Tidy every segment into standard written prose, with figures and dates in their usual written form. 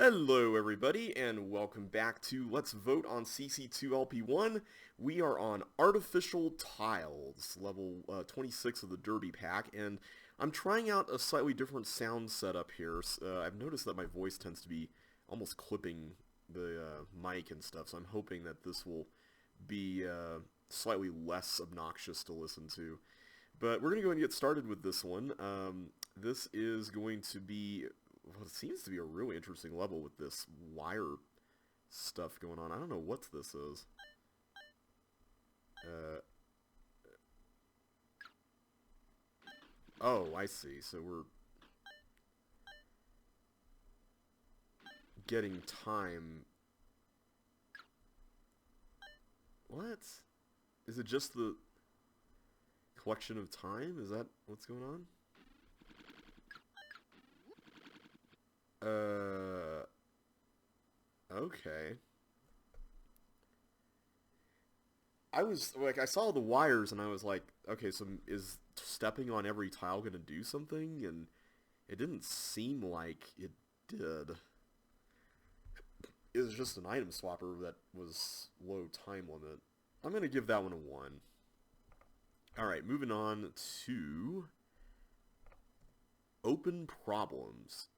Hello everybody and welcome back to Let's Vote on CC2LP1. We are on Artificial Tiles, level 26 of the Derby pack, and I'm trying out a slightly different sound setup here. I've noticed that my voice tends to be almost clipping the mic and stuff, so I'm hoping that this will be slightly less obnoxious to listen to. But we're going to go ahead and get started with this one. This is going to be what seems to be a really interesting level with this wire stuff going on. I don't know what this is. Oh, I see. So we're getting time. What? Is it just the collection of time? Is that what's going on? Okay. I saw the wires and I was like, okay, so is stepping on every tile gonna do something? And it didn't seem like it did. It was just an item swapper that was low time limit. I'm gonna give that one a 1. Alright, moving on to open problems.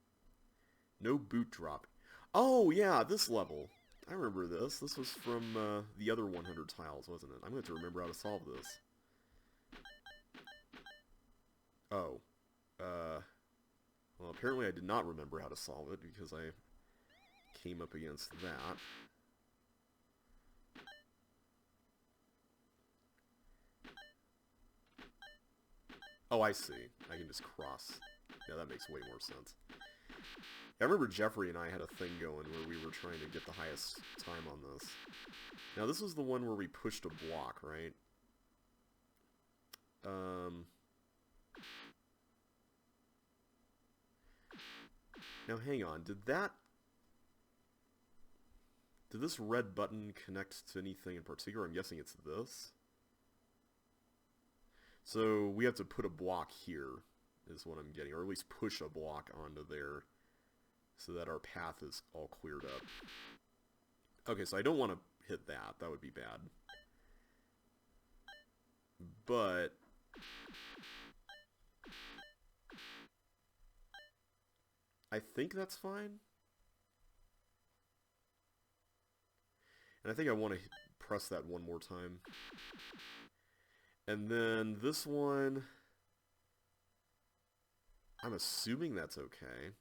No boot drop. Oh, yeah, this level. I remember this. This was from the other 100 tiles, wasn't it? I'm going to have to remember how to solve this. Oh. Well, apparently I did not remember how to solve it because I came up against that. Oh, I see. I can just cross. Yeah, that makes way more sense. I remember Jeffrey and I had a thing going where we were trying to get the highest time on this. Now this was the one where we pushed a block, right? Now hang on, did this red button connect to anything in particular? I'm guessing it's this. So we have to put a block here, is what I'm getting, or at least push a block onto there, so that our path is all cleared up. Okay, so I don't want to hit that. That would be bad. But I think that's fine. And I think I want to press that one more time. And then this one, I'm assuming that's okay.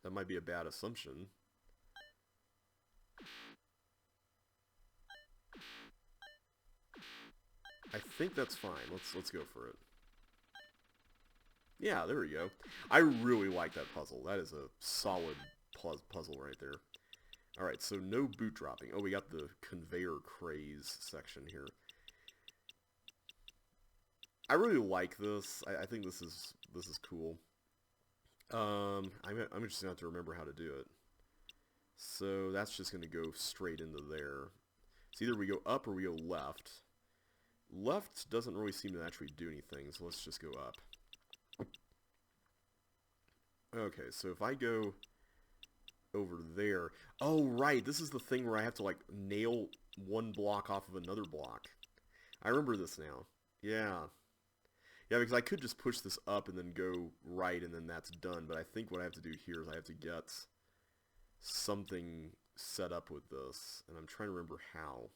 That might be a bad assumption. I think that's fine. Let's go for it. Yeah, there we go. I really like that puzzle. That is a solid puzzle right there. Alright, so no boot dropping. Oh, we got the conveyor craze section here. I really like this. I think this is cool. I'm just gonna have to remember how to do it. So that's just gonna go straight into there. So either we go up or we go left. Left doesn't really seem to actually do anything, so let's just go up. Okay, so if I go over there... Oh, right, this is the thing where I have to, like, nail one block off of another block. I remember this now. Yeah. Yeah, because I could just push this up and then go right and then that's done, but I think what I have to do here is I have to get something set up with this, and I'm trying to remember how.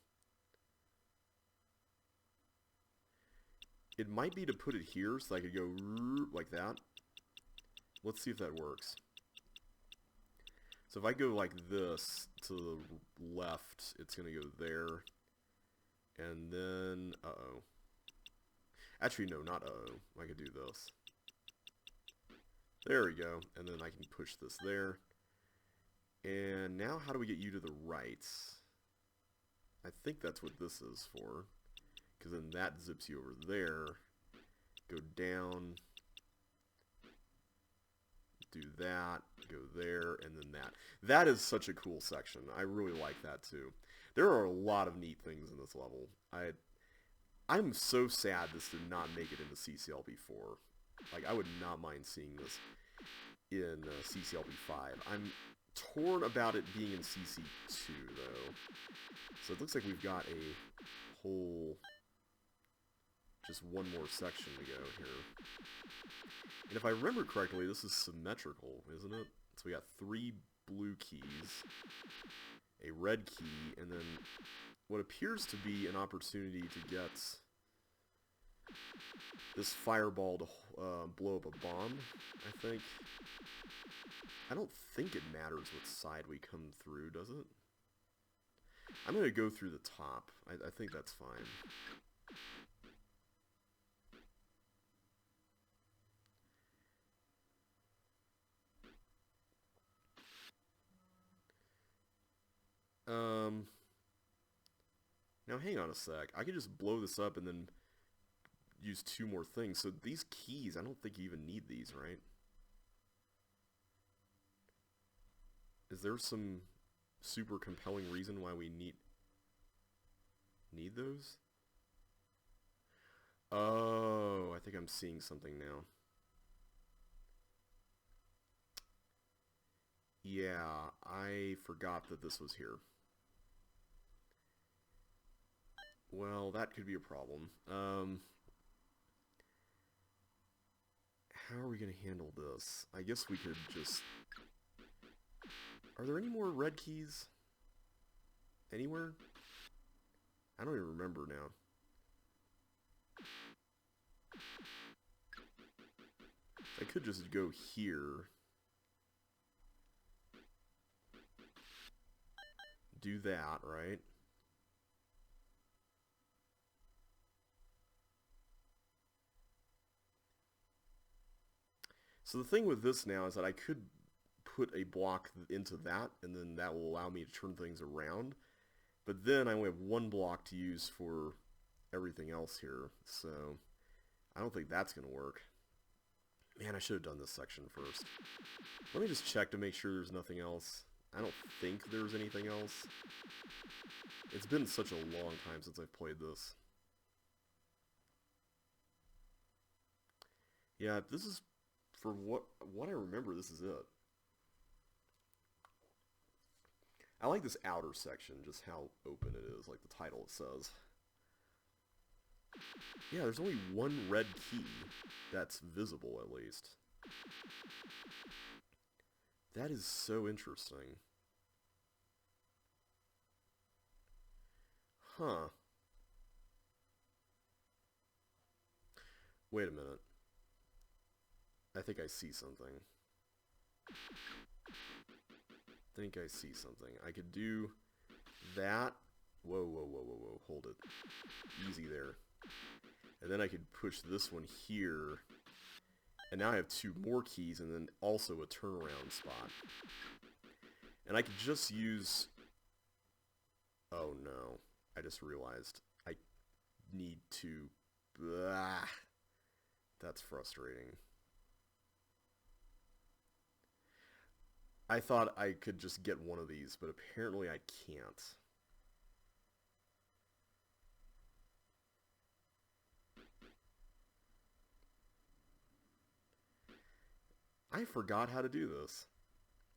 It might be to put it here so I could go like that. Let's see if that works. So if I go like this to the left, it's going to go there. And then, uh-oh. Actually, no, not uh-oh. I could do this. There we go. And then I can push this there. And now how do we get you to the right? I think that's what this is for. Because then that zips you over there. Go down. Do that. Go there. And then that. That is such a cool section. I really like that too. There are a lot of neat things in this level. I'm so sad this did not make it into CCLP4. Like, I would not mind seeing this in CCLP5. I'm torn about it being in CC2, though. So it looks like we've got a whole... just one more section to go here. And if I remember correctly, this is symmetrical, isn't it? So we got 3 blue keys, a red key, and then what appears to be an opportunity to get this fireball to blow up a bomb, I think. I don't think it matters what side we come through, does it? I'm going to go through the top. I think that's fine. Now hang on a sec. I could just blow this up and then use 2 more things. So these keys, I don't think you even need these, right? Is there some super compelling reason why we need those? Oh, I think I'm seeing something now. Yeah, I forgot that this was here. Well, that could be a problem. How are we going to handle this? I guess we could just... Are there any more red keys? Anywhere? I don't even remember now. I could just go here. Do that, right? So the thing with this now is that I could put a block into that, and then that will allow me to turn things around. But then I only have 1 block to use for everything else here, so I don't think that's going to work. Man, I should have done this section first. Let me just check to make sure there's nothing else. I don't think there's anything else. It's been such a long time since I've played this. Yeah, this is, for what I remember, this is it. I like this outer section, just how open it is, like the title says. Yeah, there's only 1 red key that's visible, at least. That is so interesting. Huh. Wait a minute. I think I see something. I could do that. Whoa, whoa, whoa, whoa, whoa. Hold it. Easy there. And then I could push this one here. And now I have 2 more keys and then also a turnaround spot. And I could just use... Oh no. I just realized I need to... Blah. That's frustrating. I thought I could just get one of these, but apparently I can't. I forgot how to do this.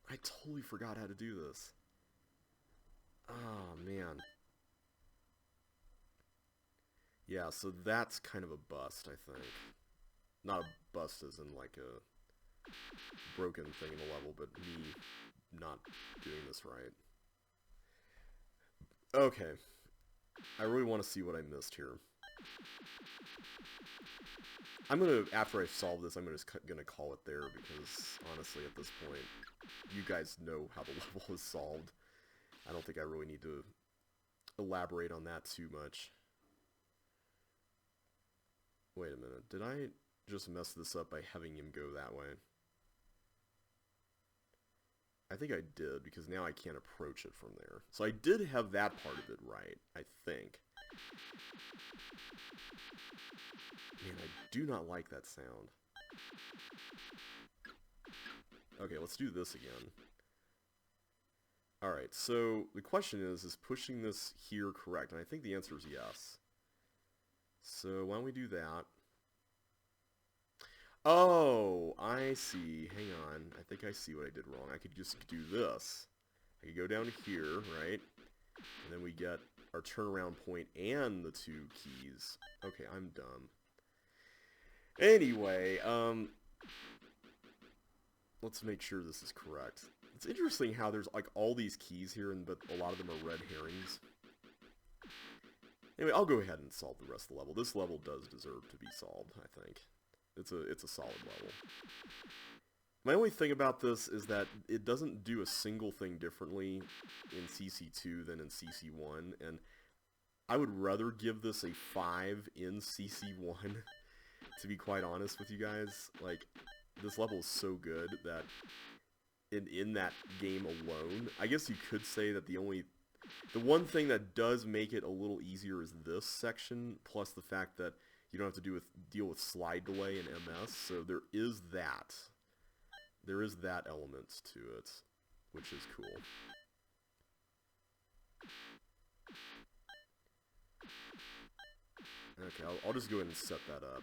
I totally forgot how to do this. Oh, man. Yeah, so that's kind of a bust, I think. Not a bust as in like a broken thing in the level, but me not doing this right. Okay. I really want to see what I missed here. I'm gonna, after I solve this, I'm just gonna call it there, because honestly at this point, you guys know how the level is solved. I don't think I really need to elaborate on that too much. Wait a minute, did I just mess this up by having him go that way? I think I did, because now I can't approach it from there. So I did have that part of it right, I think. Man, I do not like that sound. Okay, let's do this again. Alright, so the question is pushing this here correct? And I think the answer is yes. So why don't we do that? Oh, I see. Hang on. I think I see what I did wrong. I could just do this. I could go down to here, right? And then we get our turnaround point and the 2 keys. Okay, I'm dumb. Anyway, let's make sure this is correct. It's interesting how there's like all these keys here, but a lot of them are red herrings. Anyway, I'll go ahead and solve the rest of the level. This level does deserve to be solved, I think. It's a solid level. My only thing about this is that it doesn't do a single thing differently in CC2 than in CC1, and I would rather give this a 5 in CC1, to be quite honest with you guys. Like, this level is so good that in that game alone, I guess you could say that the one thing that does make it a little easier is this section, plus the fact that you don't have to deal with slide delay in MS, so there is that. There is that element to it, which is cool. Okay, I'll just go ahead and set that up.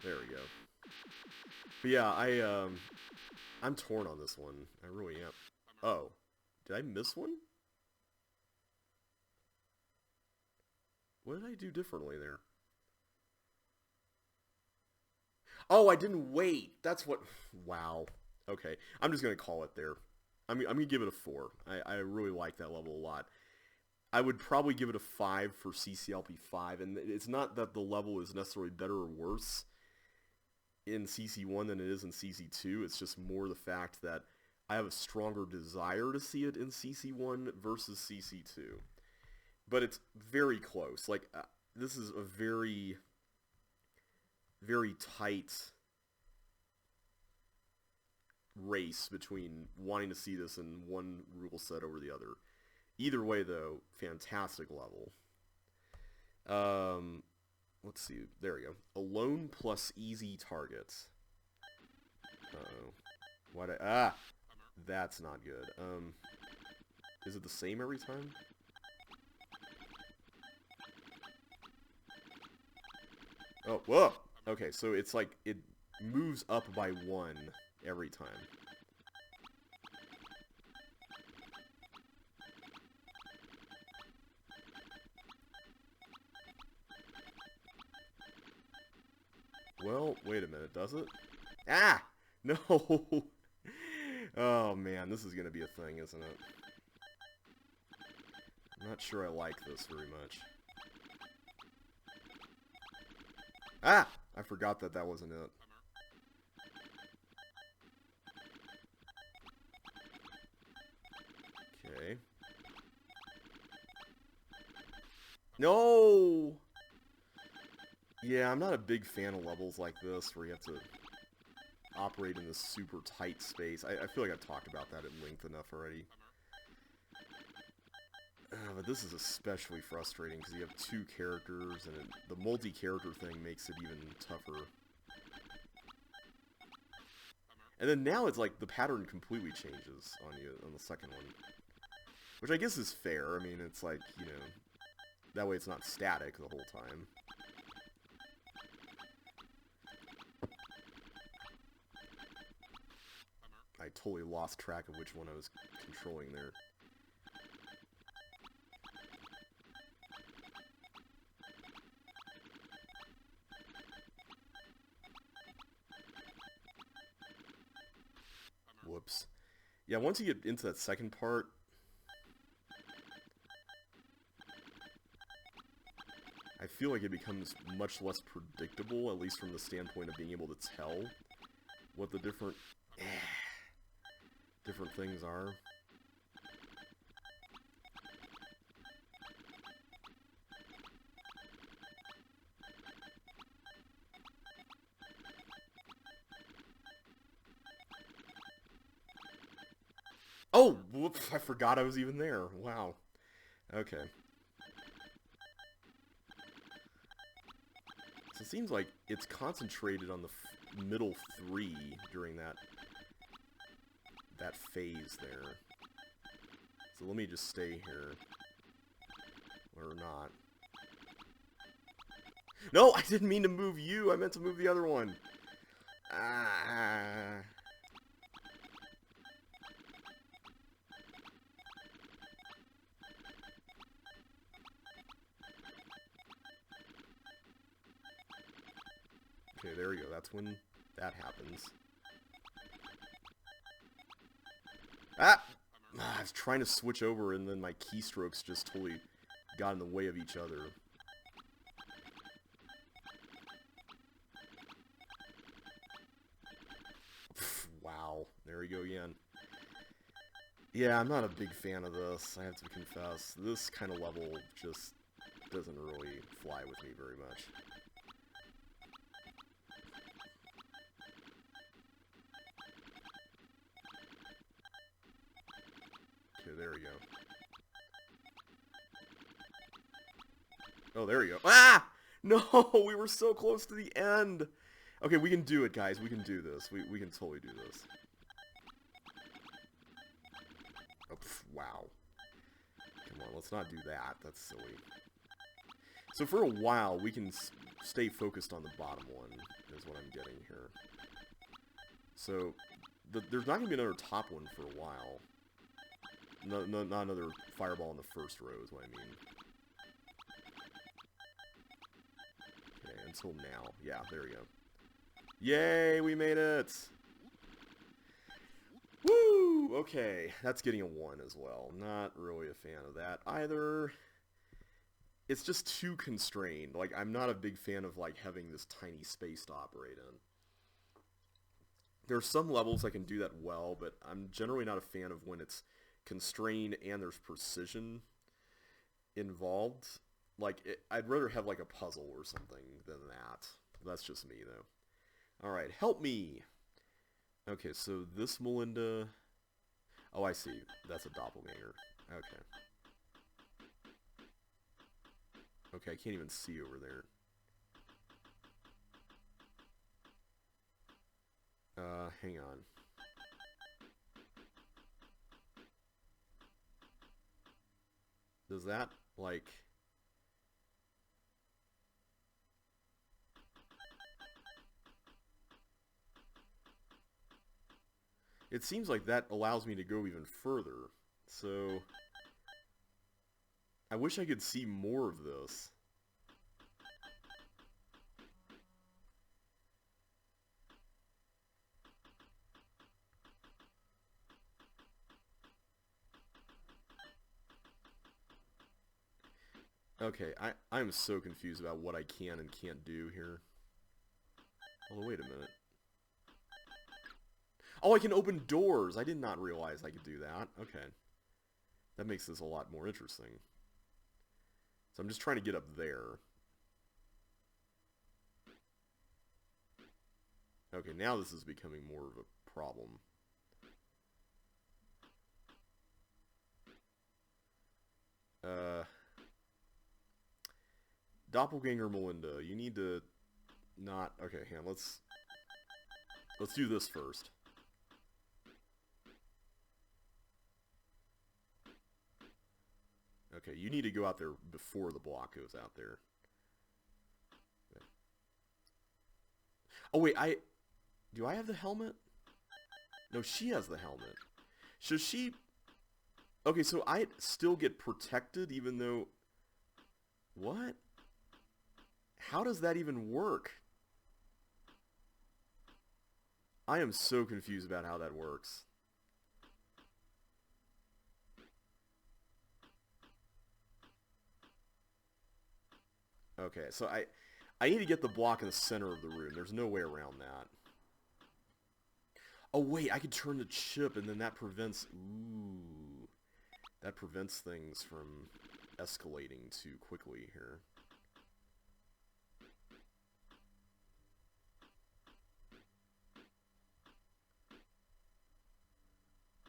There we go. But yeah, I'm torn on this one. I really am. Oh, did I miss one? What did I do differently there? Oh, I didn't wait. That's what... Wow. Okay, I'm just going to call it there. I'm going to give it a 4. I really like that level a lot. I would probably give it a 5 for CCLP5, and it's not that the level is necessarily better or worse in CC1 than it is in CC2. It's just more the fact that I have a stronger desire to see it in CC1 versus CC2. But it's very close. Like, this is a very, very tight race between wanting to see this in one rule set over the other. Either way, though, fantastic level. Let's see. There we go. Alone plus easy targets. Uh-oh. Why did I... Ah! That's not good. Is it the same every time? Oh, whoa! Okay, so it's like, it moves up by 1 every time. Well, wait a minute, does it? Ah! No! Oh man, this is gonna be a thing, isn't it? I'm not sure I like this very much. Ah! I forgot that that wasn't it. Okay. No! Yeah, I'm not a big fan of levels like this where you have to operate in this super tight space. I feel like I've talked about that at length enough already. But this is especially frustrating because you have 2 characters, and the multi-character thing makes it even tougher. And then now it's like the pattern completely changes on you on the second one. Which I guess is fair. I mean, it's like, you know, that way it's not static the whole time. I totally lost track of which one I was controlling there. Whoops. Yeah, once you get into that second part, I feel like it becomes much less predictable, at least from the standpoint of being able to tell what the different things are. Oh, whoops, I forgot I was even there. Wow. Okay. So it seems like it's concentrated on the middle 3 during that phase there. So let me just stay here. Or not. No, I didn't mean to move you. I meant to move the other one. Ah. Okay, there we go. That's when that happens. Ah! I was trying to switch over and then my keystrokes just totally got in the way of each other. Wow. There we go again. Yeah, I'm not a big fan of this, I have to confess. This kind of level just doesn't really fly with me very much. Okay, there we go. Oh, there we go. Ah! No, we were so close to the end. Okay, we can do it, guys. We can do this. We can totally do this. Oh, wow. Come on, let's not do that. That's silly. So for a while, we can stay focused on the bottom one, is what I'm getting here. So, there's not going to be another top one for a while. No, not another fireball in the first row is what I mean. Okay, until now. Yeah, there we go. Yay, we made it! Woo! Okay, that's getting a 1 as well. Not really a fan of that either. It's just too constrained. Like, I'm not a big fan of, like, having this tiny space to operate in. There are some levels I can do that well, but I'm generally not a fan of when it's constrained and there's precision involved. Like, I'd rather have, like, a puzzle or something than that. That's just me, though. Alright, help me! Okay, so this Melinda... Oh, I see. That's a doppelganger. Okay. Okay, I can't even see over there. Hang on. Does that, like... It seems like that allows me to go even further. So... I wish I could see more of this. Okay, I'm so confused about what I can and can't do here. Oh, wait a minute. Oh, I can open doors! I did not realize I could do that. Okay. That makes this a lot more interesting. So I'm just trying to get up there. Okay, now this is becoming more of a problem. Doppelganger Melinda, you need to not... Okay, hang on, let's do this first. Okay, you need to go out there before the block goes out there. Okay. Oh, wait, do I have the helmet? No, she has the helmet. Should she... Okay, so I still get protected even though... What? How does that even work? I am so confused about how that works. Okay, so I need to get the block in the center of the room. There's no way around that. Oh, wait, I could turn the chip, and then that prevents... Ooh. That prevents things from escalating too quickly here.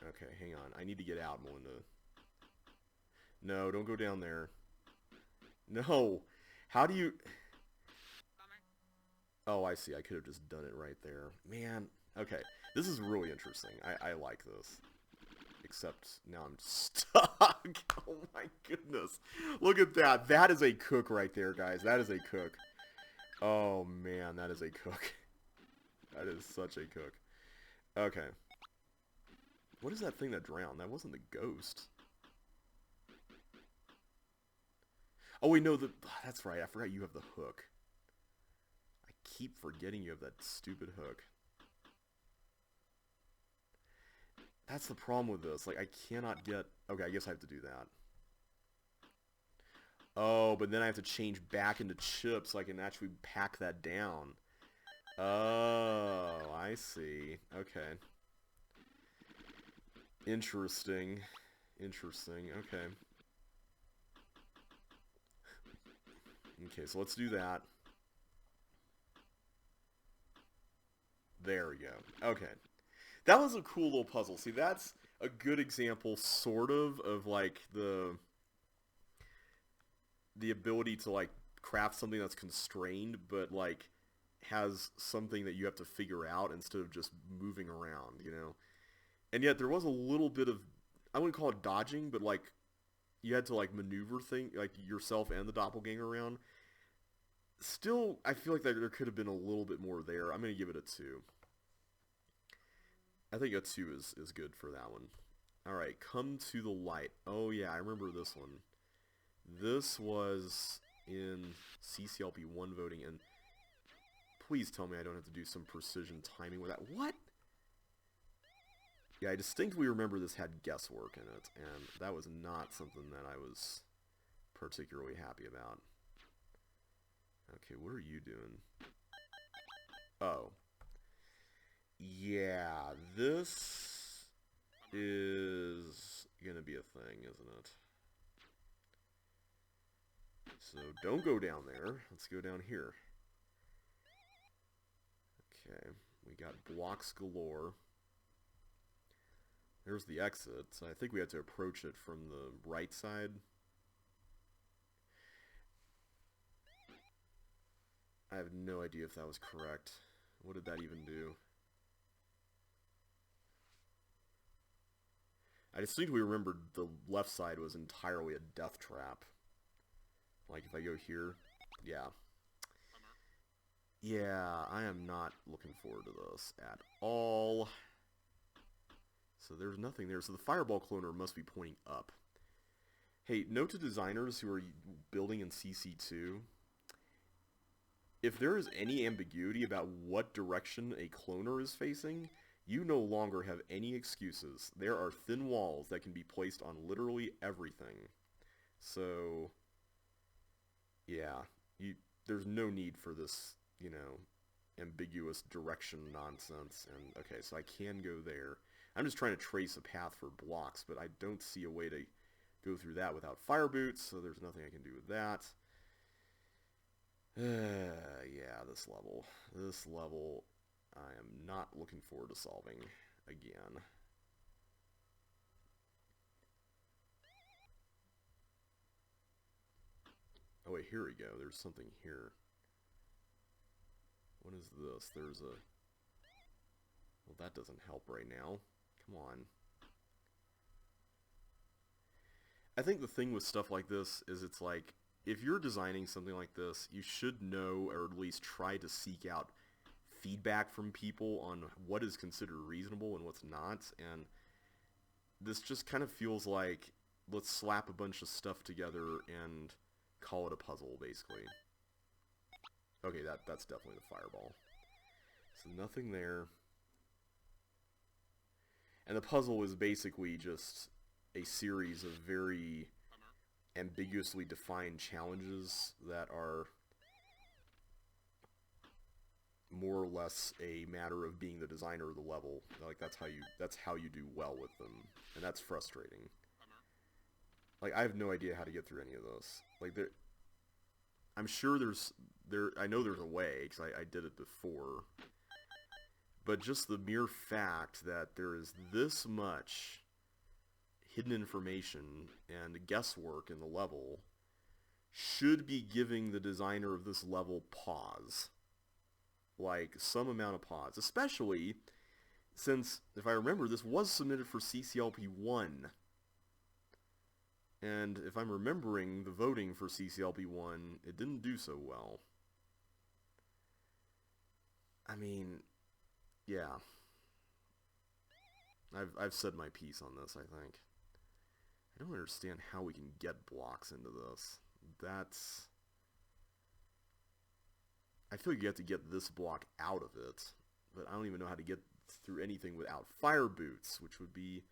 Okay, hang on. I need to get out, Melinda. No, don't go down there. No! How do you... Oh, I see. I could have just done it right there. Man. Okay. This is really interesting. I like this. Except now I'm stuck. Oh my goodness. Look at that. That is a cook right there, guys. That is a cook. Oh, man, that is a cook. That is such a cook. Okay. What is that thing that drowned? That wasn't the ghost. Oh, wait, no, that's right. I forgot you have the hook. I keep forgetting you have that stupid hook. That's the problem with this. Like, I cannot get... Okay, I guess I have to do that. Oh, but then I have to change back into chips so I can actually pack that down. Oh, I see. Okay. Interesting. Interesting. Okay. Okay, so let's do that. There we go. Okay. That was a cool little puzzle. See, that's a good example, sort of like the ability to, like, craft something that's constrained, but, like, has something that you have to figure out instead of just moving around, you know? And yet there was a little bit of, I wouldn't call it dodging, but, like, you had to, like, maneuver like, yourself and the doppelganger around. Still, I feel like there could have been a little bit more there. I'm going to give it a 2. I think a 2 is good for that one. Alright, come to the light. Oh yeah, I remember this one. This was in CCLP1 voting, and please tell me I don't have to do some precision timing with that. What? Yeah, I distinctly remember this had guesswork in it, and that was not something that I was particularly happy about. Okay, what are you doing? Oh. Yeah, this is gonna be a thing, isn't it? So don't go down there. Let's go down here. Okay, we got blocks galore. There's the exit, so I think we have to approach it from the right side. I have no idea if that was correct. What did that even do? I distinctly remembered the left side was entirely a death trap. Like, if I go here, yeah. Yeah, I am not looking forward to this at all. So there's nothing there. So the fireball cloner must be pointing up. Hey, note to designers who are building in CC2, if there is any ambiguity about what direction a cloner is facing, you no longer have any excuses. There are thin walls that can be placed on literally everything. So, yeah, there's no need for this, you know, ambiguous direction nonsense. And, okay, so I can go there. I'm just trying to trace a path for blocks, but I don't see a way to go through that without fire boots, so there's nothing I can do with that. Yeah, this level, I am not looking forward to solving again. Oh wait, here we go. There's something here. What is this? There's a... Well, that doesn't help right now. Come on. I think the thing with stuff like this is it's like, if you're designing something like this, you should know, or at least try to seek out feedback from people on what is considered reasonable and what's not, and this just kind of feels like, let's slap a bunch of stuff together and call it a puzzle, basically. Okay, that's definitely the fireball. So nothing there. And the puzzle is basically just a series of very ambiguously defined challenges that are more or less a matter of being the designer of the level. Like, that's how you do well with them, and that's frustrating. Like, I have no idea how to get through any of those. Like, I'm sure I know there's a way, because I did it before. But just the mere fact that there is this much hidden information and guesswork in the level should be giving the designer of this level pause. Like, some amount of pause. Especially since, if I remember, this was submitted for CCLP1. And if I'm remembering the voting for CCLP1, it didn't do so well. I mean, yeah. I've said my piece on this, I think. I don't understand how we can get blocks into this. That's... I feel like you have to get this block out of it, but I don't even know how to get through anything without fire boots, which would be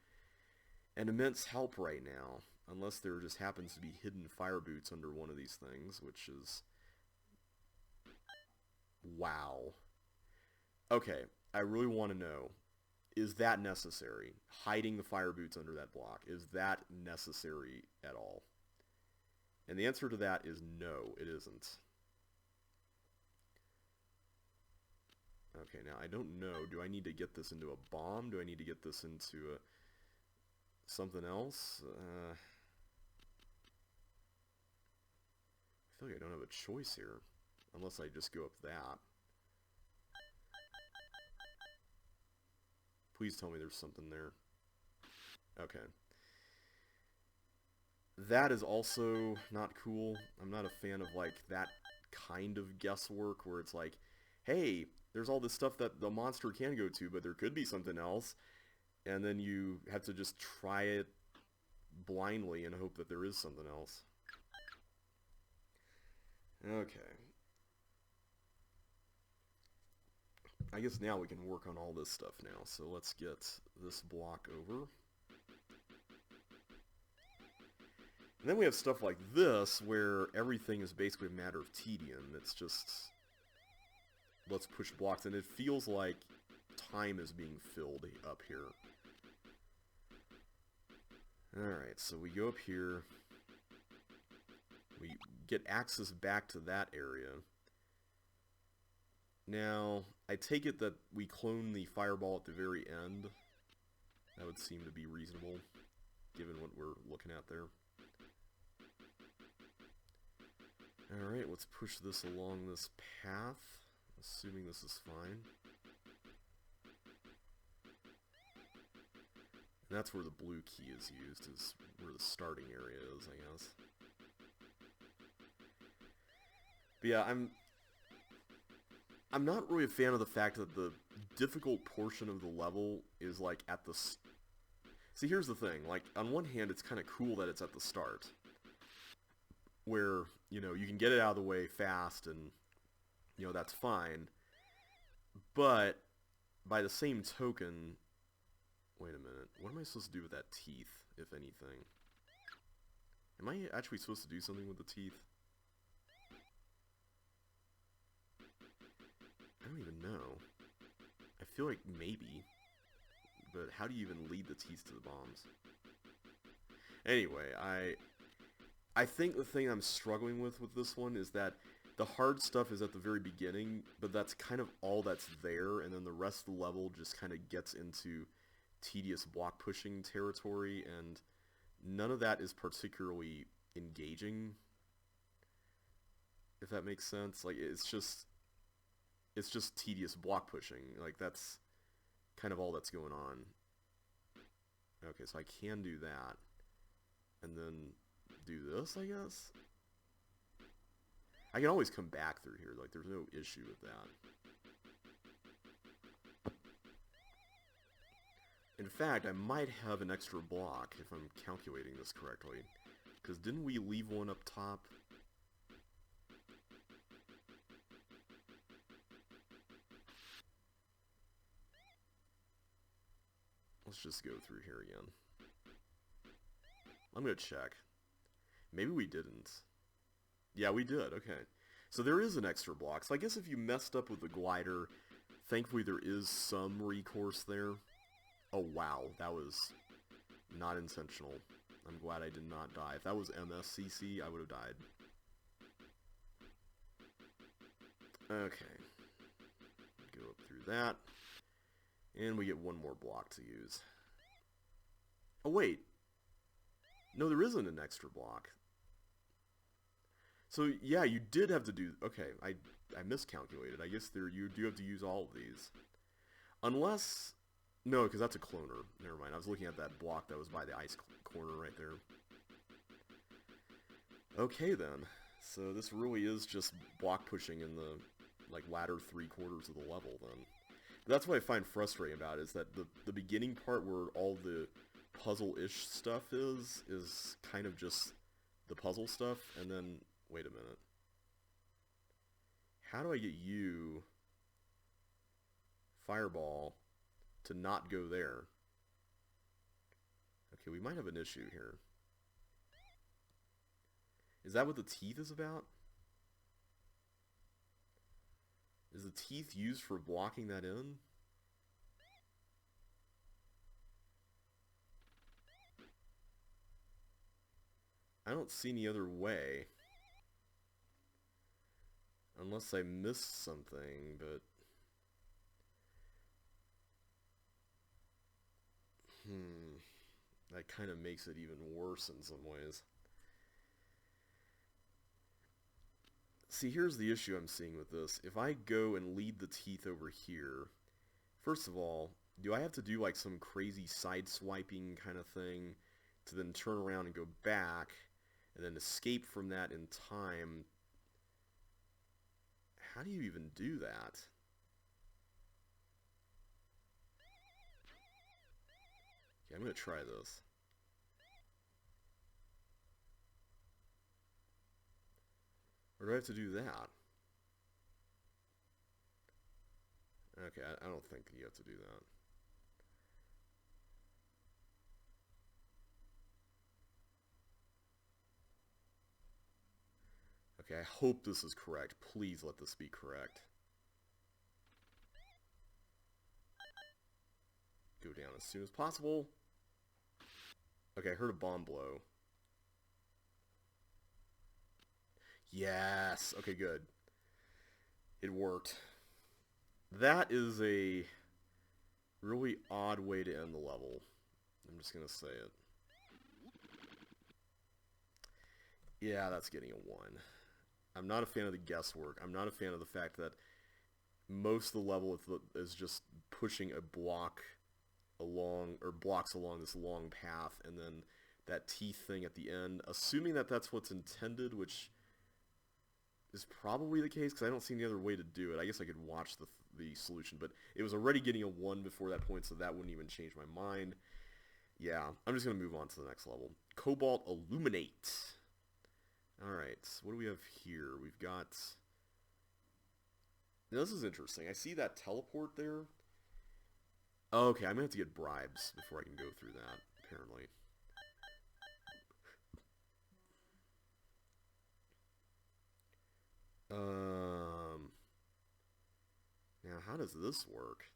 an immense help right now, unless there just happens to be hidden fire boots under one of these things, which is... Wow. Okay, I really want to know, is that necessary? Hiding the fire boots under that block, is that necessary at all? And the answer to that is no, it isn't. Okay, now I don't know. Do I need to get this into a bomb? Do I need to get this into something else? I feel like I don't have a choice here, unless I just go up that. Please tell me there's something there. Okay. That is also not cool. I'm not a fan of, like, that kind of guesswork where it's like, hey, there's all this stuff that the monster can go to, but there could be something else. And then you have to just try it blindly and hope that there is something else. Okay. I guess now we can work on all this stuff now. So let's get this block over. And then we have stuff like this, where everything is basically a matter of tedium. It's just, let's push blocks, and it feels like time is being filled up here. Alright, so we go up here. We get access back to that area. Now, I take it that we clone the fireball at the very end. That would seem to be reasonable, given what we're looking at there. Alright, let's push this along this path, assuming this is fine. And that's where the blue key is used, is where the starting area is, I guess. But yeah, I'm not really a fan of the fact that the difficult portion of the level is, like, at the... See, here's the thing. Like, on one hand, it's kind of cool that it's at the start. Where, you know, you can get it out of the way fast and, you know, that's fine. But, by the same token... Wait a minute. What am I supposed to do with that teeth, if anything? Am I actually supposed to do something with the teeth? I don't even know. I feel like maybe. But how do you even lead the teeth to the bombs? Anyway, I think the thing I'm struggling with this one is that the hard stuff is at the very beginning, but that's kind of all that's there, and then the rest of the level just kind of gets into tedious block pushing territory, and none of that is particularly engaging, if that makes sense. Like, it's just tedious block pushing. Like, that's kind of all that's going on. Okay, so I can do that, and then do this, I guess? I can always come back through here, like, there's no issue with that. In fact, I might have an extra block, if I'm calculating this correctly. Because didn't we leave one up top? Let's just go through here again. I'm going to check. Maybe we didn't. Yeah, we did. Okay. So there is an extra block. So I guess if you messed up with the glider, thankfully there is some recourse there. Oh, wow. That was not intentional. I'm glad I did not die. If that was MSCC, I would have died. Okay. Go up through that. And we get one more block to use. Oh, wait. No, there isn't an extra block. So, yeah, you did have to do... Okay, I miscalculated. I guess you do have to use all of these. Unless... No, because that's a cloner. Never mind. I was looking at that block that was by the ice corner right there. Okay, then. So this really is just block pushing in the, like, latter 3/4 of the level, then. But that's what I find frustrating about it, is that the beginning part where all the puzzle-ish stuff is kind of just the puzzle stuff, and then, wait a minute. How do I get you, Fireball, to not go there? Okay, we might have an issue here. Is that what the teeth is about? Is the teeth used for blocking that in? I don't see any other way. Unless I missed something, but... That kind of makes it even worse in some ways. See, here's the issue I'm seeing with this. If I go and lead the teeth over here, first of all, do I have to do like some crazy side-swiping kind of thing to then turn around and go back and then escape from that in time? How do you even do that? Okay, I'm going to try this. Or do I have to do that? Okay, I don't think you have to do that. Okay, I hope this is correct. Please let this be correct. Go down as soon as possible. Okay, I heard a bomb blow. Yes! Okay, good. It worked. That is a really odd way to end the level. I'm just gonna say it. Yeah, that's getting a 1. I'm not a fan of the guesswork. I'm not a fan of the fact that most of the level is just pushing a block along, or blocks along this long path, and then that teeth thing at the end, assuming that that's what's intended, which is probably the case, because I don't see any other way to do it. I guess I could watch the solution, but it was already getting a 1 before that point, so that wouldn't even change my mind. Yeah, I'm just going to move on to the next level. Cobalt Illuminate. Alright, what do we have here? We've got... Now, this is interesting. I see that teleport there. Oh, okay, I'm going to have to get bribes before I can go through that, apparently. Now, how does this work?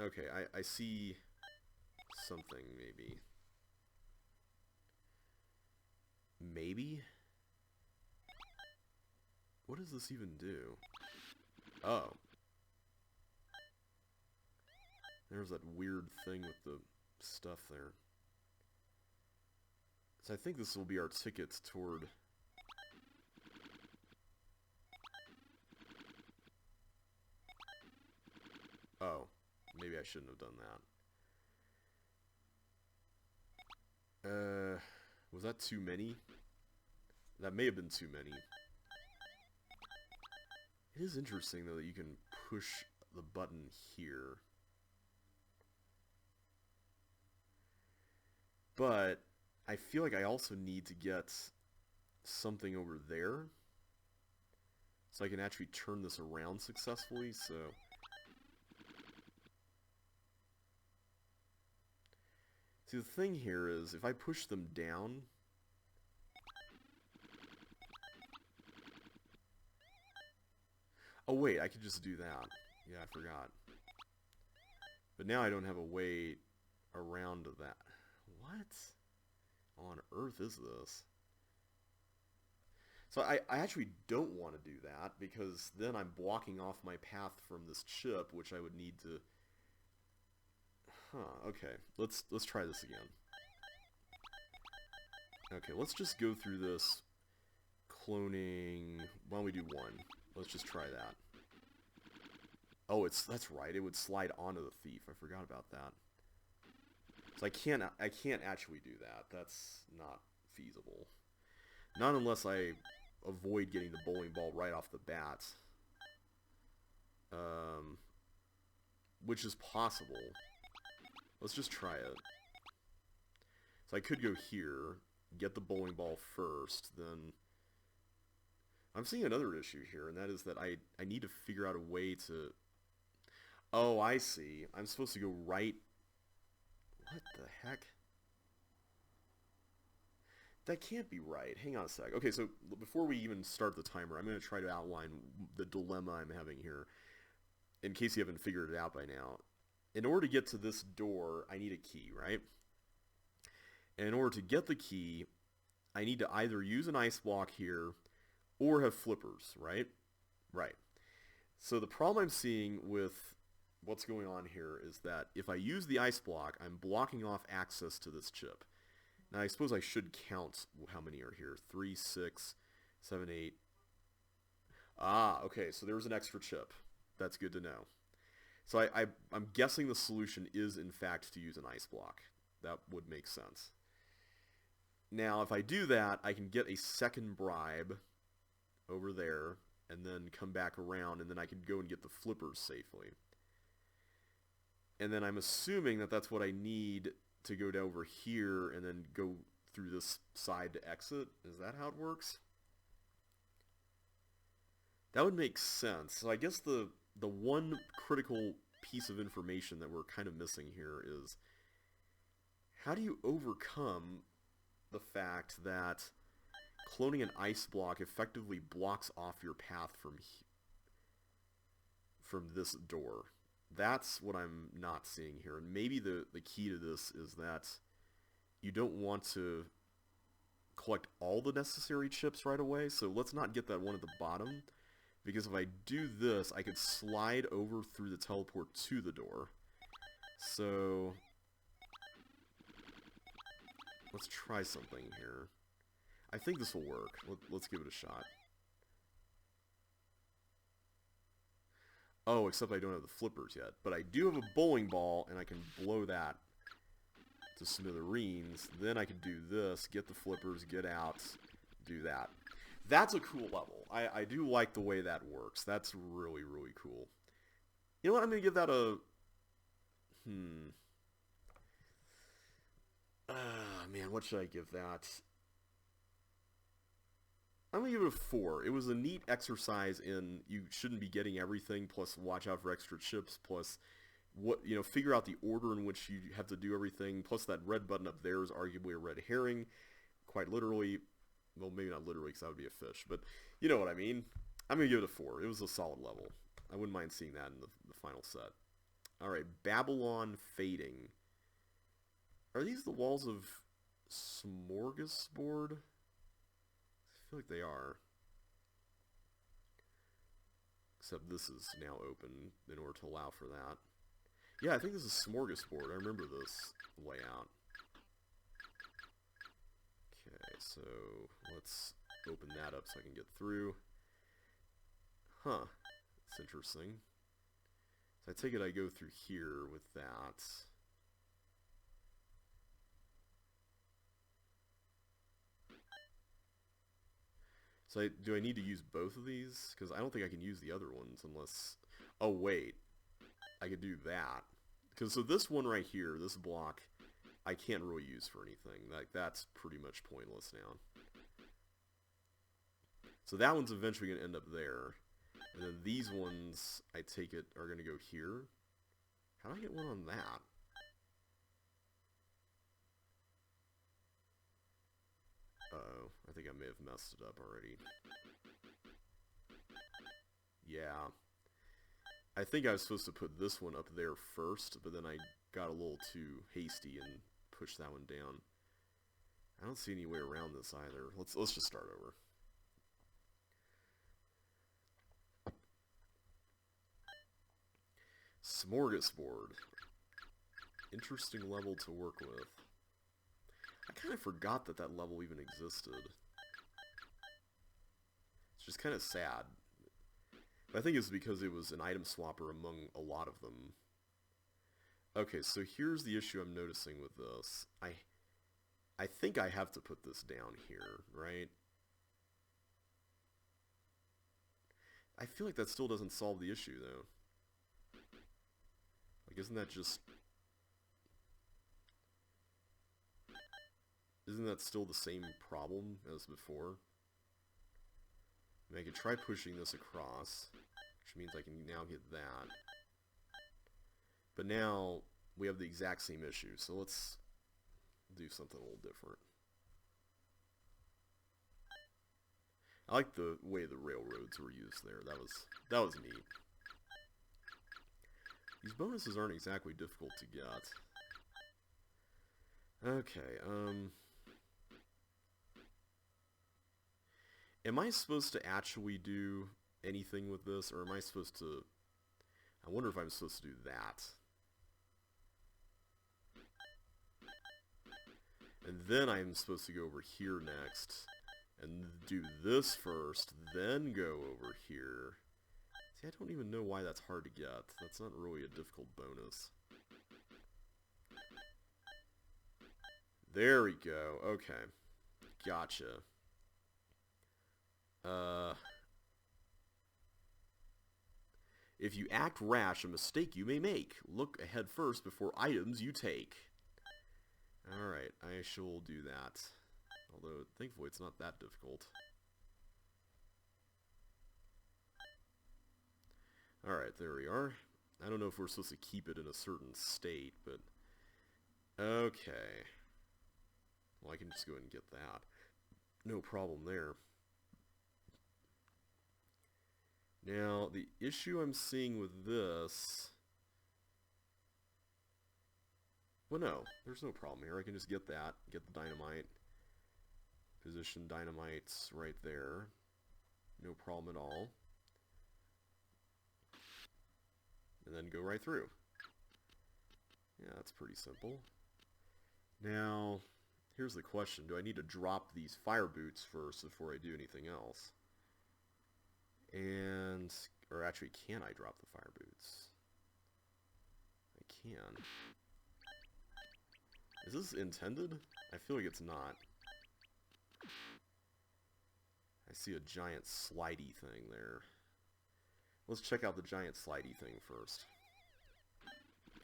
Okay, I see something, maybe. Maybe? What does this even do? Oh. There's that weird thing with the stuff there. So I think this will be our ticket toward... Oh, maybe I shouldn't have done that. Was that too many? That may have been too many. It is interesting, though, that you can push the button here. But I feel like I also need to get something over there so I can actually turn this around successfully, so... See, the thing here is, if I push them down... Oh wait, I could just do that. Yeah, I forgot. But now I don't have a way around that. What on earth is this? So I actually don't want to do that, because then I'm blocking off my path from this chip, which I would need to... Huh, okay. Let's try this again. Okay, let's just go through this cloning... Why don't we do 1? Let's just try that. Oh, that's right. It would slide onto the thief. I forgot about that. So I can't actually do that. That's not feasible. Not unless I avoid getting the bowling ball right off the bat. Which is possible. Let's just try it. So I could go here, get the bowling ball first, then... I'm seeing another issue here, and that is that I need to figure out a way to... Oh, I see. I'm supposed to go right... What the heck? That can't be right. Hang on a sec. Okay, so before we even start the timer, I'm going to try to outline the dilemma I'm having here, in case you haven't figured it out by now. In order to get to this door, I need a key, right? And in order to get the key, I need to either use an ice block here or have flippers, right? Right. So the problem I'm seeing with what's going on here is that if I use the ice block, I'm blocking off access to this chip. Now, I suppose I should count how many are here. 3, 6, 7, 8. Ah, okay, so there was an extra chip. That's good to know. So I'm guessing the solution is, in fact, to use an ice block. That would make sense. Now, if I do that, I can get a second bribe over there, and then come back around, and then I can go and get the flippers safely. And then I'm assuming that that's what I need to go over here and then go through this side to exit. Is that how it works? That would make sense. So I guess the one critical piece of information that we're kind of missing here is, how do you overcome the fact that cloning an ice block effectively blocks off your path from this door? That's what I'm not seeing here. And maybe the key to this is that you don't want to collect all the necessary chips right away. So let's not get that one at the bottom, because if I do this, I could slide over through the teleport to the door. So let's try something here. I think this will work. Let's give it a shot. Oh, except I don't have the flippers yet. But I do have a bowling ball, and I can blow that to smithereens. Then I can do this, get the flippers, get out, do that. That's a cool level. I do like the way that works. That's really, really cool. You know what? I'm going to give that a... man, what should I give that? I'm going to give it a 4. It was a neat exercise in you shouldn't be getting everything, plus watch out for extra chips, plus figure out the order in which you have to do everything, plus that red button up there is arguably a red herring, quite literally. Well, maybe not literally, because that would be a fish, but you know what I mean. I'm going to give it a 4. It was a solid level. I wouldn't mind seeing that in the final set. Alright, Babylon Fading. Are these the walls of Smorgasbord? I feel like they are. Except this is now open in order to allow for that. Yeah, I think this is Smorgasbord. I remember this layout. Okay, so let's open that up so I can get through. Huh. That's interesting. So I take it I go through here with that. So do I need to use both of these? Because I don't think I can use the other ones unless... Oh, wait. I could do that. Because so this one right here, this block, I can't really use for anything. That's pretty much pointless now. So that one's eventually going to end up there. And then these ones, I take it, are going to go here. How do I get one on that? Uh-oh, I think I may have messed it up already. Yeah. I think I was supposed to put this one up there first, but then I got a little too hasty and pushed that one down. I don't see any way around this either. Let's just start over. Smorgasbord. Interesting level to work with. I kind of forgot that that level even existed. It's just kind of sad. But I think it's because it was an item swapper among a lot of them. Okay, so here's the issue I'm noticing with this. I think I have to put this down here, right? I feel like that still doesn't solve the issue, though. Like, isn't that just... Isn't that still the same problem as before? I mean, I could try pushing this across, which means I can now get that. But now, we have the exact same issue, so let's do something a little different. I like the way the railroads were used there. That was neat. These bonuses aren't exactly difficult to get. Okay, am I supposed to actually do anything with this, or am I supposed to... I wonder if I'm supposed to do that. And then I'm supposed to go over here next, and do this first, then go over here. See, I don't even know why that's hard to get. That's not really a difficult bonus. There we go. Okay. Gotcha. If you act rash, a mistake you may make. Look ahead first before items you take. Alright, I shall do that. Although, thankfully, it's not that difficult. Alright, there we are. I don't know if we're supposed to keep it in a certain state, but... Okay. Well, I can just go ahead and get that. No problem there. Now, the issue I'm seeing with this... Well, no, there's no problem here. I can just get that, get the dynamite. Position dynamites right there. No problem at all. And then go right through. Yeah, that's pretty simple. Now, here's the question. Do I need to drop these fire boots first before I do anything else? And, or actually, can I drop the fire boots? I can. Is this intended? I feel like it's not. I see a giant slidey thing there. Let's check out the giant slidey thing first.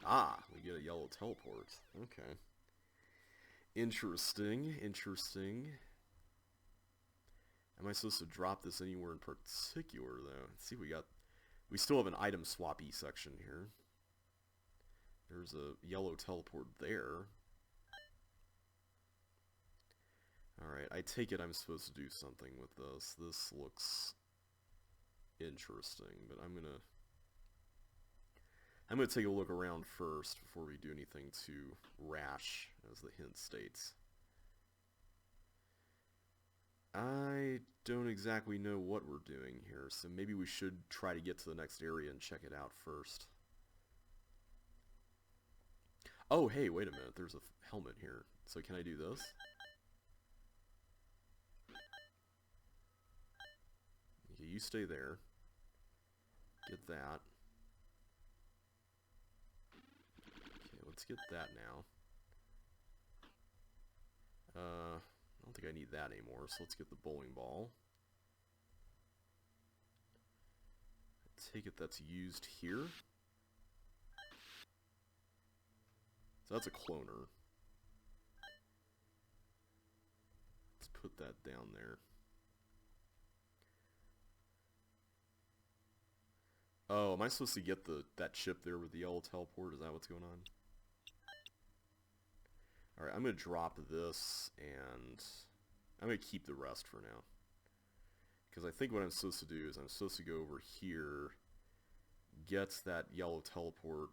Ah, we get a yellow teleport. Okay. Interesting, interesting. Am I supposed to drop this anywhere in particular, though? Let's see, we still have an item swap-y section here. There's a yellow teleport there. Alright, I take it I'm supposed to do something with this. This looks interesting, but I'm gonna take a look around first before we do anything too rash, as the hint states. I don't exactly know what we're doing here, so maybe we should try to get to the next area and check it out first. Oh, hey, wait a minute, there's a helmet here. So can I do this? Okay, you stay there. Get that. Okay, let's get that now. I don't think I need that anymore, so let's get the bowling ball. I take it that's used here. So that's a cloner. Let's put that down there. Oh, am I supposed to get that chip there with the yellow teleport? Is that what's going on? Alright, I'm going to drop this, and I'm going to keep the rest for now. Because I think what I'm supposed to do is I'm supposed to go over here, get that yellow teleport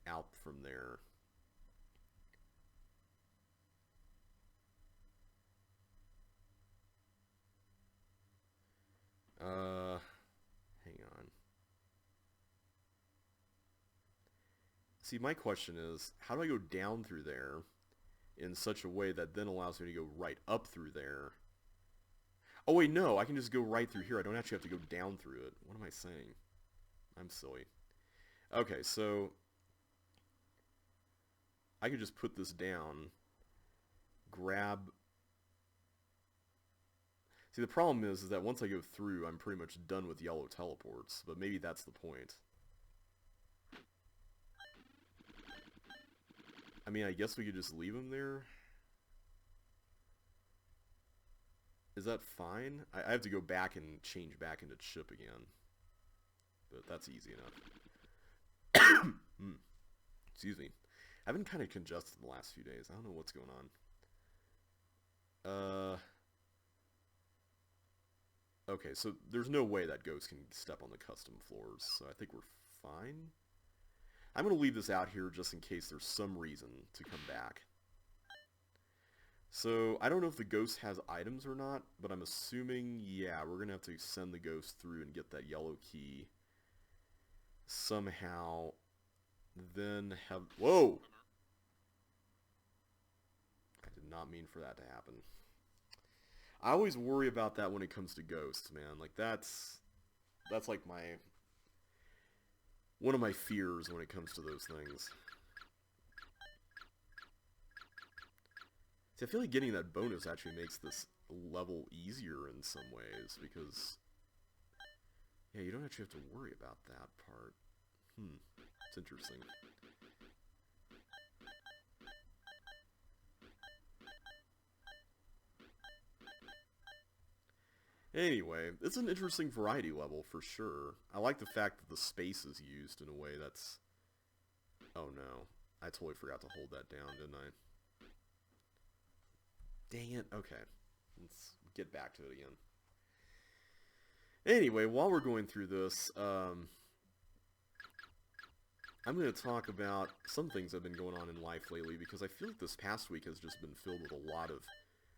out from there. Hang on. See, my question is, how do I go down through there in such a way that then allows me to go right up through there? Oh wait, no, I can just go right through here. I don't actually have to go down through it. What am I saying? I'm silly. Okay, so I could just put this down, grab... See, the problem is that once I go through, I'm pretty much done with yellow teleports, but maybe that's the point. I mean, I guess we could just leave them there. Is that fine? I have to go back and change back into chip again. But that's easy enough. Excuse me. I've been kind of congested the last few days. I don't know what's going on. Okay, so there's no way that ghost can step on the custom floors, so I think we're fine. I'm going to leave this out here just in case there's some reason to come back. So, I don't know if the ghost has items or not, but I'm assuming, yeah, we're going to have to send the ghost through and get that yellow key somehow, then have... Whoa! I did not mean for that to happen. I always worry about that when it comes to ghosts, man. Like, that's like one of my fears when it comes to those things. See, I feel like getting that bonus actually makes this level easier in some ways, because, yeah, you don't actually have to worry about that part. It's interesting. Anyway, it's an interesting variety level for sure. I like the fact that the space is used in a way that's... Oh no, I totally forgot to hold that down, didn't I? Dang it, okay. Let's get back to it again. Anyway, while we're going through this, I'm going to talk about some things that have been going on in life lately, because I feel like this past week has just been filled with a lot of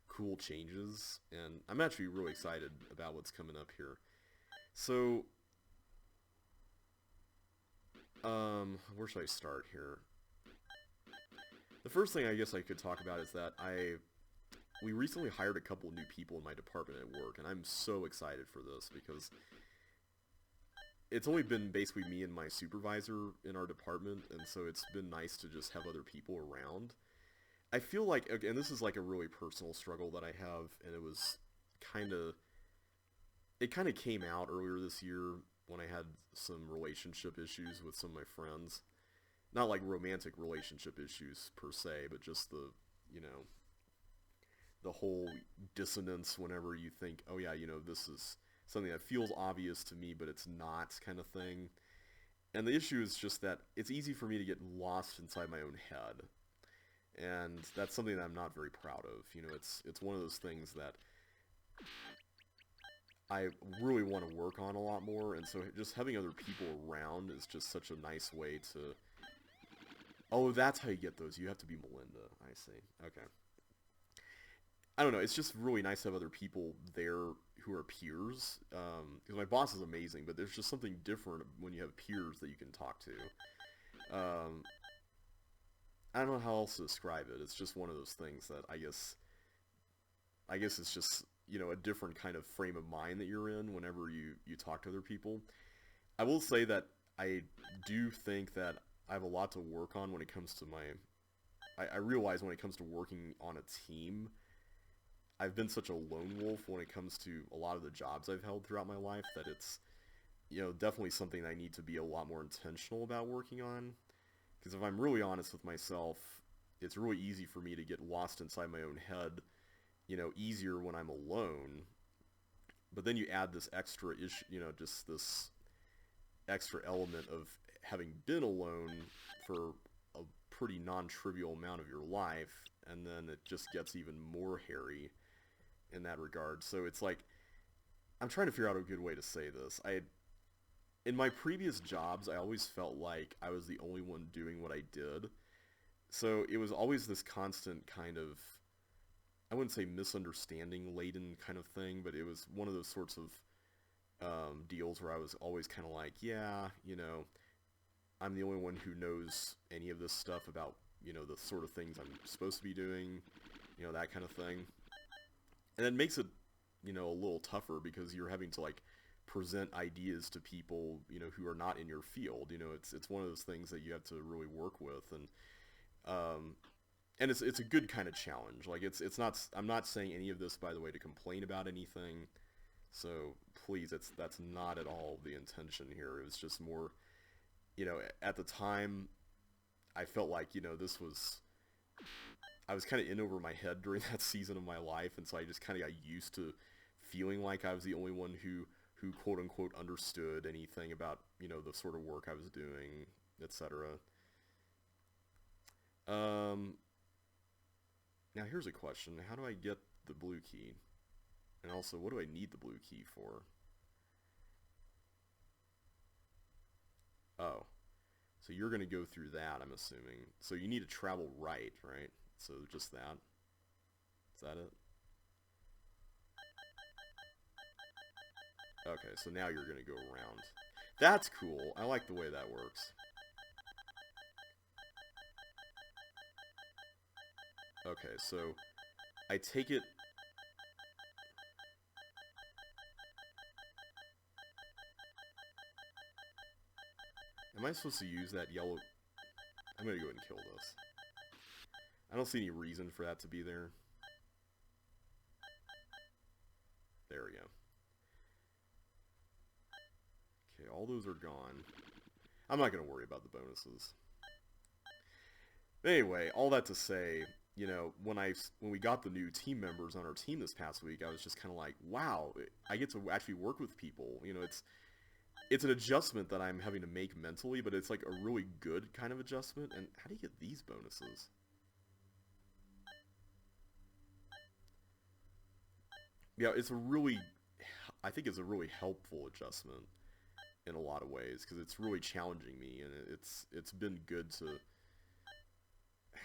cool changes, and I'm actually really excited about what's coming up here. So, where should I start here? The first thing I guess I could talk about is that we recently hired a couple new people in my department at work, and I'm so excited for this, because it's only been basically me and my supervisor in our department, and so it's been nice to just have other people around. I feel like, and this is like a really personal struggle that I have, and it kind of came out earlier this year when I had some relationship issues with some of my friends. Not like romantic relationship issues per se, but just the whole dissonance whenever you think, oh yeah, this is something that feels obvious to me, but it's not, kind of thing. And the issue is just that it's easy for me to get lost inside my own head. And that's something that I'm not very proud of. It's one of those things that I really want to work on a lot more, and so just having other people around is just such a nice way to... Oh, that's how you get those. You have to be Melinda. I see. Okay. I don't know. It's just really nice to have other people there who are peers. Because my boss is amazing, but there's just something different when you have peers that you can talk to. I don't know how else to describe it. It's just one of those things that I guess it's just, a different kind of frame of mind that you're in whenever you talk to other people. I will say that I do think that I have a lot to work on when it comes to I realize when it comes to working on a team, I've been such a lone wolf when it comes to a lot of the jobs I've held throughout my life that it's, definitely something I need to be a lot more intentional about working on. Because if I'm really honest with myself, it's really easy for me to get lost inside my own head, easier when I'm alone. But then you add this extra issue, just this extra element of having been alone for a pretty non-trivial amount of your life, and then it just gets even more hairy in that regard. So it's like, I'm trying to figure out a good way to say this. In my previous jobs, I always felt like I was the only one doing what I did. So it was always this constant kind of, I wouldn't say misunderstanding-laden kind of thing, but it was one of those sorts of deals where I was always kind of like, yeah, I'm the only one who knows any of this stuff about, the sort of things I'm supposed to be doing, that kind of thing. And it makes it, a little tougher because you're having to, like, present ideas to people, who are not in your field. It's one of those things that you have to really work with. And and it's a good kind of challenge. Like it's not. I'm not saying any of this, by the way, to complain about anything. So please, that's not at all the intention here. It was just more, you know, at the time, I felt like, you know, I was kind of in over my head during that season of my life, and so I just kind of got used to feeling like I was the only one who quote unquote understood anything about, you know, the sort of work I was doing, etc. Now here's a question: how do I get the blue key? And also, what do I need the blue key for? Oh, so you're going to go through that, I'm assuming. So you need to travel right? So just that. Is that it? Okay, so now you're going to go around. That's cool. I like the way that works. Okay, so I take it... Am I supposed to use that yellow... I'm going to go ahead and kill this. I don't see any reason for that to be there. There we go. Okay, all those are gone. I'm not going to worry about the bonuses. Anyway, all that to say, you know, when we got the new team members on our team this past week, I was just kind of like, wow, I get to actually work with people. You know, it's an adjustment that I'm having to make mentally, but it's like a really good kind of adjustment. And how do you get these bonuses? Yeah, I think it's a really helpful adjustment in a lot of ways, because it's really challenging me, and it's been good to...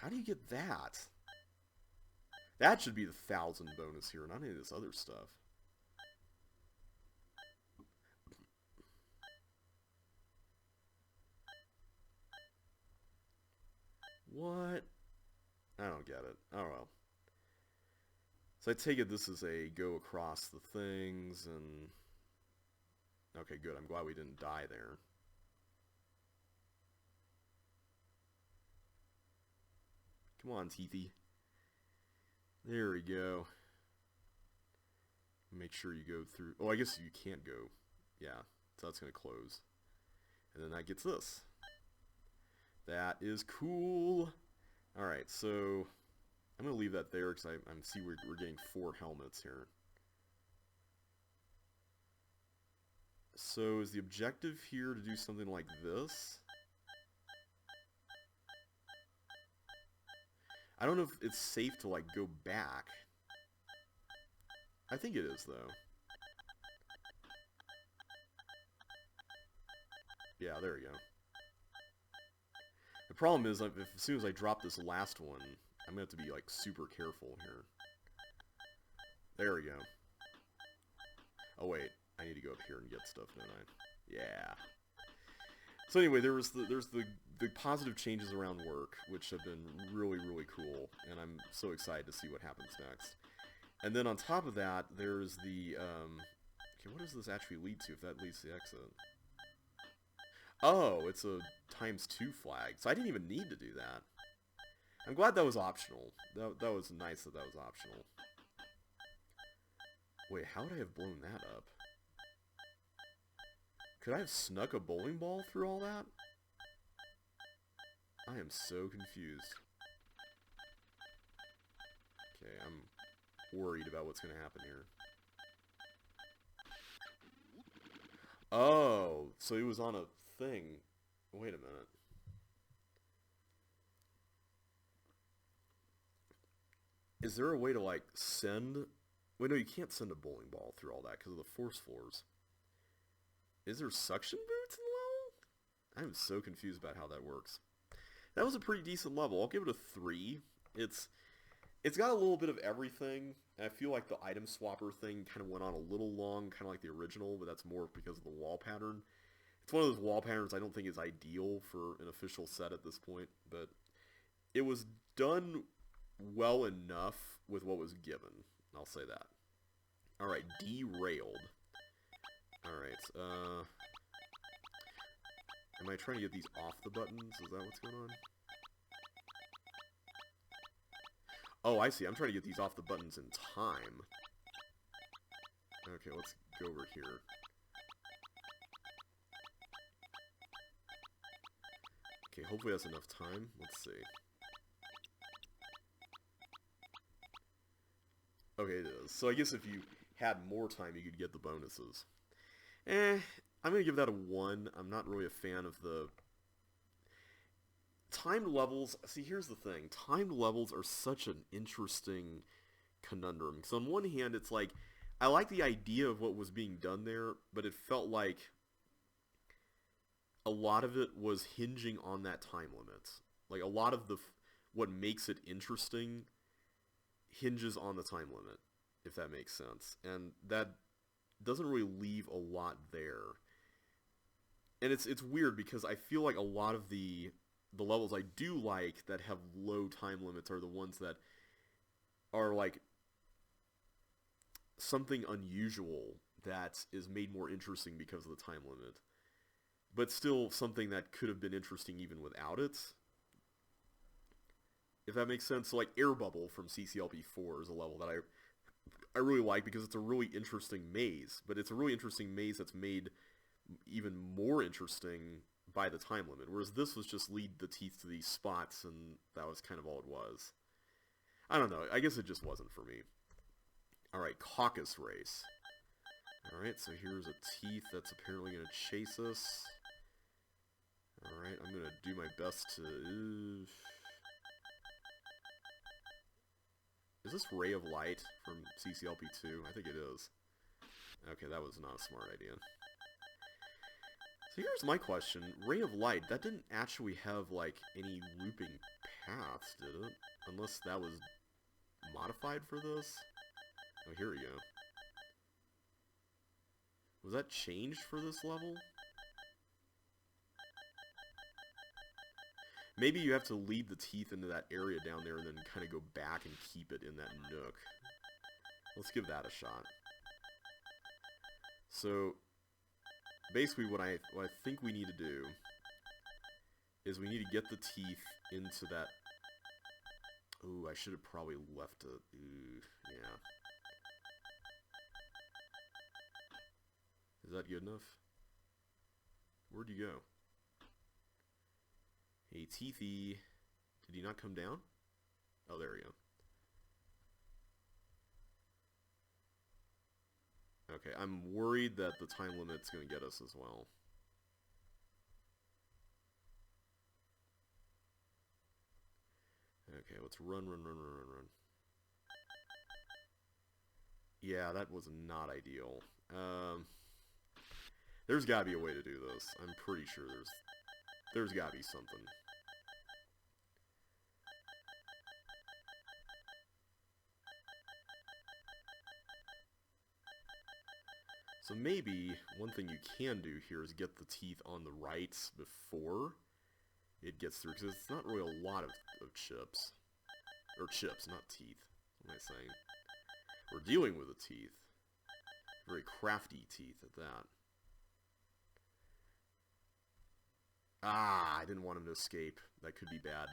How do you get that? That should be the 1,000 bonus here, not any of this other stuff. What? I don't get it. Oh well. So I take it this is a go across the things, and... Okay, good. I'm glad we didn't die there. Come on, Teethy. There we go. Make sure you go through... Oh, I guess you can't go. Yeah, so that's going to close. And then that gets this. That is cool. Alright, so... I'm going to leave that there, because I see we're getting 4 helmets here. So is the objective here to do something like this? I don't know if it's safe to, like, go back. I think it is, though. Yeah, there we go. The problem is, as soon as I drop this last one, I'm going to have to be, like, super careful here. There we go. Oh, wait. I need to go up here and get stuff, don't I? Yeah. So anyway, there's the positive changes around work, which have been really, really cool, and I'm so excited to see what happens next. And then on top of that, there's the, okay, what does this actually lead to, if that leads to the exit? Oh, it's a ×2 flag, so I didn't even need to do that. I'm glad that was optional. That was nice that was optional. Wait, how would I have blown that up? Could I have snuck a bowling ball through all that? I am so confused. Okay, I'm worried about what's going to happen here. Oh, so he was on a thing. Wait a minute. Is there a way to, like, send... Wait, no, you can't send a bowling ball through all that because of the force floors. Is there suction boots in the level? I'm so confused about how that works. That was a pretty decent level. I'll give it a 3. It's got a little bit of everything. And I feel like the item swapper thing kind of went on a little long, kind of like the original, but that's more because of the wall pattern. It's one of those wall patterns I don't think is ideal for an official set at this point, but it was done well enough with what was given. I'll say that. Alright, derailed. Alright, am I trying to get these off the buttons? Is that what's going on? Oh, I see. I'm trying to get these off the buttons in time. Okay, let's go over here. Okay, hopefully that's enough time. Let's see. Okay, it is. So I guess if you had more time, you could get the bonuses. I'm going to give that a 1. I'm not really a fan of the timed levels. See, here's the thing. Timed levels are such an interesting conundrum. Because on one hand, it's like, I like the idea of what was being done there, but it felt like a lot of it was hinging on that time limit. Like, a lot of what makes it interesting hinges on the time limit, if that makes sense. And that doesn't really leave a lot there. And it's weird because I feel like a lot of the levels I do like that have low time limits are the ones that are like something unusual that is made more interesting because of the time limit. But still something that could have been interesting even without it. If that makes sense. So like Air Bubble from CCLP4 is a level that I really like because it's a really interesting maze. But it's a really interesting maze that's made even more interesting by the time limit. Whereas this was just lead the teeth to these spots and that was kind of all it was. I don't know. I guess it just wasn't for me. Alright, Caucus Race. Alright, so here's a teeth that's apparently going to chase us. Alright, I'm going to do my best to... Is this Ray of Light from CCLP2? I think it is. Okay, that was not a smart idea. So here's my question. Ray of Light, that didn't actually have, like, any looping paths, did it? Unless that was modified for this? Oh, here we go. Was that changed for this level? Maybe you have to lead the teeth into that area down there and then kind of go back and keep it in that nook. Let's give that a shot. So, basically what I think we need to do is we need to get the teeth into that... Ooh, I should have probably left it. Ooh, yeah. Is that good enough? Where'd you go? Hey, Teethy. Did he not come down? Oh, there we go. Okay, I'm worried that the time limit's going to get us as well. Okay, let's run. Yeah, that was not ideal. There's got to be a way to do this. I'm pretty sure there's got to be something. So maybe one thing you can do here is get the teeth on the rights before it gets through, because it's not really a lot of chips. Or chips, not teeth. What am I saying? We're dealing with the teeth. Very crafty teeth at that. Ah, I didn't want him to escape. That could be bad.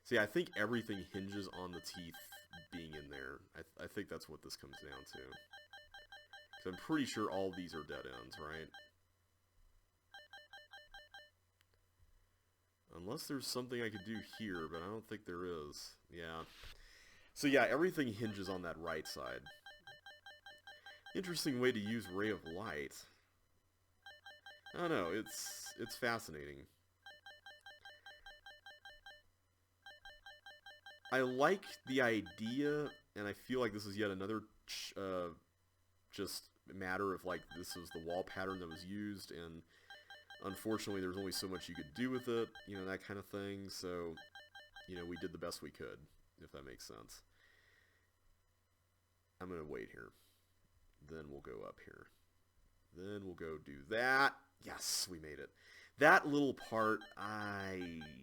See, I think everything hinges on the teeth being in there. I think that's what this comes down to. So I'm pretty sure all of these are dead ends, right? Unless there's something I could do here, but I don't think there is. Yeah. So yeah, everything hinges on that right side. Interesting way to use Ray of Light. I don't know, it's fascinating. I like the idea, and I feel like this is yet another just matter of like this was the wall pattern that was used, and unfortunately there's only so much you could do with it, you know, that kind of thing. So, you know, we did the best we could, if that makes sense. I'm gonna wait here. Then we'll go up here. Then we'll go do that. Yes, we made it. That little part,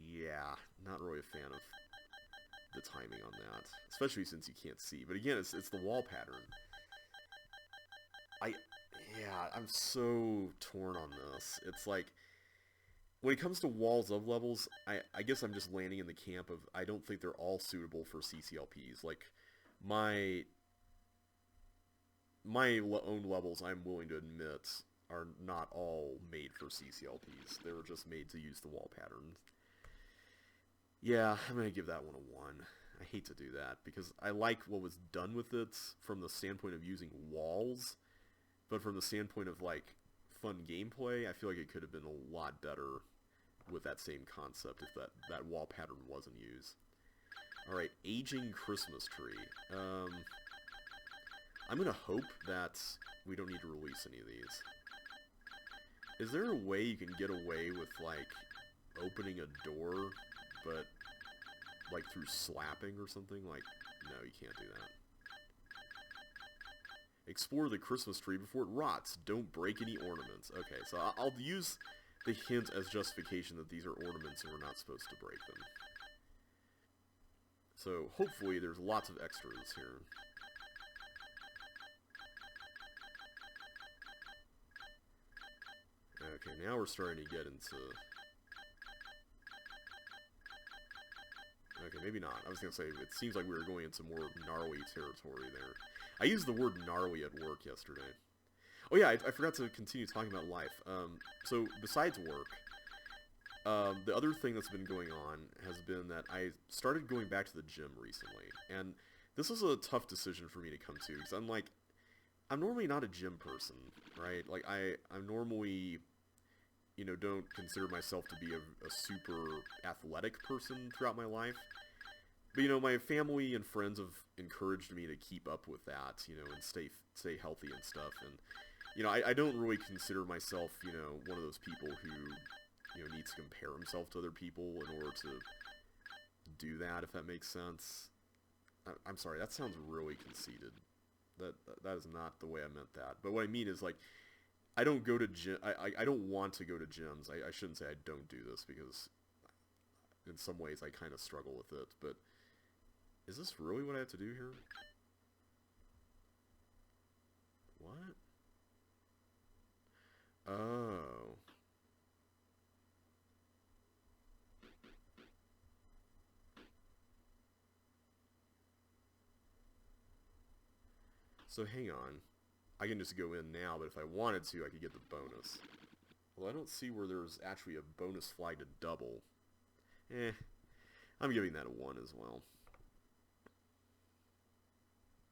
yeah, not really a fan of the timing on that, especially since you can't see. But again, it's the wall pattern. Yeah, I'm so torn on this. It's like, when it comes to walls of levels, I guess I'm just landing in the camp of I don't think they're all suitable for CCLPs. Like, my own levels, I'm willing to admit, are not all made for CCLPs. They were just made to use the wall pattern. Yeah, I'm going to give that one a 1. I hate to do that, because I like what was done with it from the standpoint of using walls, but from the standpoint of, like, fun gameplay, I feel like it could have been a lot better with that same concept if that wall pattern wasn't used. Alright, aging Christmas tree. I'm gonna hope that we don't need to release any of these. Is there a way you can get away with, like, opening a door, but, like, through slapping or something? Like, no, you can't do that. Explore the Christmas tree before it rots. Don't break any ornaments. Okay, so I'll use the hint as justification that these are ornaments and we're not supposed to break them. So, hopefully there's lots of extras here. Okay, now we're starting to get into... Okay, maybe not. I was going to say, it seems like we were going into more gnarly territory there. I used the word gnarly at work yesterday. Oh yeah, I forgot to continue talking about life. So, besides work, the other thing that's been going on has been that I started going back to the gym recently. And this was a tough decision for me to come to, because I'm normally not a gym person, right? Like, I'm normally... you know, don't consider myself to be a super athletic person throughout my life. But, you know, my family and friends have encouraged me to keep up with that, you know, and stay healthy and stuff. And, you know, I don't really consider myself, you know, one of those people who, you know, needs to compare himself to other people in order to do that, if that makes sense. I'm sorry, that sounds really conceited. That is not the way I meant that. But what I mean is, like, I don't go to gym. I don't want to go to gyms. I shouldn't say I don't do this, because in some ways I kind of struggle with it. But is this really what I have to do here? What? Oh. So hang on. I can just go in now, but if I wanted to, I could get the bonus. Well, I don't see where there's actually a bonus flag to double. I'm giving that a 1 as well.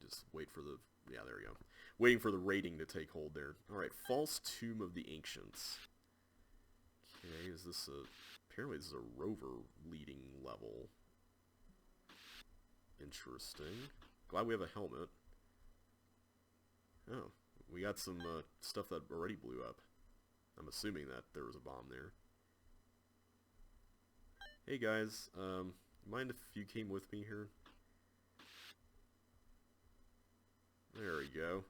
Just wait for the... yeah, there we go. Waiting for the rating to take hold there. Alright, False Tomb of the Ancients. Okay, is this a... apparently this is a rover leading level. Interesting. Glad we have a helmet. Oh, we got some stuff that already blew up. I'm assuming that there was a bomb there. Hey guys, mind if you came with me here? There we go.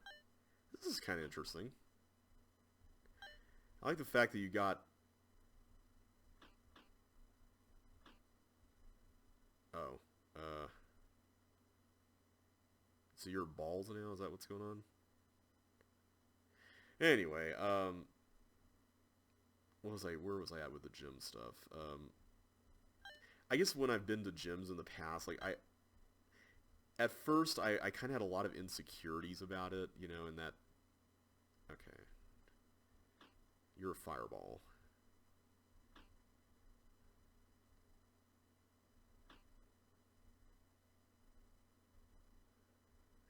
This is kind of interesting. I like the fact that you got... oh, so you're balls now? Is that what's going on? Anyway, where was I at with the gym stuff? I guess when I've been to gyms in the past, like, at first, I kind of had a lot of insecurities about it, you know, and that... okay. You're a fireball.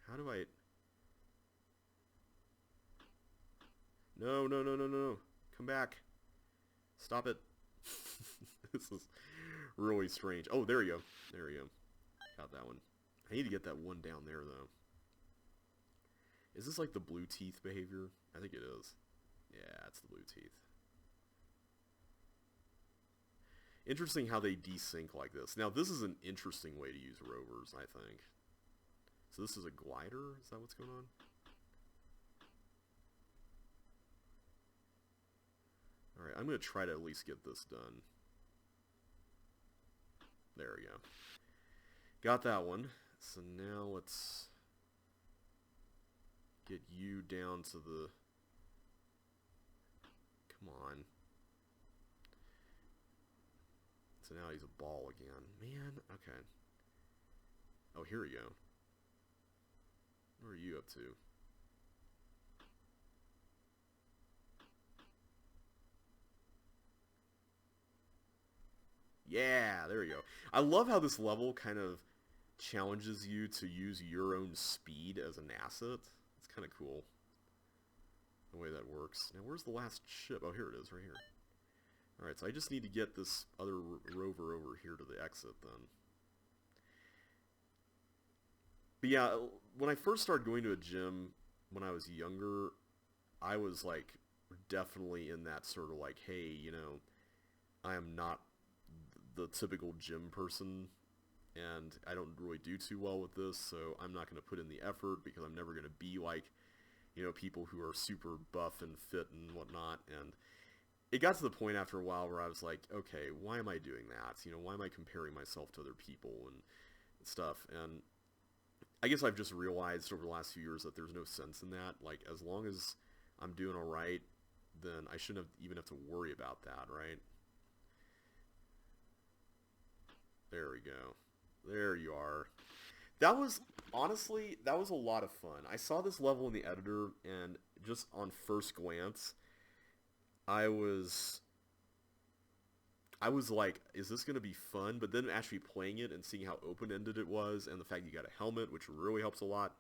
How do I... no, no, no, no, no. Come back. Stop it. This is really strange. Oh, there you go. There we go. Got that one. I need to get that one down there, though. Is this like the blue teeth behavior? I think it is. Yeah, it's the blue teeth. Interesting how they desync like this. Now, this is an interesting way to use rovers, I think. So this is a glider? Is that what's going on? Alright, I'm going to try to at least get this done. There we go. Got that one. So now let's get you down to the... come on. So now he's a ball again. Man, okay. Oh, here we go. What are you up to? Yeah, there you go. I love how this level kind of challenges you to use your own speed as an asset. It's kind of cool, the way that works. Now, where's the last ship? Oh, here it is, right here. Alright, so I just need to get this other rover over here to the exit, then. But yeah, when I first started going to a gym when I was younger, I was, like, definitely in that sort of, like, hey, you know, I am not the typical gym person, and I don't really do too well with this, so I'm not going to put in the effort because I'm never going to be like, you know, people who are super buff and fit and whatnot. And it got to the point after a while where I was like, okay, why am I doing that? You know, why am I comparing myself to other people and stuff? And I guess I've just realized over the last few years that there's no sense in that. Like, as long as I'm doing alright, then I shouldn't even have to worry about that, right? There we go. There you are. That was, honestly, that was a lot of fun. I saw this level in the editor, and just on first glance, I was like, is this going to be fun? But then actually playing it and seeing how open-ended it was, and the fact you got a helmet, which really helps a lot.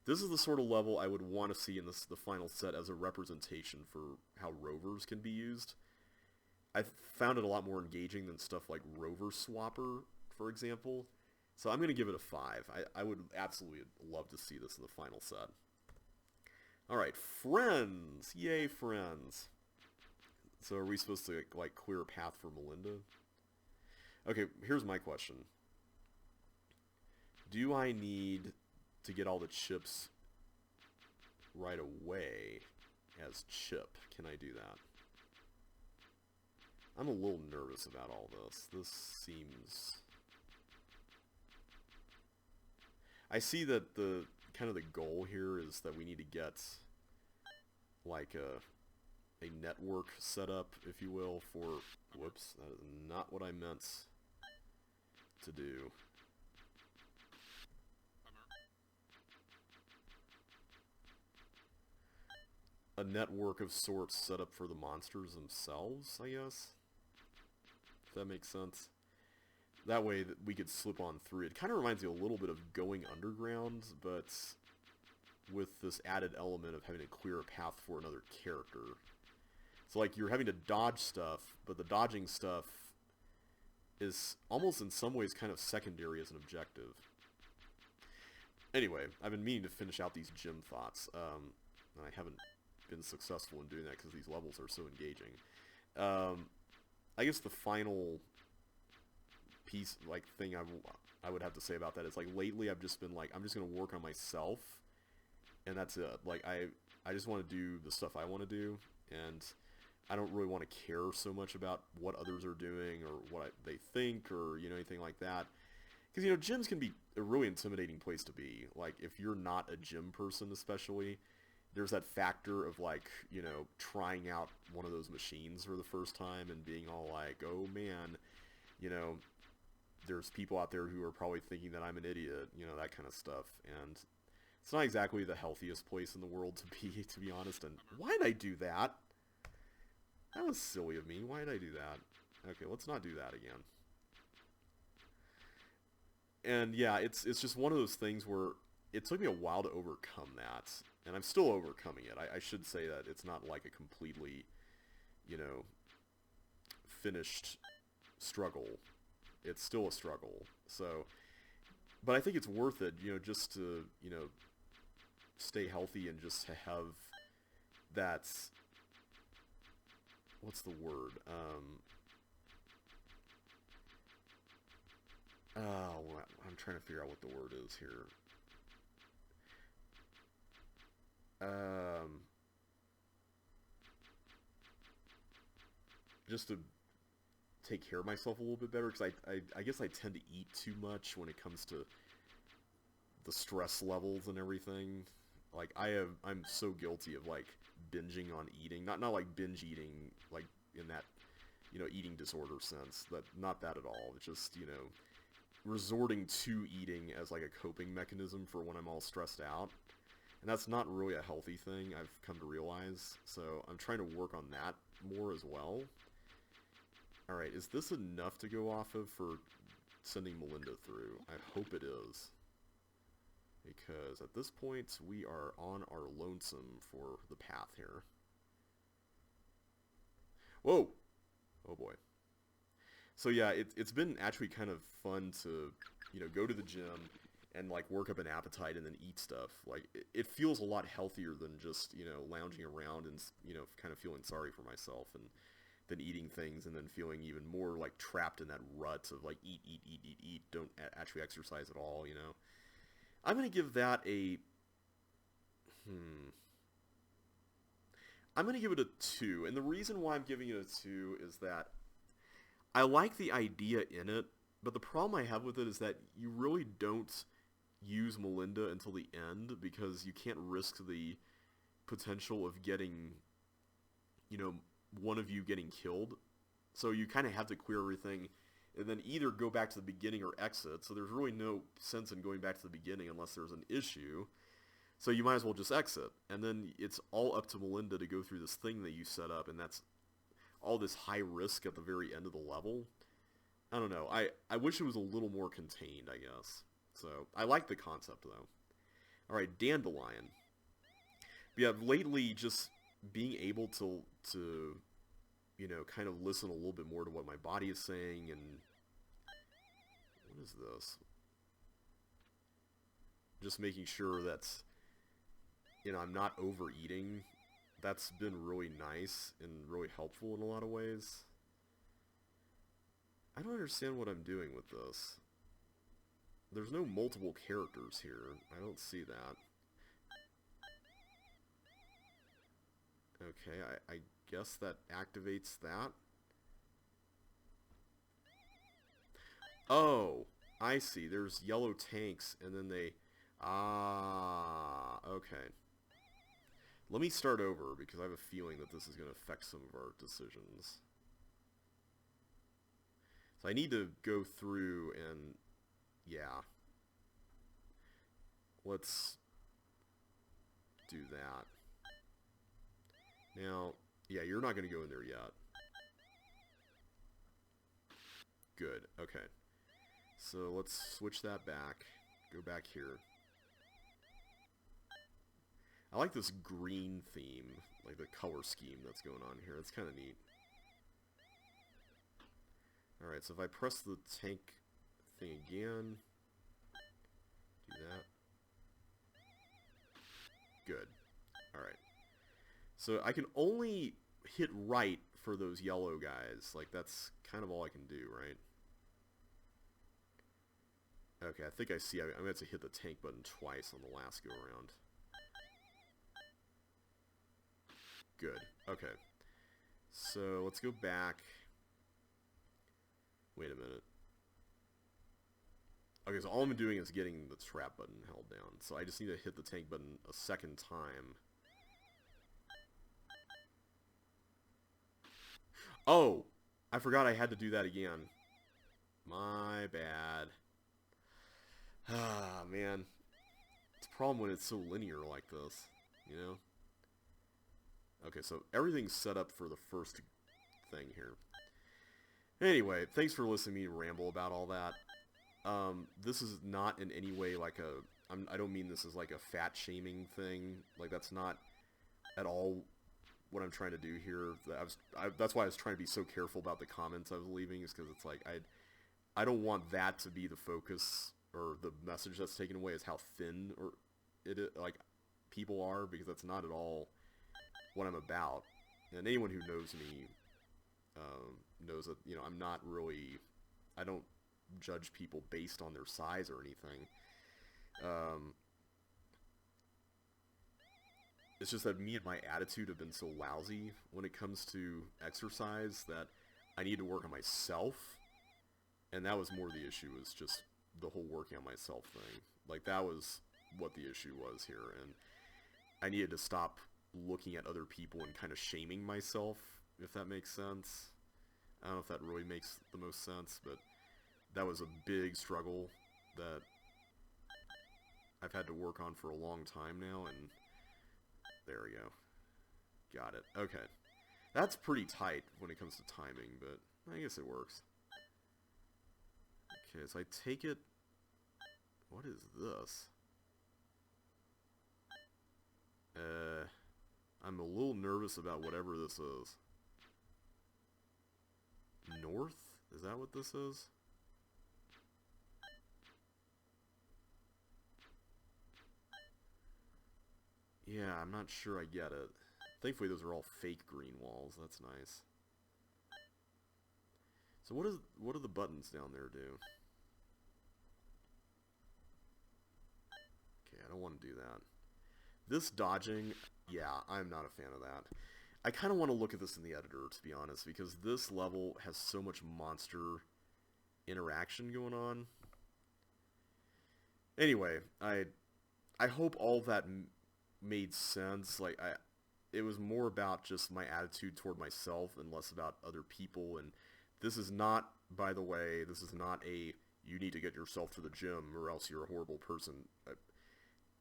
This is the sort of level I would want to see in the final set as a representation for how rovers can be used. I found it a lot more engaging than stuff like Rover Swapper, for example. So I'm going to give it a 5. I would absolutely love to see this in the final set. Alright, friends! Yay, friends! So are we supposed to, like, clear a path for Melinda? Okay, here's my question. Do I need to get all the chips right away as Chip? Can I do that? I'm a little nervous about all this. This seems... I see that the kind of the goal here is that we need to get like a network set up, if you will, for... Whoops, that is not what I meant to do. A network of sorts set up for the monsters themselves, I guess? If that makes sense. That way that we could slip on through. It kind of reminds me a little bit of Going Underground, but with this added element of having to clear a path for another character. So like you're having to dodge stuff, but the dodging stuff is almost in some ways kind of secondary as an objective. Anyway, I've been meaning to finish out these gym thoughts. And I haven't been successful in doing that because these levels are so engaging. I guess the final piece, like, thing I would have to say about that is, like, lately I've just been like, I'm just going to work on myself, and that's it. Like, I just want to do the stuff I want to do, and I don't really want to care so much about what others are doing or what they think or, you know, anything like that. Because, you know, gyms can be a really intimidating place to be. Like, if you're not a gym person especially, there's that factor of, like, you know, trying out one of those machines for the first time and being all like, oh man, you know, there's people out there who are probably thinking that I'm an idiot, you know, that kind of stuff. And it's not exactly the healthiest place in the world to be honest. And why did I do that? That was silly of me. Why did I do that? Okay, let's not do that again. And yeah, it's just one of those things where it took me a while to overcome that. And I'm still overcoming it. I should say that it's not like a completely, you know, finished struggle. It's still a struggle. So, but I think it's worth it, you know, just to, you know, stay healthy and just to have that, what's the word? I'm trying to figure out what the word is here. Just to take care of myself a little bit better, because I guess I tend to eat too much when it comes to the stress levels and everything. Like, I'm so guilty of, like, binging on eating. Not like binge eating, like, in that, you know, eating disorder sense. Not that at all. It's just, you know, resorting to eating as like a coping mechanism for when I'm all stressed out. And that's not really a healthy thing, I've come to realize. So I'm trying to work on that more as well. Alright, is this enough to go off of for sending Melinda through? I hope it is. Because at this point, we are on our lonesome for the path here. Whoa! Oh boy. So yeah, it's been actually kind of fun to, you know, go to the gym and like work up an appetite and then eat stuff. Like it feels a lot healthier than just, you know, lounging around and, you know, kind of feeling sorry for myself and then eating things and then feeling even more like trapped in that rut of like eat, don't actually exercise at all, you know. I'm going to give that a I'm going to give it a 2. And the reason why I'm giving it a 2 is that I like the idea in it, but the problem I have with it is that you really don't use Melinda until the end because you can't risk the potential of getting, you know, one of you getting killed. So you kind of have to clear everything and then either go back to the beginning or exit. So there's really no sense in going back to the beginning unless there's an issue. So you might as well just exit. And then it's all up to Melinda to go through this thing that you set up, and that's all this high risk at the very end of the level. I don't know. I wish it was a little more contained, I guess. So I like the concept, though. Alright, Dandelion. But yeah, lately just being able to, you know, kind of listen a little bit more to what my body is saying, and what is this? Just making sure that's, you know, I'm not overeating. That's been really nice and really helpful in a lot of ways. I don't understand what I'm doing with this. There's no multiple characters here. I don't see that. Okay, I guess that activates that. Oh, I see. There's yellow tanks, and then they... Ah, okay. Let me start over, because I have a feeling that this is going to affect some of our decisions. So I need to go through and... Yeah. Let's do that. Now, yeah, you're not going to go in there yet. Good, okay. So let's switch that back. Go back here. I like this green theme, like the color scheme that's going on here. It's kind of neat. Alright, so if I press the tank thing again, do that. Good. Alright. So I can only hit right for those yellow guys. Like, that's kind of all I can do, right? Okay, I think I see. I'm going to have to hit the tank button twice on the last go-around. Good. Okay. So, let's go back. Wait a minute. Okay, so all I'm doing is getting the trap button held down. So I just need to hit the tank button a second time. Oh! I forgot I had to do that again. My bad. Ah, man. It's a problem when it's so linear like this, you know? Okay, so everything's set up for the first thing here. Anyway, thanks for listening to me ramble about all that. This is not in any way like a... I don't mean this as like a fat-shaming thing. Like, that's not at all what I'm trying to do here. That's why I was trying to be so careful about the comments I was leaving, is because it's like, I don't want that to be the focus, or the message that's taken away is how thin or like people are, because that's not at all what I'm about. And anyone who knows me knows that, you know, I'm not really... I don't judge people based on their size or anything. It's just that me and my attitude have been so lousy when it comes to exercise that I need to work on myself. And that was more the issue, was just the whole working on myself thing. Like, that was what the issue was here. And I needed to stop looking at other people and kind of shaming myself, if that makes sense. I don't know if that really makes the most sense, but that was a big struggle that I've had to work on for a long time now, and there we go. Got it. Okay. That's pretty tight when it comes to timing, but I guess it works. Okay, so I take it... What is this? I'm a little nervous about whatever this is. North? Is that what this is? Yeah, I'm not sure I get it. Thankfully those are all fake green walls. That's nice. So what do the buttons down there do? Okay, I don't want to do that. This dodging, yeah, I'm not a fan of that. I kind of want to look at this in the editor, to be honest, because this level has so much monster interaction going on. Anyway, I hope all that made sense. Like, it was more about just my attitude toward myself and less about other people. And this is not, by the way, this is not a, you need to get yourself to the gym or else you're a horrible person.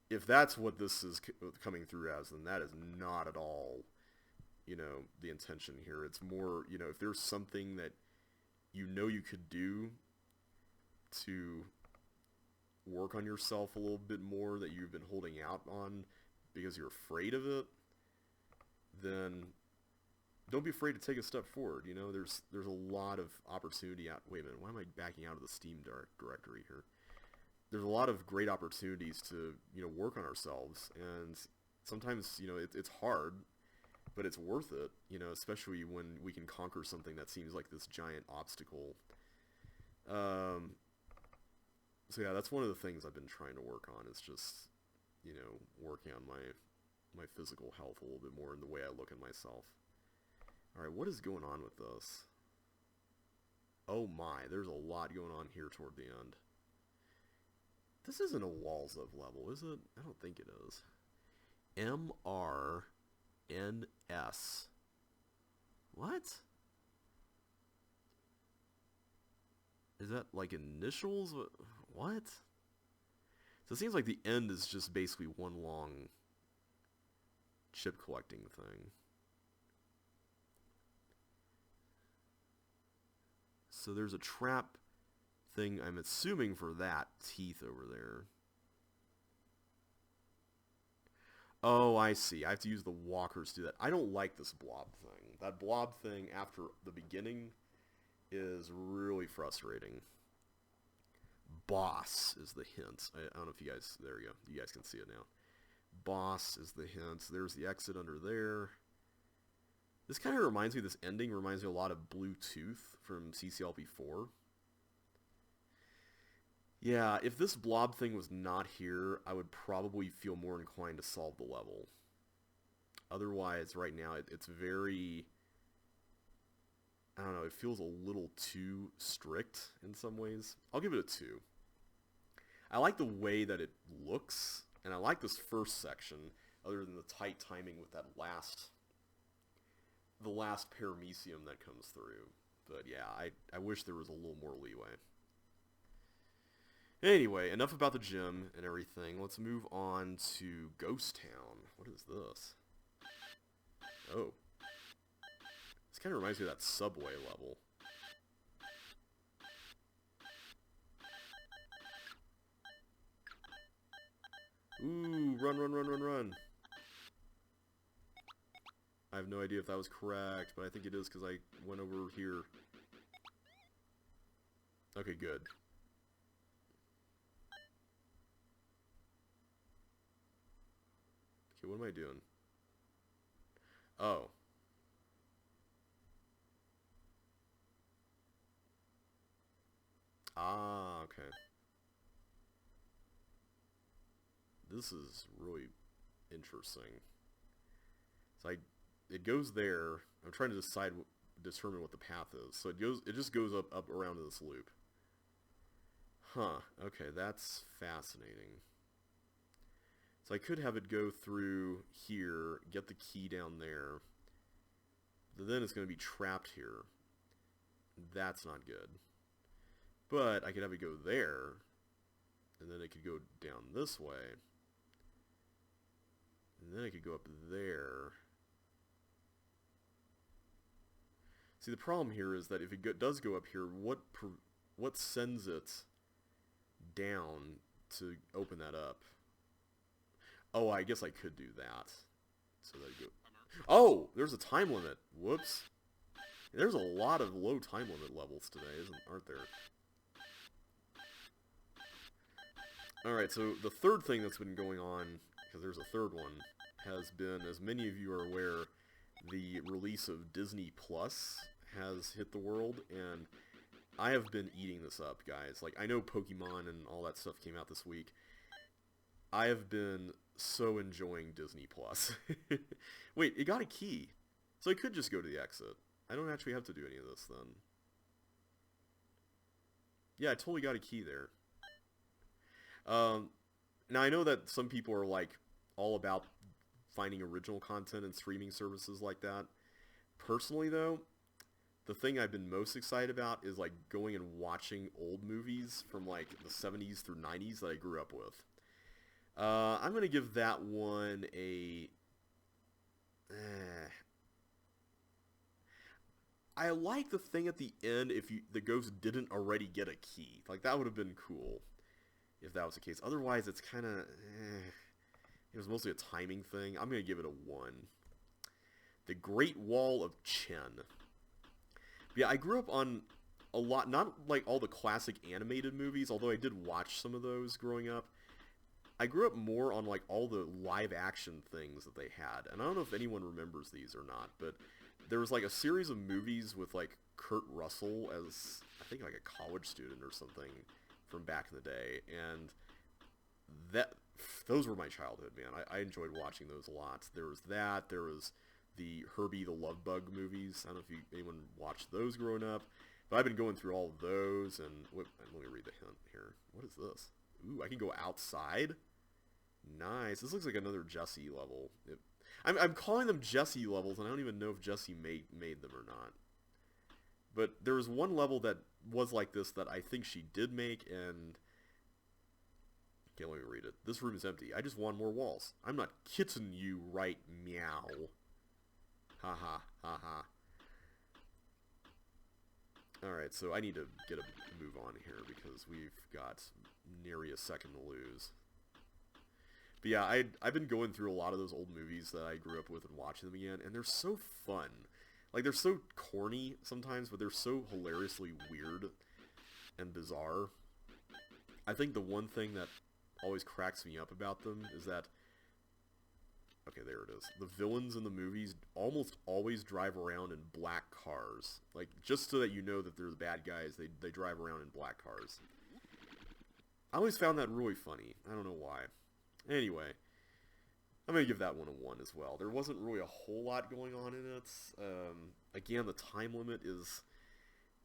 If that's what this is coming through as, then that is not at all, you know, the intention here. It's more, you know, if there's something that you know you could do to work on yourself a little bit more that you've been holding out on because you're afraid of it, then don't be afraid to take a step forward. You know, there's a lot of opportunity out. Wait a minute, why am I backing out of the Steam directory here? There's a lot of great opportunities to, you know, work on ourselves, and sometimes, you know, it's hard, but it's worth it, you know, especially when we can conquer something that seems like this giant obstacle. So yeah, that's one of the things I've been trying to work on, is just, you know, working on my physical health a little bit more in the way I look at myself. Alright, what is going on with this? Oh my, there's a lot going on here toward the end. This isn't a Walls of level, is it? I don't think it is. MRNS. What? Is that like initials? What? So it seems like the end is just basically one long chip collecting thing. So there's a trap thing, I'm assuming, for that teeth over there. Oh, I see. I have to use the walkers to do that. I don't like this blob thing. That blob thing after the beginning is really frustrating. Boss is the hint. I don't know if you guys... There you go. You guys can see it now. Boss is the hint. There's the exit under there. This kind of reminds me, this ending reminds me a lot of Blue Tooth from CC2LP1. Yeah, if this blob thing was not here, I would probably feel more inclined to solve the level. Otherwise, right now, it's very... I don't know, it feels a little too strict in some ways. I'll give it a 2. I like the way that it looks, and I like this first section, other than the tight timing with that the last paramecium that comes through. But yeah, I wish there was a little more leeway. Anyway, enough about the gym and everything. Let's move on to Ghost Town. What is this? Oh. This kind of reminds me of that subway level. Ooh, run, run, run, run, run. I have no idea if that was correct, but I think it is because I went over here. Okay, good. Okay, what am I doing? Oh. Ah, okay. This is really interesting. So it goes there. I'm trying to determine what the path is. So it just goes up around this loop. Huh, okay, that's fascinating. So I could have it go through here, get the key down there, but then it's going to be trapped here. That's not good. But I could have it go there, and then it could go down this way, and then it could go up there. See, the problem here is that if it does go up here, what sends it down to open that up? Oh, I guess I could do that. So that go. Oh, there's a time limit. Whoops. There's a lot of low time limit levels today, aren't there? Alright, so the third thing that's been going on, because there's a third one, has been, as many of you are aware, the release of Disney Plus has hit the world, and I have been eating this up, guys. Like, I know Pokemon and all that stuff came out this week. I have been so enjoying Disney Plus. Wait, it got a key. So I could just go to the exit. I don't actually have to do any of this then. Yeah, I totally got a key there. Now I know that some people are like all about finding original content and streaming services like that. Personally though, the thing I've been most excited about is like going and watching old movies from like the 70s through 90s that I grew up with. I'm going to give that one a... I like the thing at the end if the ghost didn't already get a key. Like, that would have been cool if that was the case. Otherwise, it's kind of... It was mostly a timing thing. I'm going to give it a 1. The Great Wall of Chen. Yeah, I grew up on a lot, not like all the classic animated movies, although I did watch some of those growing up. I grew up more on like all the live action things that they had. And I don't know if anyone remembers these or not, but there was like a series of movies with like Kurt Russell as, I think, like a college student or something from back in the day. And those were my childhood, man. I enjoyed watching those a lot. There was that. There was the Herbie the Love Bug movies. I don't know if anyone watched those growing up. But I've been going through all of those. And let me read the hint here. What is this? Ooh, I can go outside? Nice. This looks like another Jessie level. I'm calling them Jessie levels, and I don't even know if Jessie made them or not. But there was one level that was like this that I think she did make, and... Okay, let me read it. This room is empty. I just want more walls. I'm not kidding you, right, meow. Haha, haha. Alright, so I need to get a move on here because we've got nary a second to lose. But yeah, I've been going through a lot of those old movies that I grew up with and watching them again, and they're so fun. Like, they're so corny sometimes, but they're so hilariously weird and bizarre. I think the one thing that always cracks me up about them is that... Okay, there it is. The villains in the movies almost always drive around in black cars. Like, just so that you know that they're the bad guys, they drive around in black cars. I always found that really funny. I don't know why. Anyway, I'm going to give that one a 1 as well. There wasn't really a whole lot going on in it. Again, the time limit is...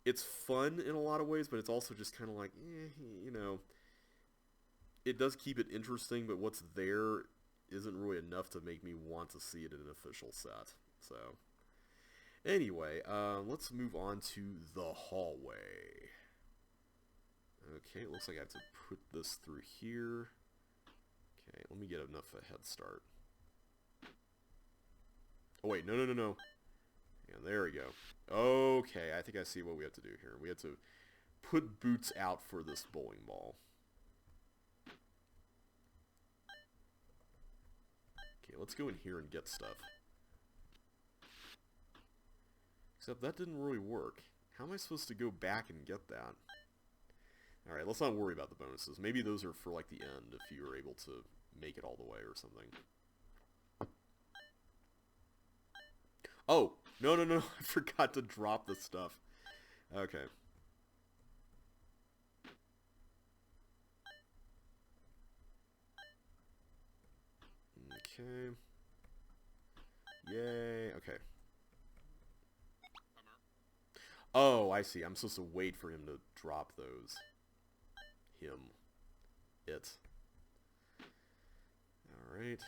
It's fun in a lot of ways, but it's also just kind of like, you know... It does keep it interesting, but what's there isn't really enough to make me want to see it in an official set. So, anyway, let's move on to the hallway. Okay, it looks like I have to put this through here. Okay, let me get enough of a head start. Oh wait, no. Yeah, there we go. Okay, I think I see what we have to do here. We have to put boots out for this bowling ball. Okay, let's go in here and get stuff. Except that didn't really work. How am I supposed to go back and get that? Alright, let's not worry about the bonuses. Maybe those are for, like, the end, if you were able to make it all the way or something. Oh! No. I forgot to drop the stuff. Okay. Okay. Yay. Okay. Oh, I see. I'm supposed to wait for him to drop those. Him. It. Alright.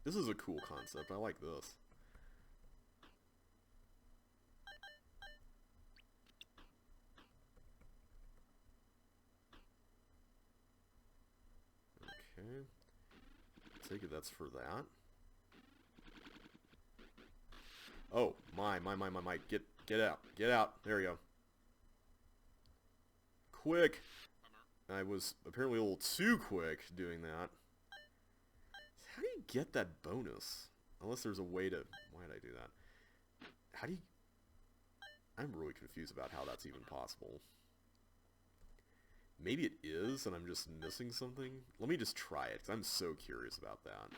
This is a cool concept. I like this. take it that's for that. Oh, my. Get out. Get out. There you go. Quick. I was apparently a little too quick doing that. How do you get that bonus? Unless there's a way to... Why did I do that? How do you... I'm really confused about how that's even possible. Maybe it is, and I'm just missing something? Let me just try it, because I'm so curious about that.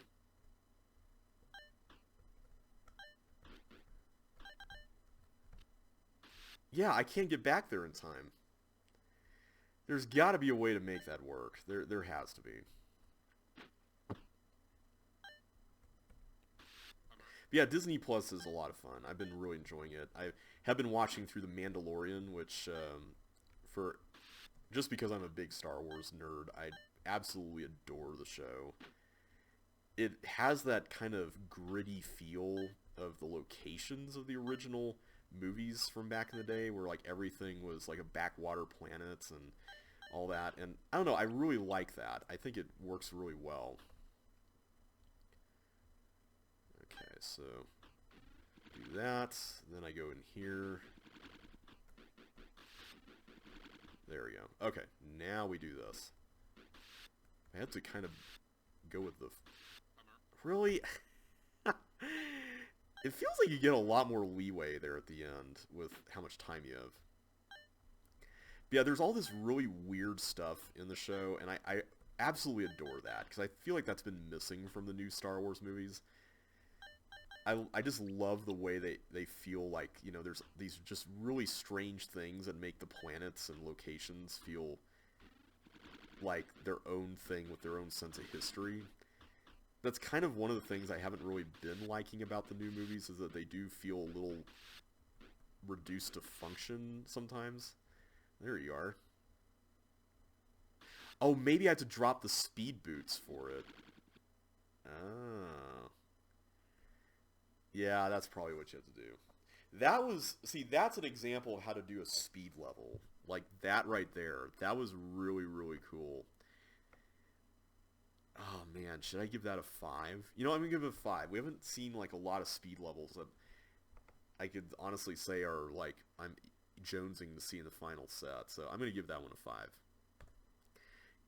Yeah, I can't get back there in time. There's got to be a way to make that work. There has to be. But yeah, Disney Plus is a lot of fun. I've been really enjoying it. I have been watching through The Mandalorian, which, just because I'm a big Star Wars nerd, I absolutely adore the show. It has that kind of gritty feel of the locations of the original movies from back in the day, where like everything was like a backwater planet and all that, and I don't know, I really like that. I think it works really well. Okay, so do that, then I go in here. There we go. Okay, now we do this. I had to kind of go with the... Really? It feels like you get a lot more leeway there at the end with how much time you have. But yeah, there's all this really weird stuff in the show, and I absolutely adore that, because I feel like that's been missing from the new Star Wars movies. I just love the way they feel like, you know, there's these just really strange things that make the planets and locations feel like their own thing with their own sense of history. That's kind of one of the things I haven't really been liking about the new movies, is that they do feel a little reduced to function sometimes. There you are. Oh, maybe I have to drop the speed boots for it. Oh. Yeah, that's probably what you have to do. That was... See, that's an example of how to do a speed level. Like, that right there. That was really, really cool. Oh, man. Should I give that a 5? You know, I'm going to give it a 5. We haven't seen, like, a lot of speed levels that I could honestly say are, like, I'm jonesing to see in the final set. So I'm going to give that one a 5.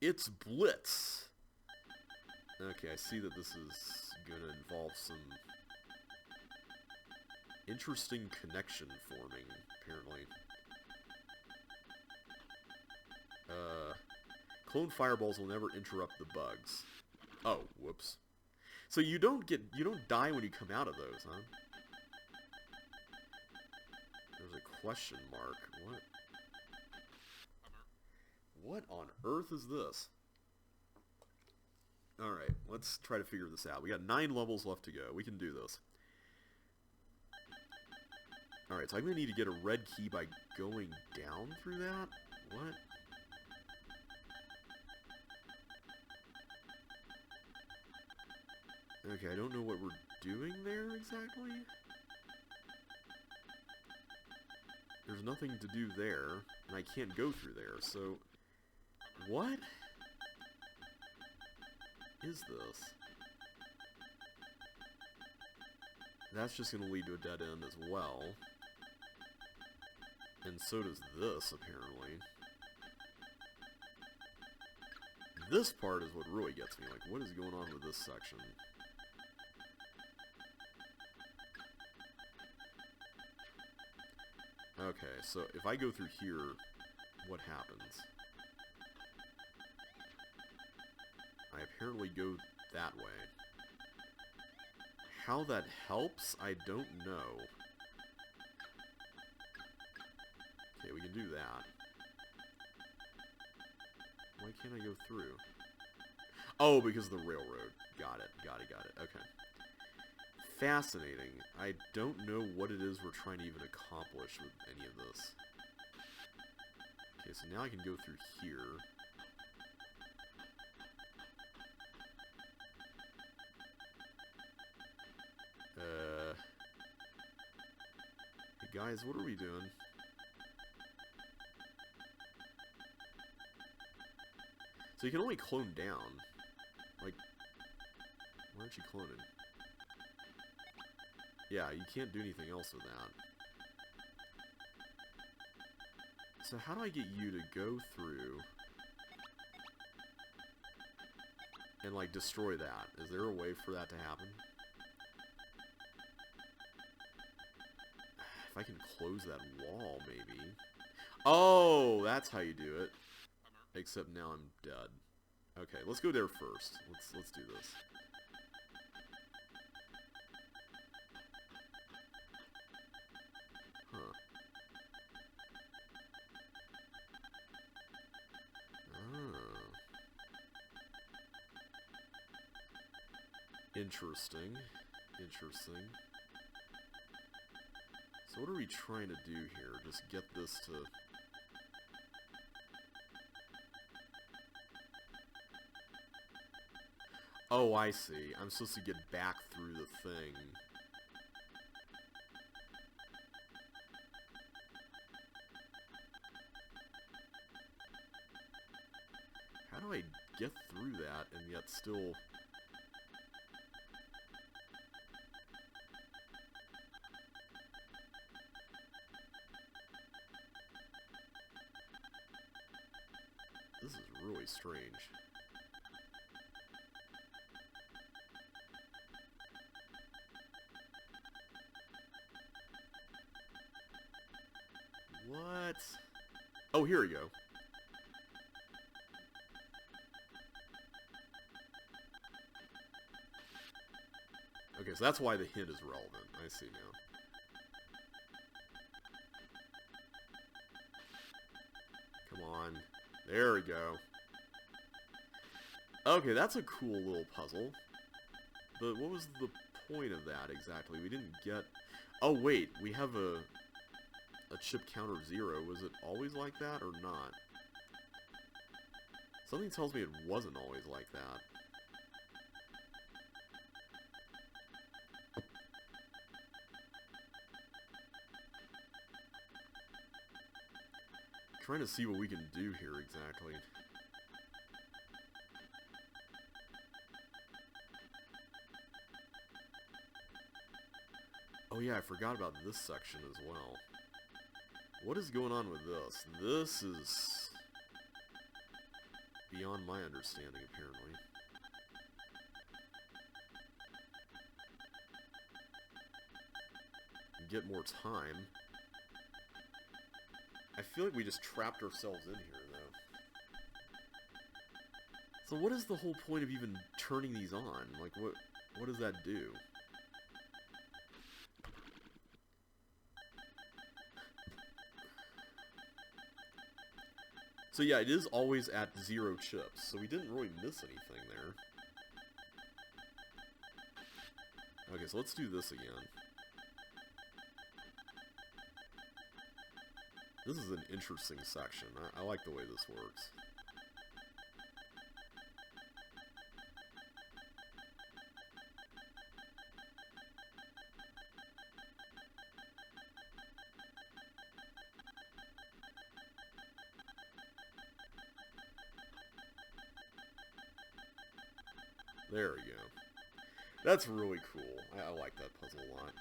It's Blitz. Okay, I see that this is going to involve some interesting connection forming, apparently. Clone fireballs will never interrupt the bugs. Oh, whoops. So you don't die when you come out of those, huh? There's a question mark. What on earth is this? Alright, let's try to figure this out. We got 9 levels left to go. We can do this. Alright, so I'm going to need to get a red key by going down through that? What? Okay, I don't know what we're doing there exactly. There's nothing to do there, and I can't go through there, so... What is this? That's just going to lead to a dead end as well. And so does this, apparently. This part is what really gets me. Like, what is going on with this section? Okay, so if I go through here, what happens? I apparently go that way. How that helps, I don't know. Okay, we can do that. Why can't I go through? Oh, because of the railroad. Got it, got it, got it. Okay. Fascinating. I don't know what it is we're trying to even accomplish with any of this. Okay, so now I can go through here. Hey guys, what are we doing? So you can only clone down. Like, aren't you cloning? Yeah, you can't do anything else with that. So how do I get you to go through and, like, destroy that? Is there a way for that to happen? If I can close that wall, maybe. Oh, that's how you do it. Except now I'm dead. Okay, let's go there first. Let's do this. Huh. Ah. Interesting. Interesting. So what are we trying to do here? Just get this to... Oh, I see. I'm supposed to get back through the thing. How do I get through that and yet still... This is really strange. What? Oh, here we go. Okay, so that's why the hint is relevant. I see now. Come on. There we go. Okay, that's a cool little puzzle. But what was the point of that exactly? We didn't get... Oh, wait. We have a chip counter of 0. Was it always like that or not? Something tells me it wasn't always like that. Trying to see what we can do here exactly. Oh yeah, I forgot about this section as well. What is going on with this? This is beyond my understanding, apparently. Get more time. I feel like we just trapped ourselves in here, though. So what is the whole point of even turning these on? Like, what does that do? So yeah, it is always at 0 chips, so we didn't really miss anything there. Okay, so let's do this again. This is an interesting section. I like the way this works. There we go. That's really cool. I like that puzzle a lot.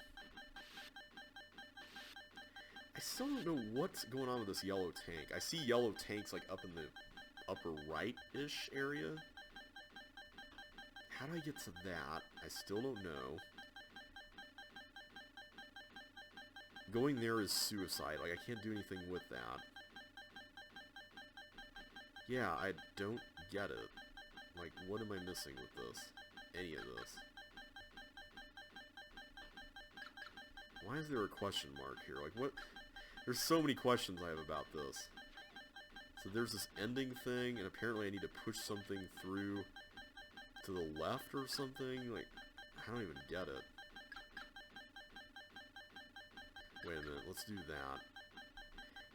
I still don't know what's going on with this yellow tank. I see yellow tanks like up in the upper right-ish area. How do I get to that? I still don't know. Going there is suicide. Like, I can't do anything with that. Yeah, I don't get it. Like, what am I missing with this? Any of this? Why is there a question mark here? Like, what? There's so many questions I have about this. So there's this ending thing, and apparently I need to push something through to the left or something? Like, I don't even get it. Wait a minute, let's do that.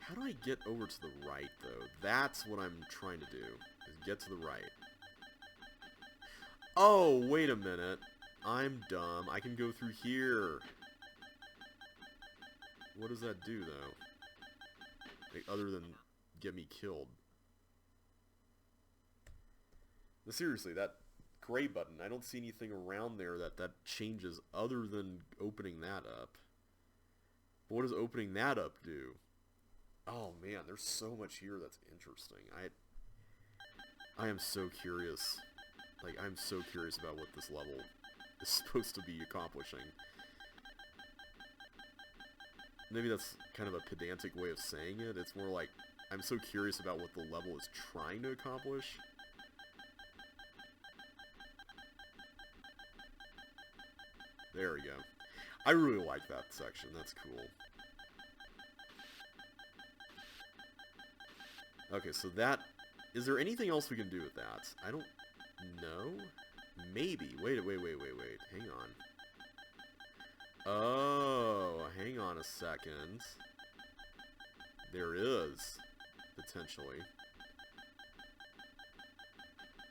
How do I get over to the right, though? That's what I'm trying to do, is get to the right. Oh, wait a minute. I'm dumb. I can go through here. What does that do, though? Like, other than get me killed. But seriously, that gray button. I don't see anything around there that changes other than opening that up. But what does opening that up do? Oh man, there's so much here that's interesting. I am so curious. Like, I'm so curious about what this level is supposed to be accomplishing. Maybe that's kind of a pedantic way of saying it. It's more like, I'm so curious about what the level is trying to accomplish. There we go. I really like that section. That's cool. Okay, so that... Is there anything else we can do with that? I don't know. Maybe. Wait. Hang on. Oh, hang on a second. There is, potentially.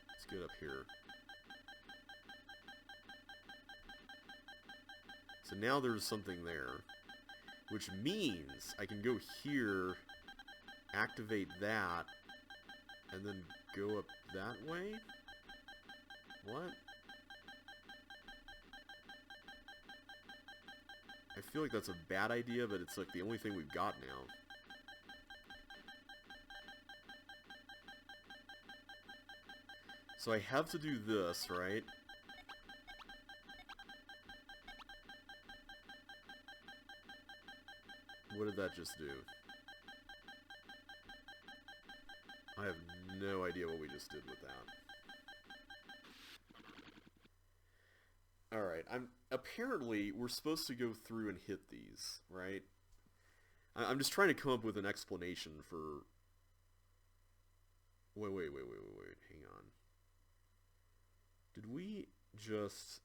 Let's get up here. So now there's something there, which means I can go here, activate that, and then go up that way? What? I feel like that's a bad idea, but it's like the only thing we've got now. So I have to do this, right? What did that just do? I have no idea what we just did with that. Alright, apparently we're supposed to go through and hit these, right? I'm just trying to come up with an explanation for... Wait, hang on. Did we just...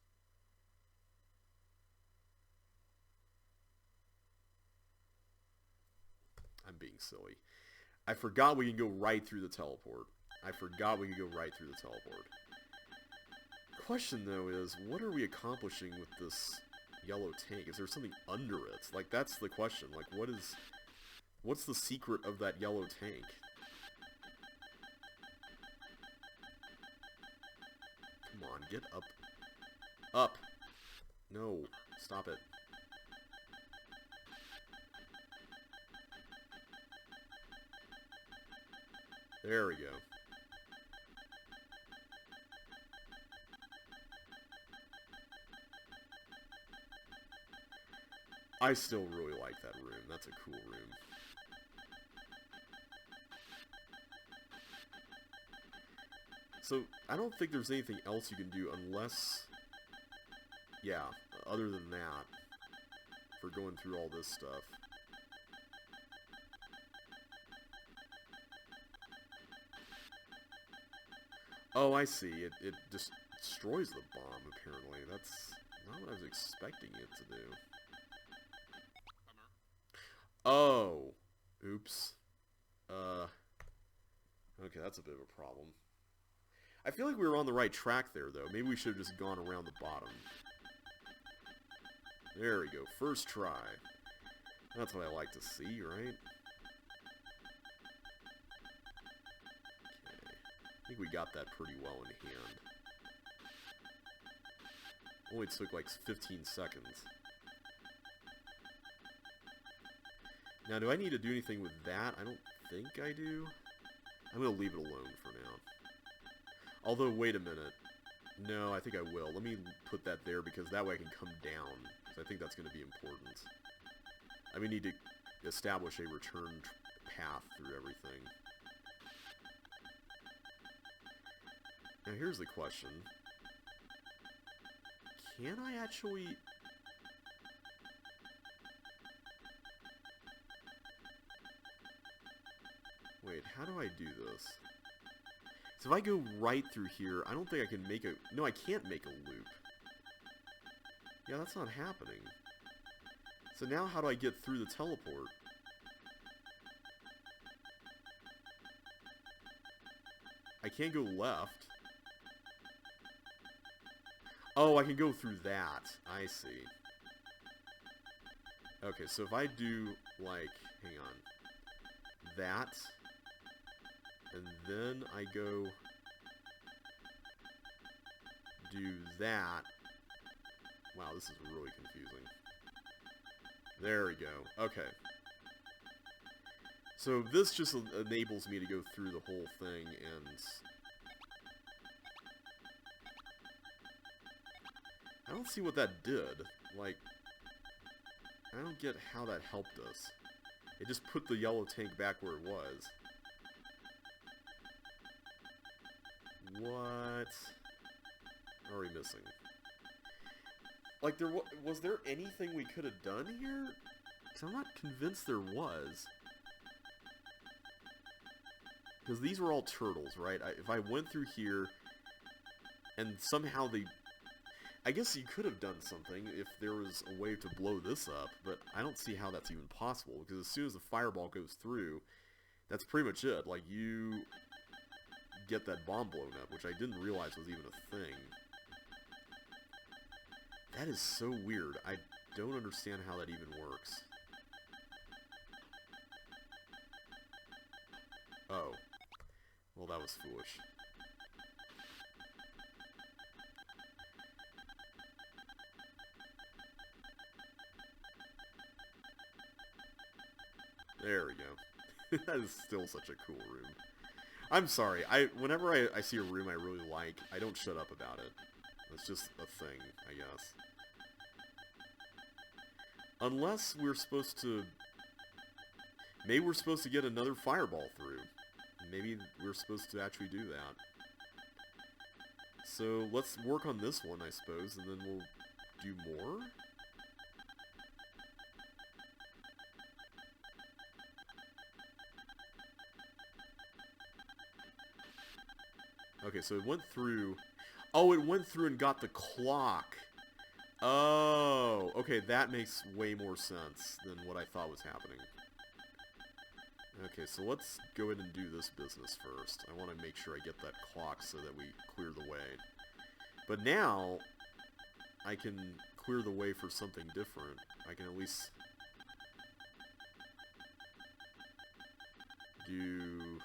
I'm being silly. I forgot we can go right through the teleport. Question, though, is what are we accomplishing with this yellow tank? Is there something under it? Like, that's the question. Like, what's the secret of that yellow tank? Come on, get up. Up! No, stop it. There we go. I still really like that room. That's a cool room. So, I don't think there's anything else you can do unless... Yeah, other than that. For going through all this stuff. Oh, I see. It just destroys the bomb, apparently. That's not what I was expecting it to do. Oh. Oops. Okay, that's a bit of a problem. I feel like we were on the right track there, though. Maybe we should have just gone around the bottom. There we go. First try. That's what I like to see, right? I think we got that pretty well in hand. Only took like 15 seconds. Now, do I need to do anything with that? I don't think I do. I'm going to leave it alone for now. Although, wait a minute. No, I think I will. Let me put that there because that way I can come down. So I think that's going to be important. I may need to establish a return path through everything. Now here's the question. Can I actually... Wait, how do I do this? So if I go right through here, I don't think I can make a... No, I can't make a loop. Yeah, that's not happening. So now how do I get through the teleport? I can't go left. Oh, I can go through that. I see. Okay, so if I do, like, hang on. That. And then I go... do that. Wow, this is really confusing. There we go. Okay. So this just enables me to go through the whole thing and... I don't see what that did. Like, I don't get how that helped us. It just put the yellow tank back where it was. What are we missing? Like, was there anything we could have done here? Because I'm not convinced there was. Because these were all turtles, right? If I went through here, and somehow they... I guess you could have done something if there was a way to blow this up, but I don't see how that's even possible, because as soon as the fireball goes through, that's pretty much it. Like, you get that bomb blown up, which I didn't realize was even a thing. That is so weird. I don't understand how that even works. Oh. Well, that was foolish. There we go. That is still such a cool room. I'm sorry. Whenever I see a room I really like, I don't shut up about it. It's just a thing, I guess. Unless we're supposed to... Maybe we're supposed to get another fireball through. Maybe we're supposed to actually do that. So let's work on this one, I suppose, and then we'll do more? Okay, so it went through... Oh, it went through and got the clock. Oh, okay, that makes way more sense than what I thought was happening. Okay, so let's go ahead and do this business first. I want to make sure I get that clock so that we clear the way. But now, I can clear the way for something different. I can at least do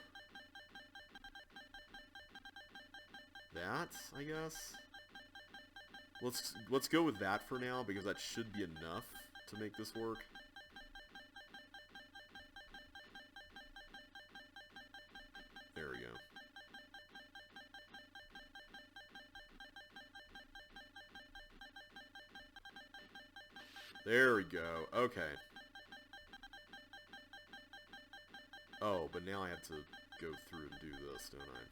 that, I guess. Let's go with that for now, because that should be enough to make this work. There we go. There we go. Okay. Oh, but now I have to go through and do this, don't I?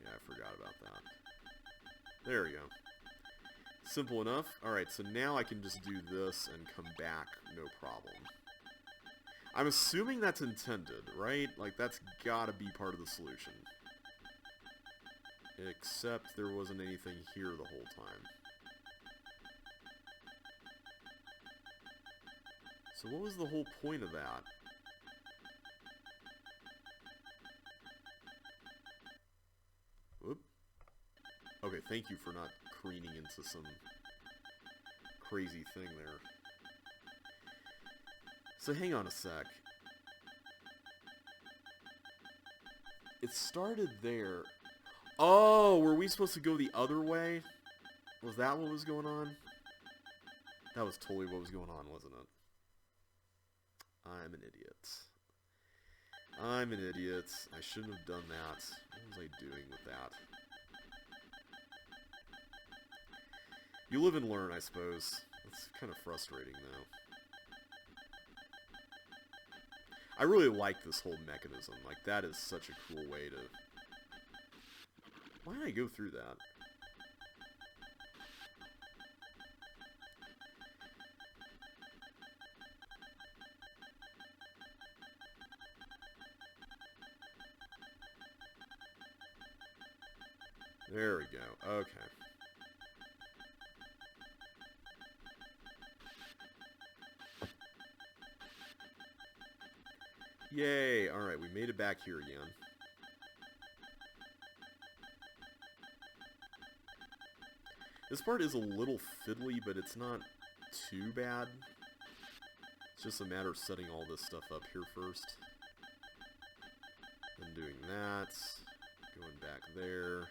Yeah, I forgot about that. There we go. Simple enough. Alright, so now I can just do this and come back, no problem. I'm assuming that's intended, right? Like, that's gotta be part of the solution. Except there wasn't anything here the whole time. So what was the whole point of that? Whoop. Okay, thank you for not careening into some crazy thing there. So hang on a sec. It started there. Oh, were we supposed to go the other way? Was that what was going on? That was totally what was going on, wasn't it? I'm an idiot. I'm an idiot. I shouldn't have done that. What was I doing with that? You live and learn, I suppose. It's kind of frustrating, though. I really like this whole mechanism. Like, that is such a cool way to... Why did I go through that? There we go. Okay. Yay! Alright, we made it back here again. This part is a little fiddly, but it's not too bad. It's just a matter of setting all this stuff up here first. And doing that. Going back there.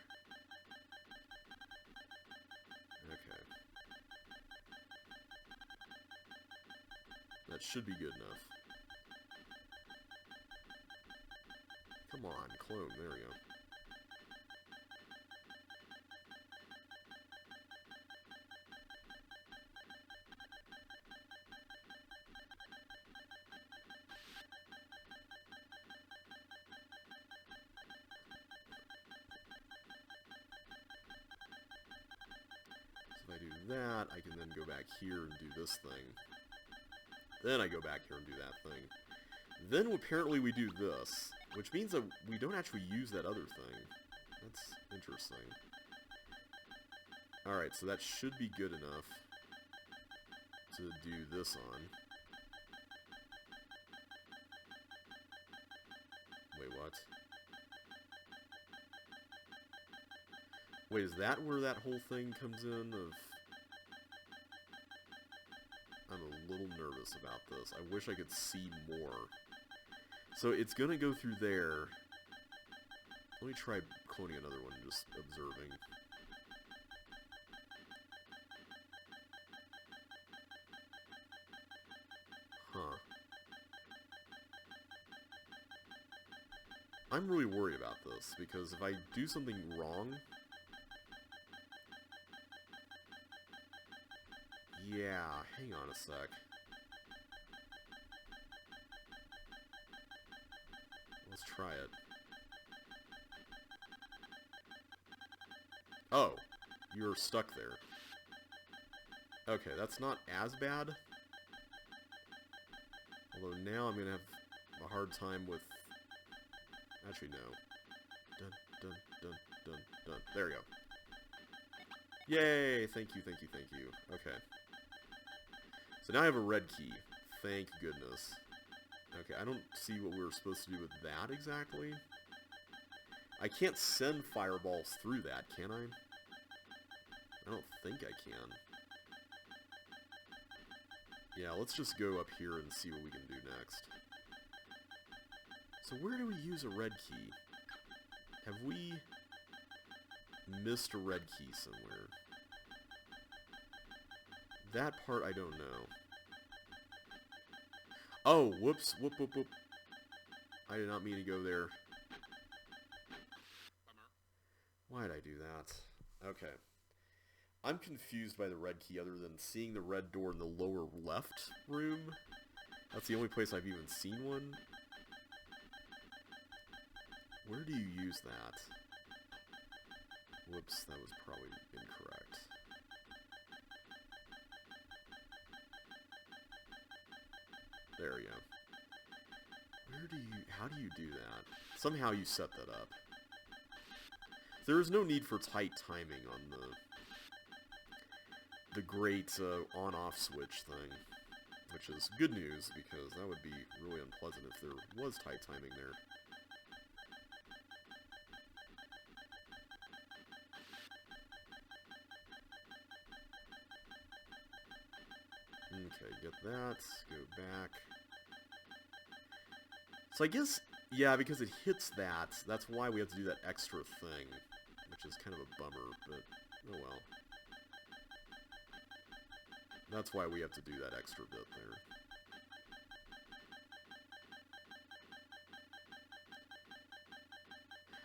that should be good enough. Come on, clone. There we go. So if I do that, I can then go back here and do this thing. Then I go back here and do that thing. Then apparently we do this, which means that we don't actually use that other thing. That's interesting. Alright, so that should be good enough to do this on. Wait, what? Wait, is that where that whole thing comes in of... I'm a little nervous about this. I wish I could see more. So it's gonna go through there. Let me try cloning another one, just observing. Huh. I'm really worried about this, because if I do something wrong... Yeah, hang on a sec. Let's try it. Oh, you're stuck there. Okay, that's not as bad. Although now I'm gonna have a hard time with... Actually, no. Dun, dun, dun, dun, dun. There we go. Yay! Thank you, thank you, thank you. Okay. So now I have a red key. Thank goodness. Okay, I don't see what we were supposed to do with that exactly. I can't send fireballs through that, can I? I don't think I can. Yeah, let's just go up here and see what we can do next. So where do we use a red key? Have we missed a red key somewhere? That part I don't know. Oh, whoops, whoop, whoop, whoop. I did not mean to go there. Why did I do that? Okay. I'm confused by the red key other than seeing the red door in the lower left room. That's the only place I've even seen one. Where do you use that? Whoops, that was probably incorrect. There we go. How do you do that? Somehow you set that up. There is no need for tight timing on the great on-off switch thing, which is good news because that would be really unpleasant if there was tight timing there. Okay, get that, go back. So I guess, yeah, because it hits that, that's why we have to do that extra thing, which is kind of a bummer, but oh well. That's why we have to do that extra bit there.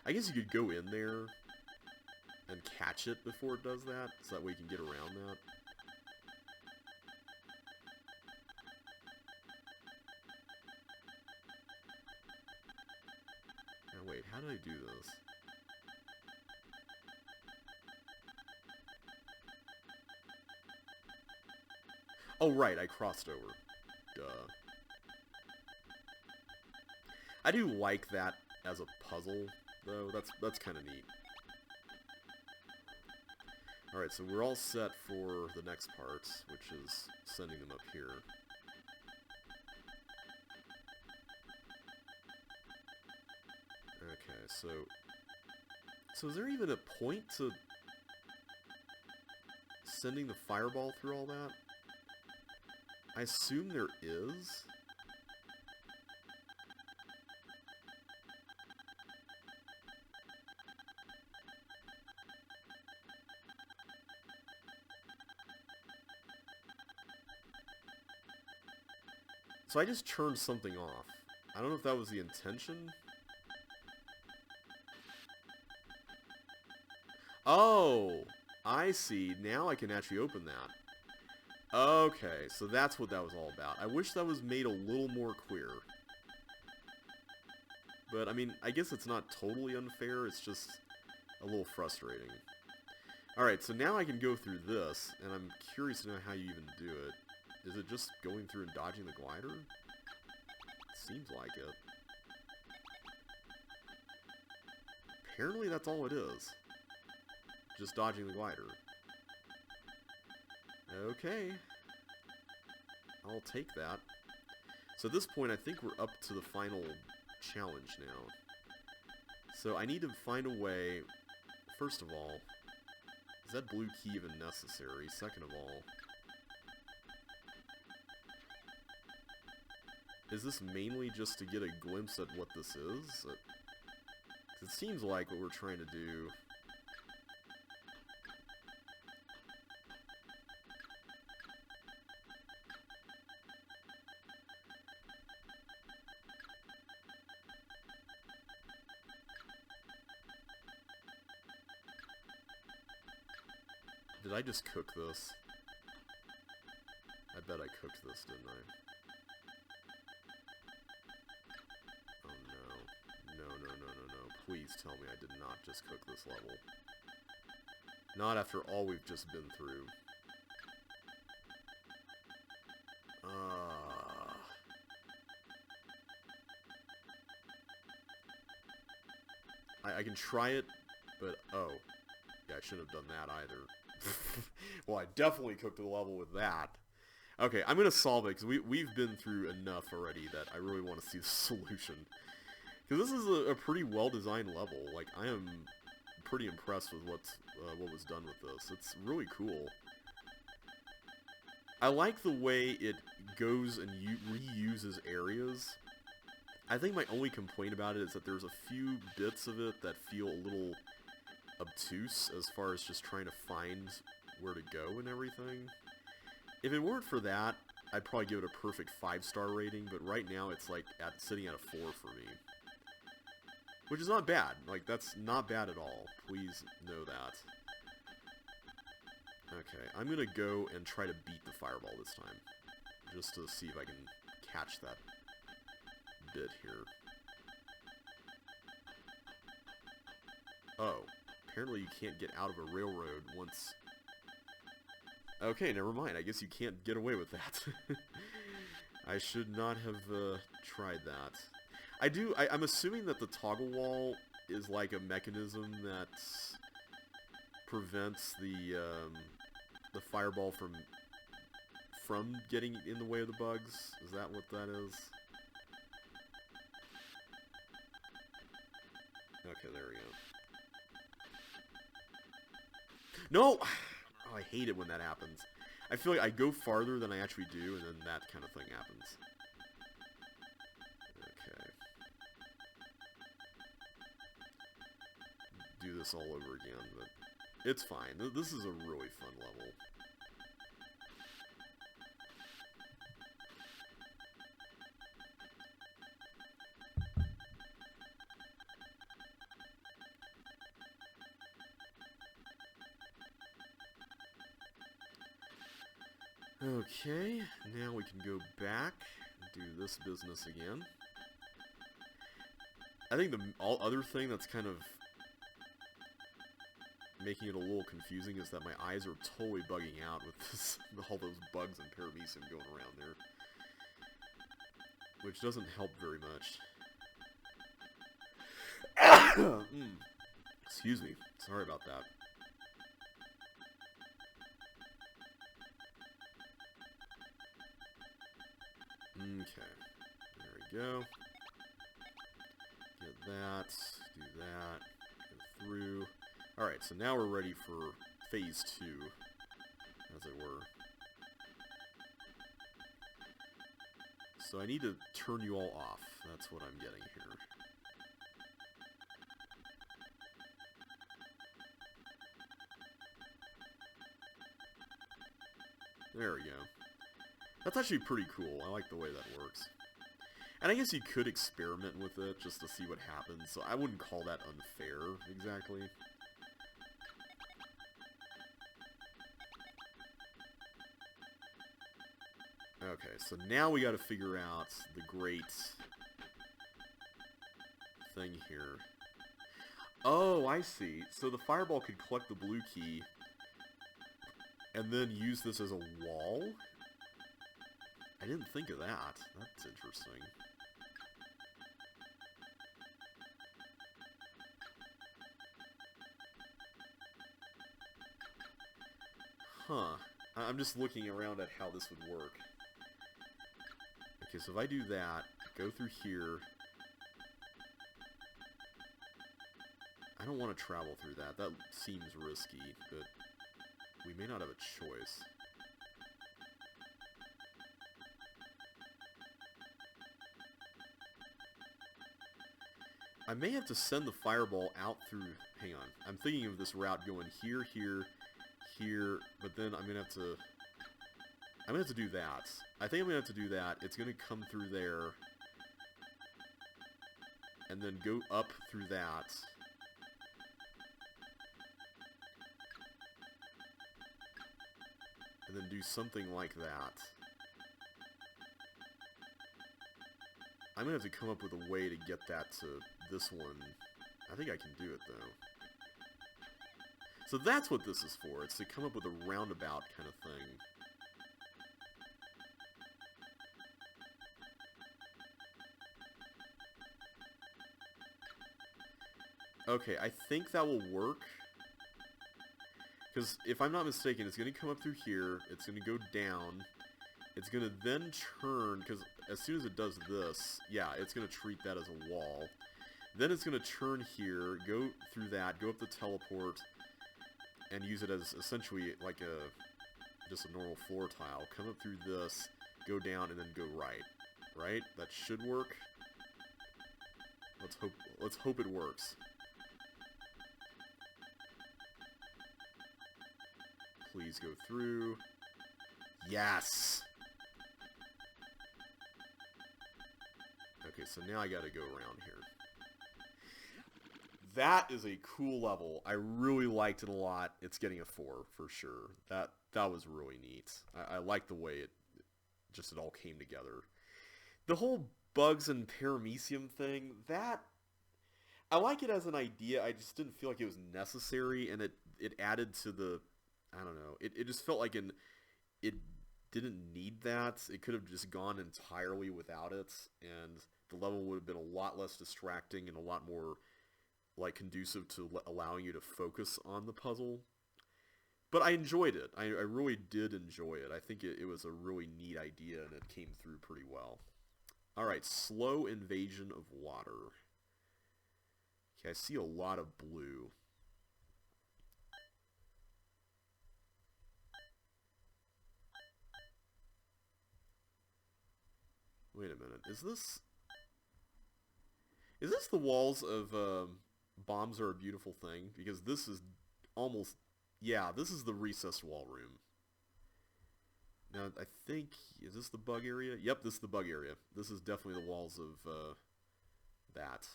I guess you could go in there and catch it before it does that, so that way you can get around that. Now wait, how did I do this? Oh right, I crossed over. Duh. I do like that as a puzzle, though. That's kind of neat. Alright, so we're all set for the next part, which is sending them up here. Okay, so is there even a point to sending the fireball through all that? I assume there is. So I just turned something off. I don't know if that was the intention. Oh, I see. Now I can actually open that. Okay, so that's what that was all about. I wish that was made a little more clear. But, I mean, I guess it's not totally unfair, it's just a little frustrating. Alright, so now I can go through this, and I'm curious to know how you even do it. Is it just going through and dodging the glider? Seems like it. Apparently that's all it is. Just dodging the glider. Okay. I'll take that. So at this point, I think we're up to the final challenge now. So I need to find a way... First of all, is that blue key even necessary? Second of all, is this mainly just to get a glimpse at what this is? It seems like what we're trying to do... Did I just cook this? I bet I cooked this, didn't I? Oh no. No, no, no, no, no. Please tell me I did not just cook this level. Not after all we've just been through. I can try it, but oh. Yeah, I shouldn't have done that either. Well, I definitely cooked the level with that. Okay, I'm going to solve it, because we've been through enough already that I really want to see the solution. Because this is a pretty well-designed level. Like, I am pretty impressed with what was done with this. It's really cool. I like the way it goes and reuses areas. I think my only complaint about it is that there's a few bits of it that feel a little obtuse as far as just trying to find where to go and everything. If it weren't for that, I'd probably give it a perfect 5-star rating, but right now it's like sitting at a 4 for me. Which is not bad. Like, that's not bad at all. Please know that. Okay, I'm gonna go and try to beat the fireball this time. Just to see if I can catch that bit here. Oh. Apparently you can't get out of a railroad once... Okay, never mind. I guess you can't get away with that. I should not have tried that. I'm assuming that the toggle wall is like a mechanism that prevents the fireball from getting in the way of the bugs. Is that what that is? Okay, there we go. No! Oh, I hate it when that happens. I feel like I go farther than I actually do, and then that kind of thing happens. Okay. Do this all over again, but it's fine. This is a really fun level. Okay, now we can go back and do this business again. I think the other thing that's kind of making it a little confusing is that my eyes are totally bugging out with this, all those bugs and paramecium going around there. Which doesn't help very much. Excuse me. Sorry about that. Okay, there we go. Get that, do that, go through. Alright, so now we're ready for phase 2, as it were. So I need to turn you all off, that's what I'm getting here. There we go. That's actually pretty cool. I like the way that works. And I guess you could experiment with it just to see what happens, so I wouldn't call that unfair, exactly. Okay, so now we gotta figure out the great thing here. Oh, I see. So the fireball could collect the blue key and then use this as a wall? I didn't think of that. That's interesting. Huh. I'm just looking around at how this would work. Okay, so if I do that, go through here. I don't want to travel through that. That seems risky, but we may not have a choice. I may have to send the fireball out through... Hang on. I'm thinking of this route going here, here, here, but then I'm going to have to do that. I think I'm going to have to do that. It's going to come through there. And then go up through that. And then do something like that. I'm going to have to come up with a way to get that to this one. I think I can do it, though. So that's what this is for. It's to come up with a roundabout kind of thing. Okay, I think that will work. Because if I'm not mistaken, it's going to come up through here. It's going to go down. It's going to then turn, because as soon as it does this, yeah, it's going to treat that as a wall. Then it's going to turn here, go through that, go up the teleport, and use it as essentially like just a normal floor tile. Come up through this, go down, and then go right. Right? That should work. Let's hope it works. Please go through. Yes! Okay, so now I gotta go around here. That is a cool level. I really liked it a lot. It's getting a 4 for sure. That was really neat. I like the way it all came together. The whole bugs and paramecium thing, that I like it as an idea. I just didn't feel like it was necessary, and it added to the, I don't know. It just felt like it didn't need that. It could have just gone entirely without it, and the level would have been a lot less distracting and a lot more like conducive to allowing you to focus on the puzzle. But I enjoyed it. I really did enjoy it. I think it was a really neat idea, and it came through pretty well. Alright, slow invasion of water. Okay, I see a lot of blue. Wait a minute. Is this the walls of Bombs Are a Beautiful Thing? Because this is almost... Yeah, this is the recessed wall room. Now, I think... Is this the bug area? Yep, this is the bug area. This is definitely the walls of that.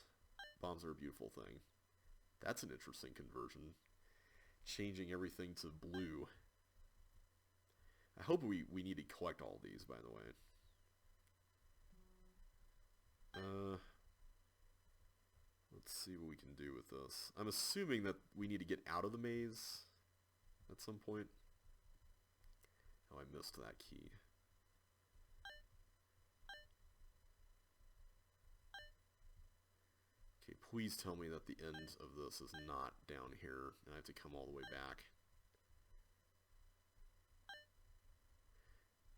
Bombs Are a Beautiful Thing. That's an interesting conversion. Changing everything to blue. I hope we need to collect all these, by the way. Let's see what we can do with this. I'm assuming that we need to get out of the maze at some point. Oh, I missed that key. Okay, please tell me that the end of this is not down here, and I have to come all the way back.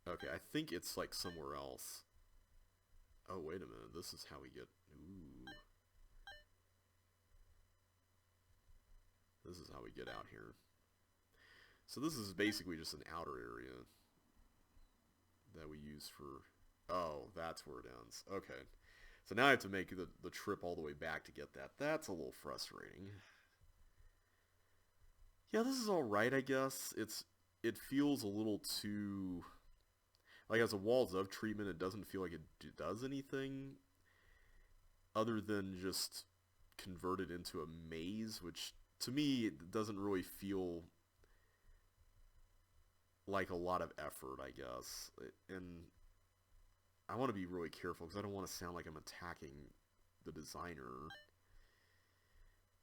Okay, I think it's like somewhere else. Oh, wait a minute. This is how we get... Ooh. This is how we get out here. So this is basically just an outer area that we use for... Oh, that's where it ends. Okay. So now I have to make the trip all the way back to get that. That's a little frustrating. Yeah, this is alright, I guess. It feels a little too... Like, as a walls of treatment, it doesn't feel like it does anything other than just convert it into a maze, which to me it doesn't really feel like a lot of effort, I guess. And I want to be really careful because I don't want to sound like I'm attacking the designer.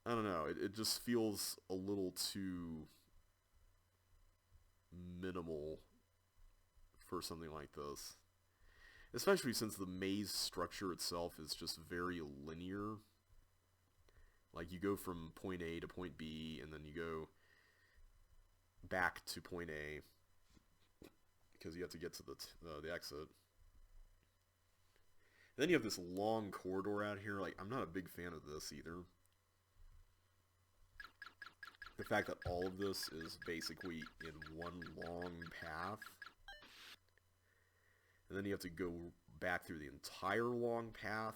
I don't know, it just feels a little too minimal for something like this. Especially since the maze structure itself is just very linear. Like, you go from point A to point B, and then you go back to point A because you have to get to the exit. And then you have this long corridor out here. Like, I'm not a big fan of this either. The fact that all of this is basically in one long path. And then you have to go back through the entire long path.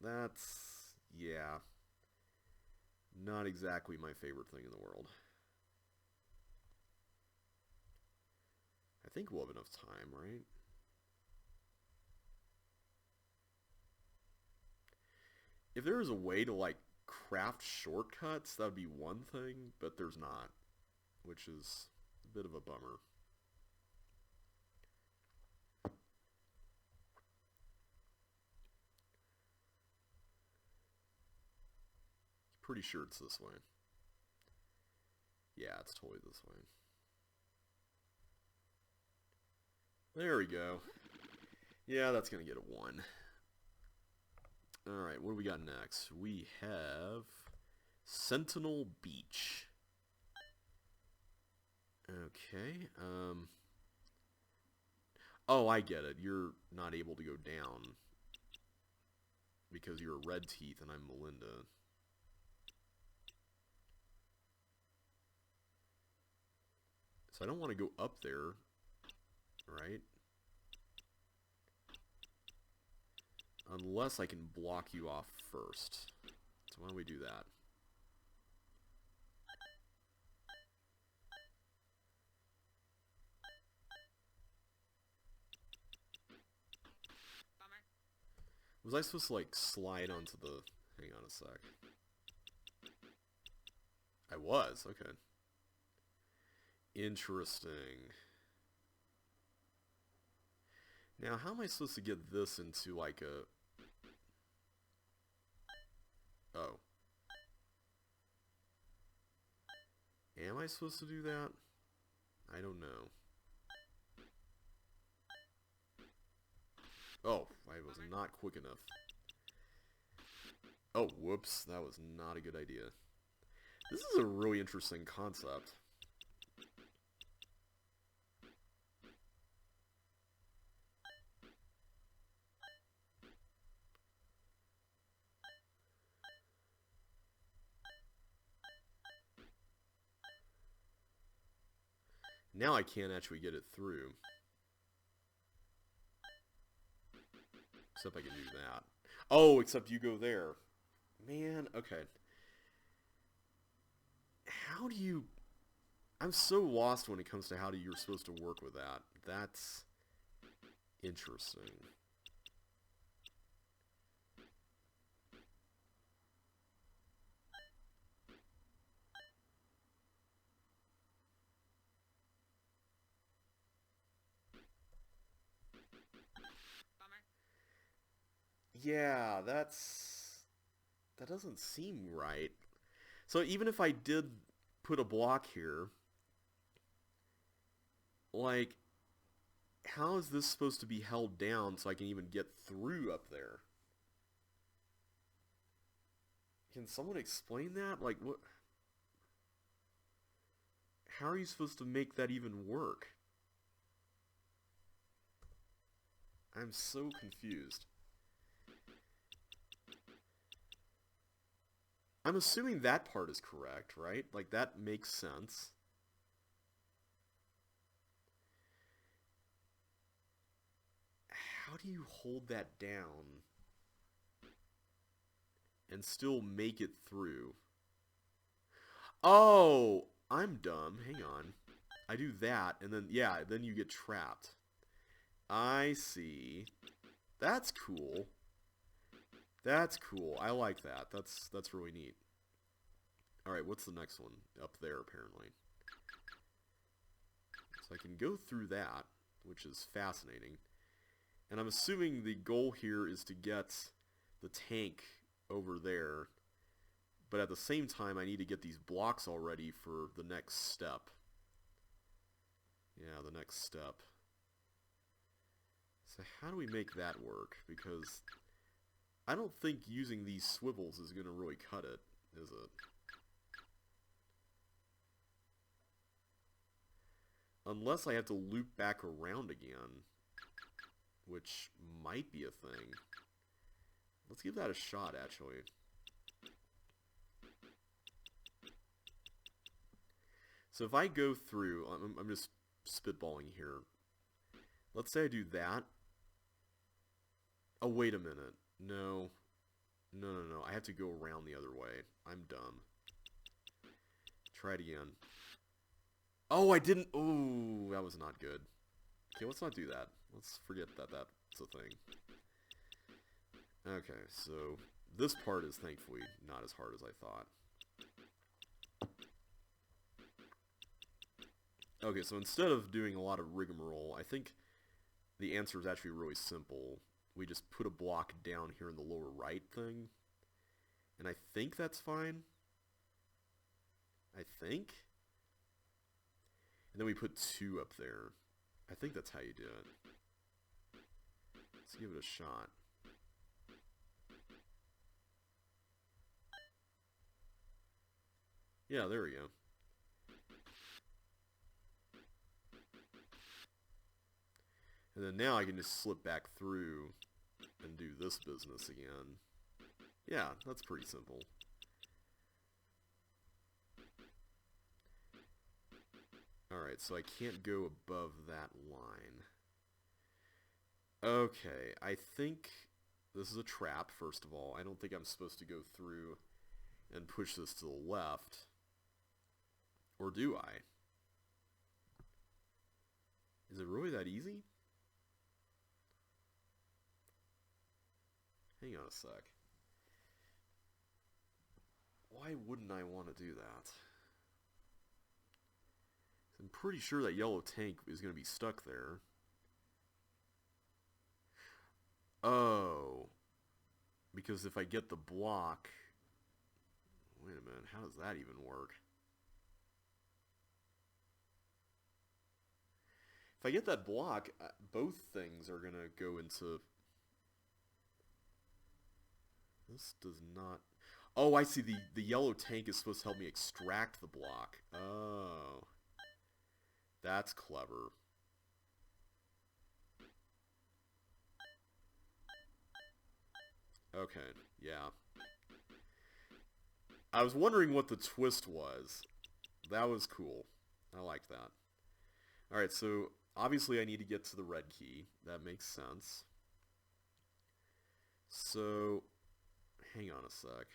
That's, yeah, not exactly my favorite thing in the world. I think we'll have enough time, right? If there was a way to, like, craft shortcuts, that would be one thing, but there's not, which is a bit of a bummer. Pretty sure it's this way. Yeah, it's totally this way. There we go. Yeah, that's going to get a 1. Alright, what do we got next? We have Sentinel Beach. Okay, oh, I get it. You're not able to go down because you're Red Teeth and I'm Melinda. So I don't want to go up there, right? Unless I can block you off first. So why don't we do that? Was I supposed to, like, slide onto the... Hang on a sec. I was, okay. Interesting. Now, how am I supposed to get this into, like, a... Oh. Am I supposed to do that? I don't know. Oh, I was not quick enough. Oh, whoops. That was not a good idea. This is a really interesting concept. Now I can't actually get it through. Except I can do that. Oh, except you go there. Man, okay. How do you... I'm so lost when it comes to how you're supposed to work with that. That's interesting. Yeah, that doesn't seem right. So even if I did put a block here, like, how is this supposed to be held down so I can even get through up there? Can someone explain that? Like, what? How are you supposed to make that even work? I'm so confused. I'm assuming that part is correct, right? Like, that makes sense. How do you hold that down and still make it through? Oh, I'm dumb. Hang on. I do that, and then, yeah, then you get trapped. I see. That's cool. That's cool. I like that. That's really neat. Alright, what's the next one? Up there, apparently. So I can go through that, which is fascinating. And I'm assuming the goal here is to get the tank over there. But at the same time, I need to get these blocks all ready for the next step. Yeah, the next step. So how do we make that work? Because I don't think using these swivels is going to really cut it, is it? Unless I have to loop back around again, which might be a thing. Let's give that a shot, actually. So if I go through, I'm just spitballing here. Let's say I do that. Oh, wait a minute. No. No. I have to go around the other way. I'm dumb. Try it again. Oh, I didn't. Oh, that was not good. Okay, let's not do that. Let's forget that that's a thing. Okay, so this part is thankfully not as hard as I thought. Okay, so instead of doing a lot of rigmarole, I think the answer is actually really simple. We just put a block down here in the lower right thing. And I think that's fine. I think. And then we put 2 up there. I think that's how you do it. Let's give it a shot. Yeah, there we go. And then now I can just slip back through and do this business again. Yeah, that's pretty simple. Alright, so I can't go above that line. Okay, I think this is a trap, first of all. I don't think I'm supposed to go through and push this to the left. Or do I? Is it really that easy? Hang on a sec. Why wouldn't I want to do that? I'm pretty sure that yellow tank is going to be stuck there. Oh. Because if I get the block... Wait a minute, how does that even work? If I get that block, both things are going to go into... This does not... Oh, I see. The yellow tank is supposed to help me extract the block. Oh. That's clever. Okay, yeah. I was wondering what the twist was. That was cool. I like that. Alright, so obviously I need to get to the red key. That makes sense. So, hang on a sec.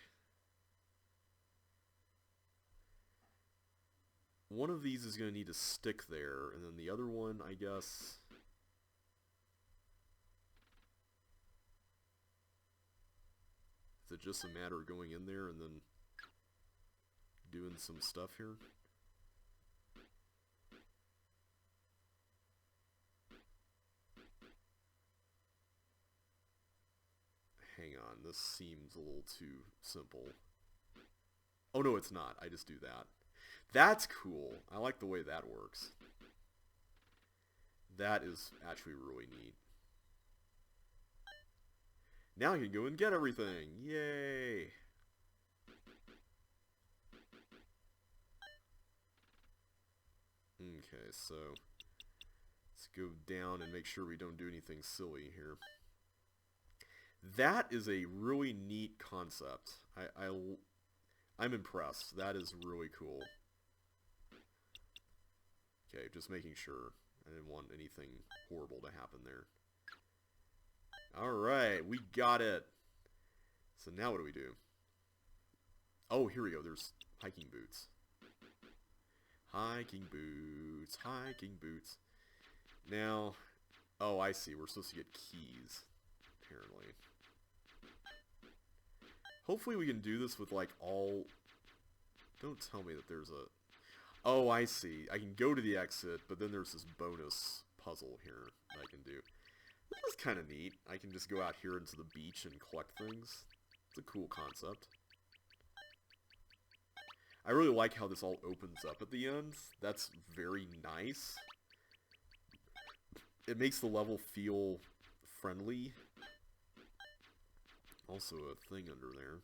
One of these is going to need to stick there, and then the other one, I guess... Is it just a matter of going in there and then doing some stuff here? Hang on, this seems a little too simple. Oh no, it's not. I just do that. That's cool. I like the way that works. That is actually really neat. Now I can go and get everything. Yay! Okay, so let's go down and make sure we don't do anything silly here. That is a really neat concept. I'm impressed. That is really cool. Okay, just making sure. I didn't want anything horrible to happen there. Alright, we got it. So now what do we do? Oh, here we go. There's hiking boots. Hiking boots. Hiking boots. Now, Oh, I see. We're supposed to get keys, apparently. Hopefully we can do this with, like, all... Don't tell me that there's a... Oh, I see. I can go to the exit, but then there's this bonus puzzle here that I can do. This is kind of neat. I can just go out here into the beach and collect things. It's a cool concept. I really like how this all opens up at the end. That's very nice. It makes the level feel friendly. Also a thing under there.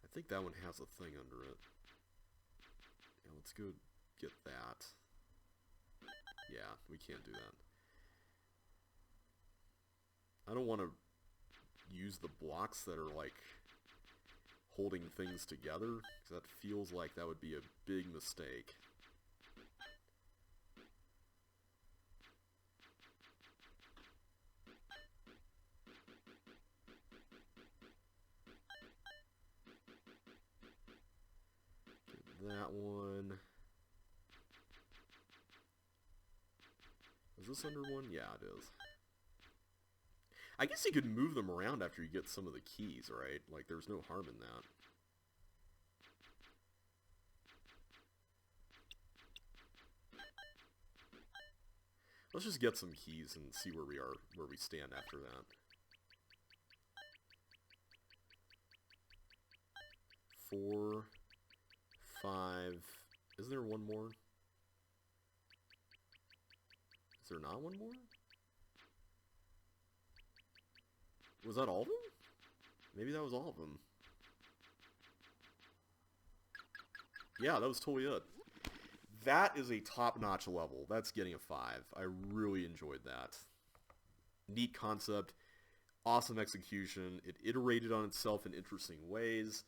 I think that one has a thing under it. Yeah, let's go get that. Yeah, we can't do that. I don't want to use the blocks that are, like, holding things together, because that feels like that would be a big mistake. Get that one. Is this under one? Yeah, it is. I guess you could move them around after you get some of the keys, right? Like, there's no harm in that. Let's just get some keys and see where we stand after that. 4, 5. Is there one more? Is there not one more? Was that all of them? Maybe that was all of them. Yeah, that was totally it. That is a top-notch level. That's getting a 5. I really enjoyed that. Neat concept. Awesome execution. It iterated on itself in interesting ways.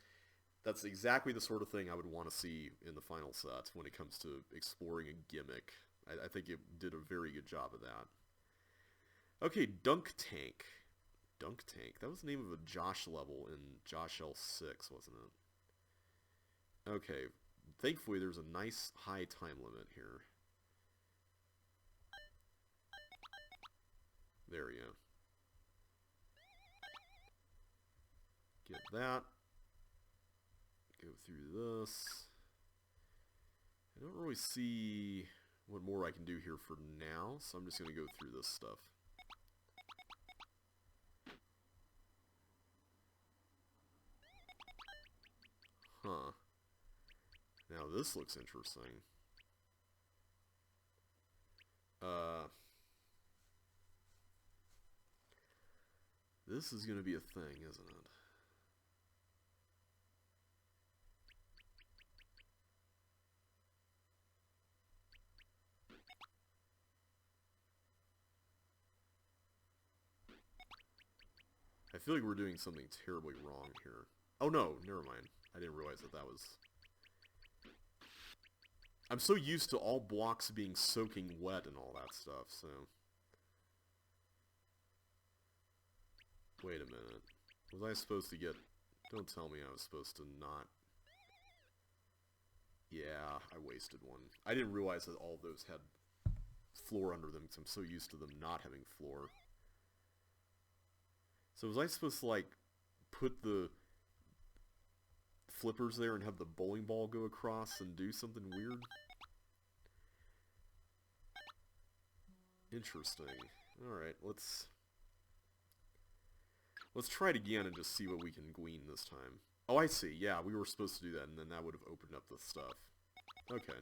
That's exactly the sort of thing I would want to see in the final set when it comes to exploring a gimmick. I think it did a very good job of that. Okay, Dunk Tank. Dunk Tank. That was the name of a Josh level in Josh L6, wasn't it? Okay. Thankfully, there's a nice high time limit here. There we go. Get that. Go through this. I don't really see what more I can do here for now, so I'm just going to go through this stuff. Huh. Now this looks interesting. This is going to be a thing, isn't it? I feel like we're doing something terribly wrong here. Oh no, never mind. I didn't realize that was... I'm so used to all blocks being soaking wet and all that stuff, so... Wait a minute. Was I supposed to get... Don't tell me I was supposed to not... Yeah, I wasted one. I didn't realize that all of those had floor under them, because I'm so used to them not having floor. So was I supposed to, like, put the flippers there and have the bowling ball go across and do something weird? Interesting. Alright, let's try it again and just see what we can glean this time. Oh, I see. Yeah, we were supposed to do that, and then that would have opened up the stuff. Okay.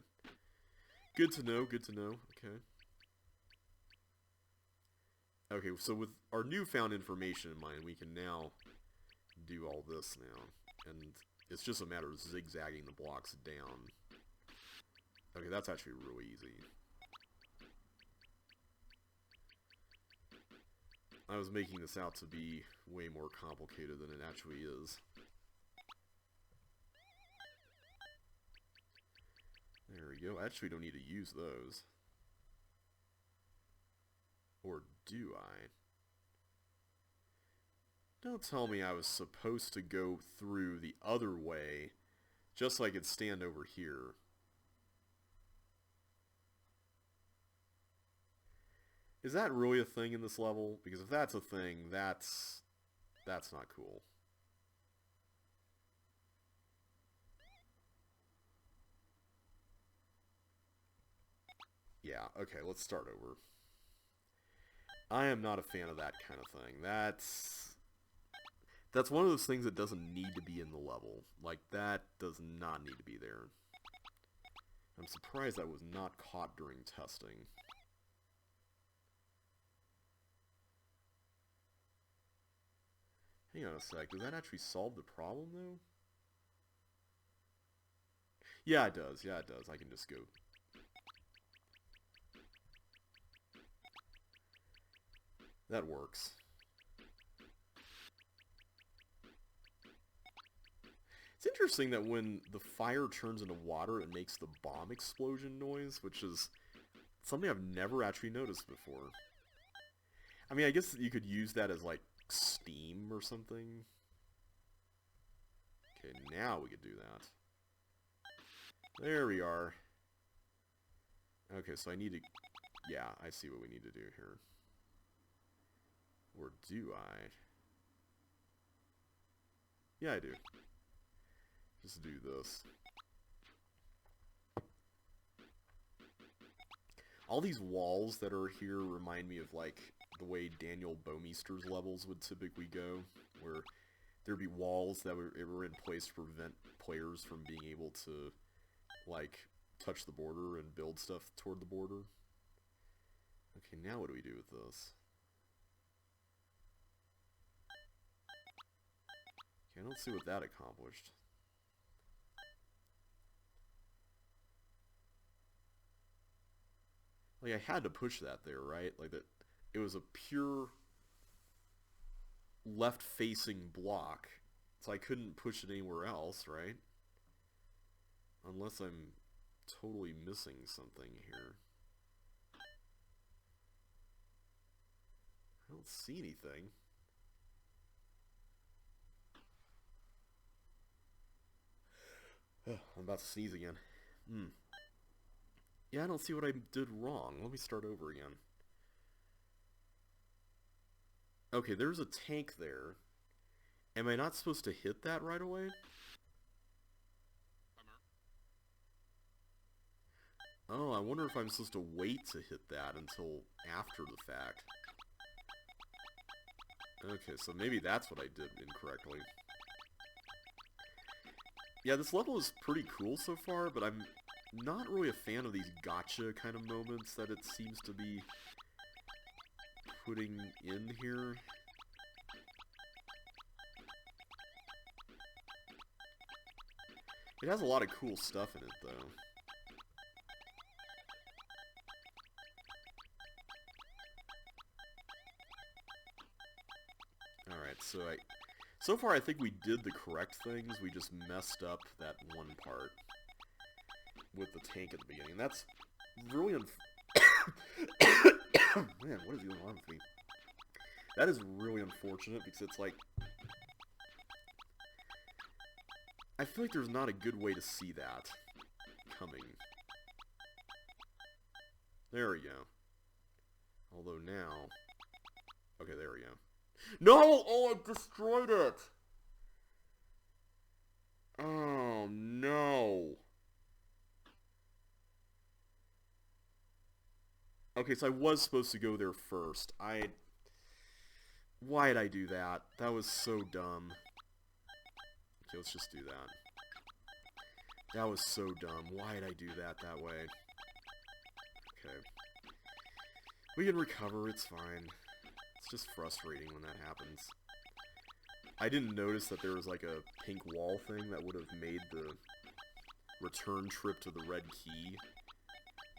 Good to know, good to know. Okay. Okay, so with our newfound information in mind, we can now do all this now. And it's just a matter of zigzagging the blocks down. Okay, that's actually really easy. I was making this out to be way more complicated than it actually is. There we go. I actually don't need to use those. Or do I? Don't tell me I was supposed to go through the other way just so I could stand over here. Is that really a thing in this level? Because if that's a thing, that's not cool. Yeah, okay, let's start over. I am not a fan of that kind of thing. That's one of those things that doesn't need to be in the level. Like, that does not need to be there. I'm surprised that was not caught during testing. Hang on a sec, does that actually solve the problem, though? Yeah, it does. Yeah, it does. I can just go. That works. It's interesting that when the fire turns into water, it makes the bomb explosion noise, which is something I've never actually noticed before. I mean, I guess you could use that as, like, steam or something. Okay, now we could do that. There we are. Okay, so I need to... Yeah, I see what we need to do here. Or do I? Yeah, I do. Just do this. All these walls that are here remind me of, like, the way Daniel Bowmeister's levels would typically go, where there'd be walls that were in place to prevent players from being able to, like, touch the border and build stuff toward the border. Okay, now what do we do with this? Okay, I don't see what that accomplished. Like, I had to push that there, right? Like, that it was a pure left-facing block, so I couldn't push it anywhere else, right? Unless I'm totally missing something here. I don't see anything. Ugh, I'm about to sneeze again. Yeah, I don't see what I did wrong. Let me start over again. Okay, there's a tank there. Am I not supposed to hit that right away? Oh, I wonder if I'm supposed to wait to hit that until after the fact. Okay, so maybe that's what I did incorrectly. Yeah, this level is pretty cool so far, but I'm not really a fan of these gotcha kind of moments that it seems to be putting in here. It has a lot of cool stuff in it, though. Alright, so far I think we did the correct things, we just messed up that one part with the tank at the beginning. That's really Man, what is going on with me? That is really unfortunate, because it's like... I feel like there's not a good way to see that coming. There we go. Although now... Okay, there we go. No! Oh, I destroyed it! Oh, no. Okay, so I was supposed to go there first. Why'd I do that? That was so dumb. Okay, let's just do that. That was so dumb. Why'd I do that way? Okay. We can recover, it's fine. It's just frustrating when that happens. I didn't notice that there was like a pink wall thing that would have made the return trip to the red key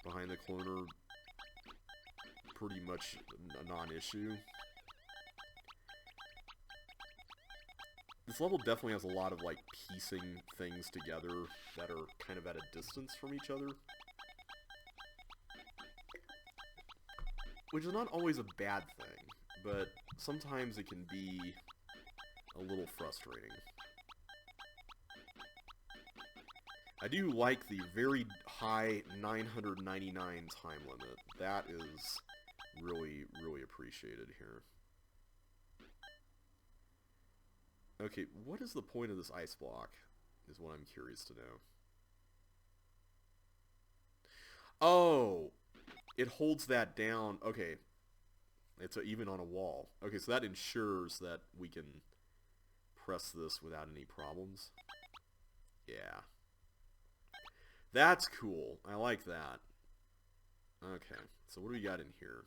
behind the cloner pretty much a non-issue. This level definitely has a lot of, like, piecing things together that are kind of at a distance from each other. Which is not always a bad thing, but sometimes it can be a little frustrating. I do like the very high 999 time limit. That is really, really appreciated here. Okay, what is the point of this ice block, is what I'm curious to know. Oh! It holds that down. Okay. It's even on a wall. Okay, so that ensures that we can press this without any problems. Yeah. That's cool. I like that. Okay, so what do we got in here?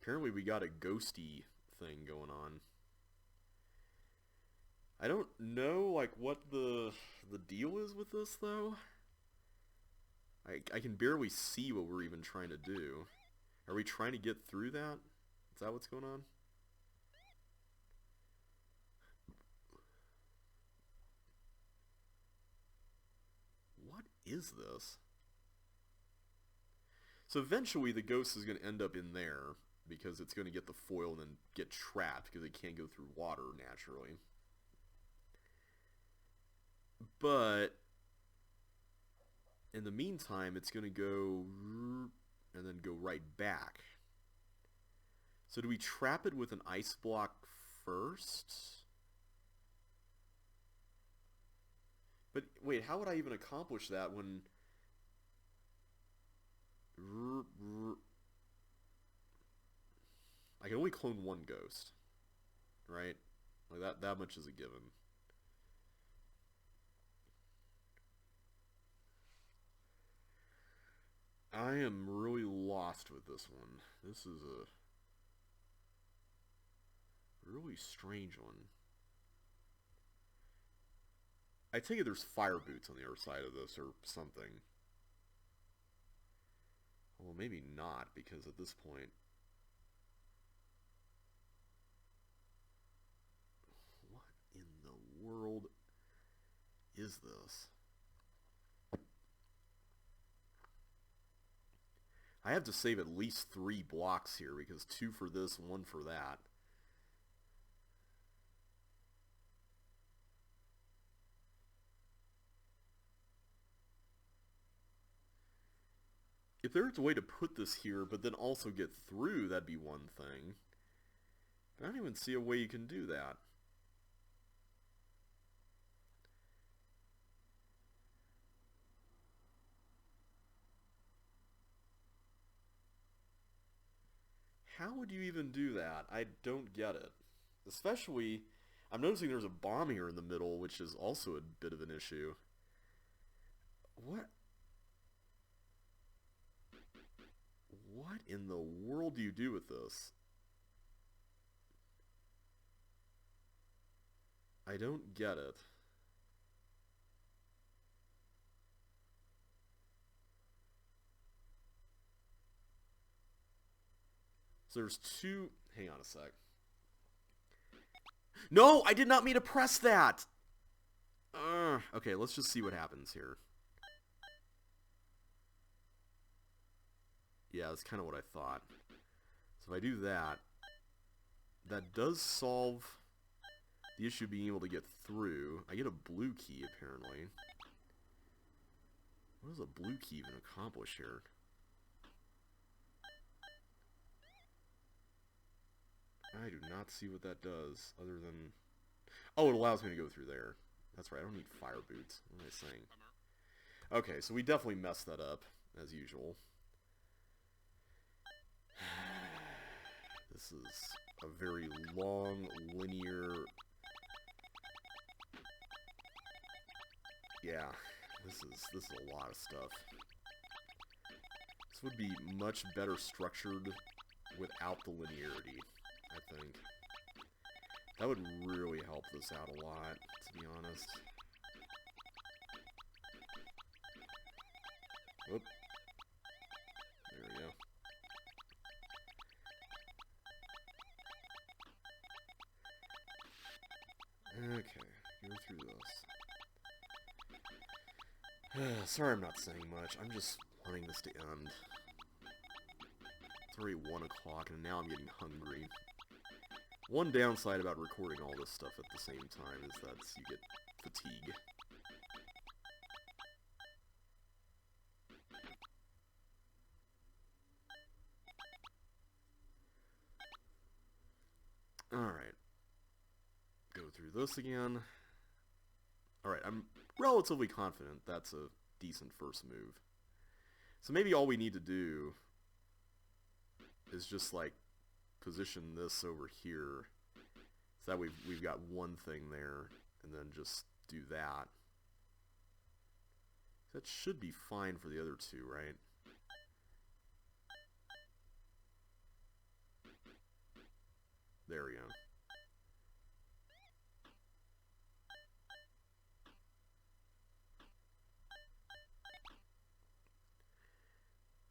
Apparently we got a ghosty thing going on. I don't know, like, what the deal is with this, though. I can barely see what we're even trying to do. Are we trying to get through that? Is that what's going on? What is this? So eventually the ghost is going to end up in there because it's going to get the foil and then get trapped because it can't go through water naturally. But in the meantime, it's going to go and then go right back. So do we trap it with an ice block first? But wait, how would I even accomplish that when... I can only clone one ghost, right? Like that much is a given. I am really lost with this one. This is a really strange one. I take it there's fire boots on the other side of this or something. Well, maybe not, because at this point... What in the world is this? I have to save at least 3 blocks here, because 2 for this, 1 for that. If there's a way to put this here, but then also get through, that'd be one thing. But I don't even see a way you can do that. How would you even do that? I don't get it. Especially, I'm noticing there's a bomb here in the middle, which is also a bit of an issue. What? What in the world do you do with this? I don't get it. So there's 2... Hang on a sec. No! I did not mean to press that! Okay, let's just see what happens here. Yeah, that's kind of what I thought. So if I do that, that does solve the issue of being able to get through. I get a blue key, apparently. What does a blue key even accomplish here? I do not see what that does, other than... Oh, it allows me to go through there. That's right, I don't need fire boots. What am I saying? Okay, so we definitely messed that up, as usual. This is a very long, linear... Yeah, this is a lot of stuff. This would be much better structured without the linearity, I think. That would really help this out a lot, to be honest. Whoop. There we go. Okay, go through this. Sorry I'm not saying much, I'm just wanting this to end. It's already 1 o'clock and now I'm getting hungry. One downside about recording all this stuff at the same time is that you get fatigue. Alright. Go through this again. Alright, I'm relatively confident that's a decent first move. So maybe all we need to do is just, like, position this over here. So that we've got one thing there, and then just do that. That should be fine for the other two, right? There we go.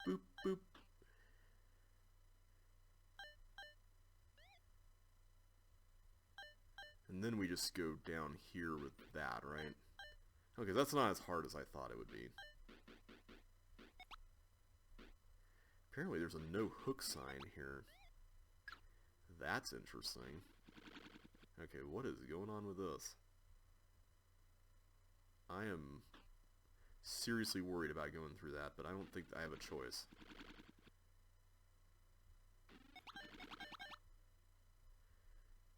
Boop, boop. And then we just go down here with that, right? Okay, that's not as hard as I thought it would be. Apparently there's a no hook sign here. That's interesting. Okay, what is going on with this? I am seriously worried about going through that, but I don't think I have a choice.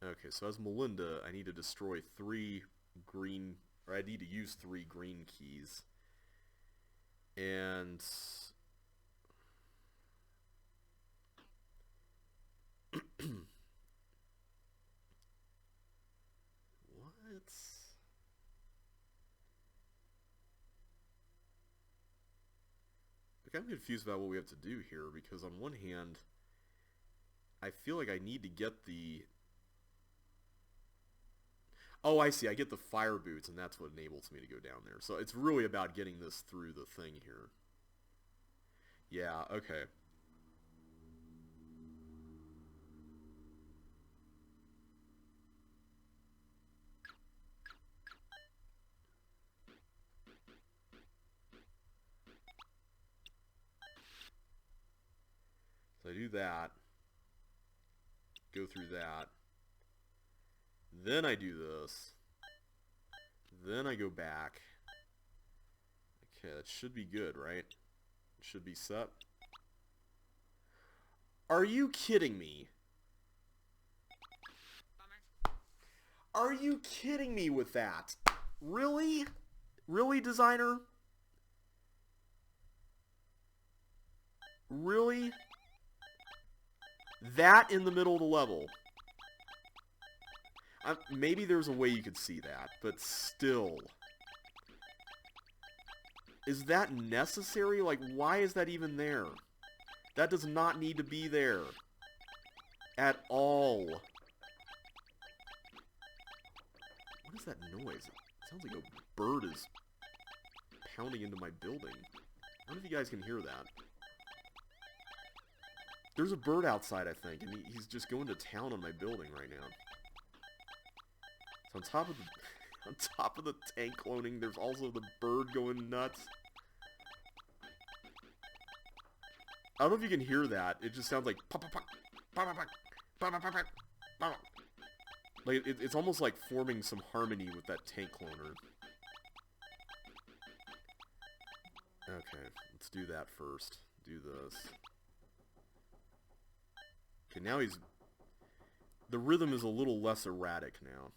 Okay, so as Melinda, I need to destroy 3 green, or I need to use 3 green keys. And what? Like, I'm confused about what we have to do here, because on one hand, I feel like I need to get the... Oh, I see. I get the fire boots, and that's what enables me to go down there. So it's really about getting this through the thing here. Yeah, okay. So I do that. Go through that. Then I do this. Then I go back. Okay, that should be good, right? It should be set. Are you kidding me? Are you kidding me with that? Really? Really, designer? Really? That in the middle of the level. Maybe there's a way you could see that, but still. Is that necessary? Like, why is that even there? That does not need to be there. At all. What is that noise? It sounds like a bird is pounding into my building. I don't know if you guys can hear that. There's a bird outside, I think, and he's just going to town on my building right now. So on top of the tank cloning, there's also the bird going nuts. I don't know if you can hear that. It just sounds like pop pop pop pop pop pop pop pop pop. Like it's almost like forming some harmony with that tank cloner. Okay, let's do that first. Do this. Okay, now the rhythm is a little less erratic now.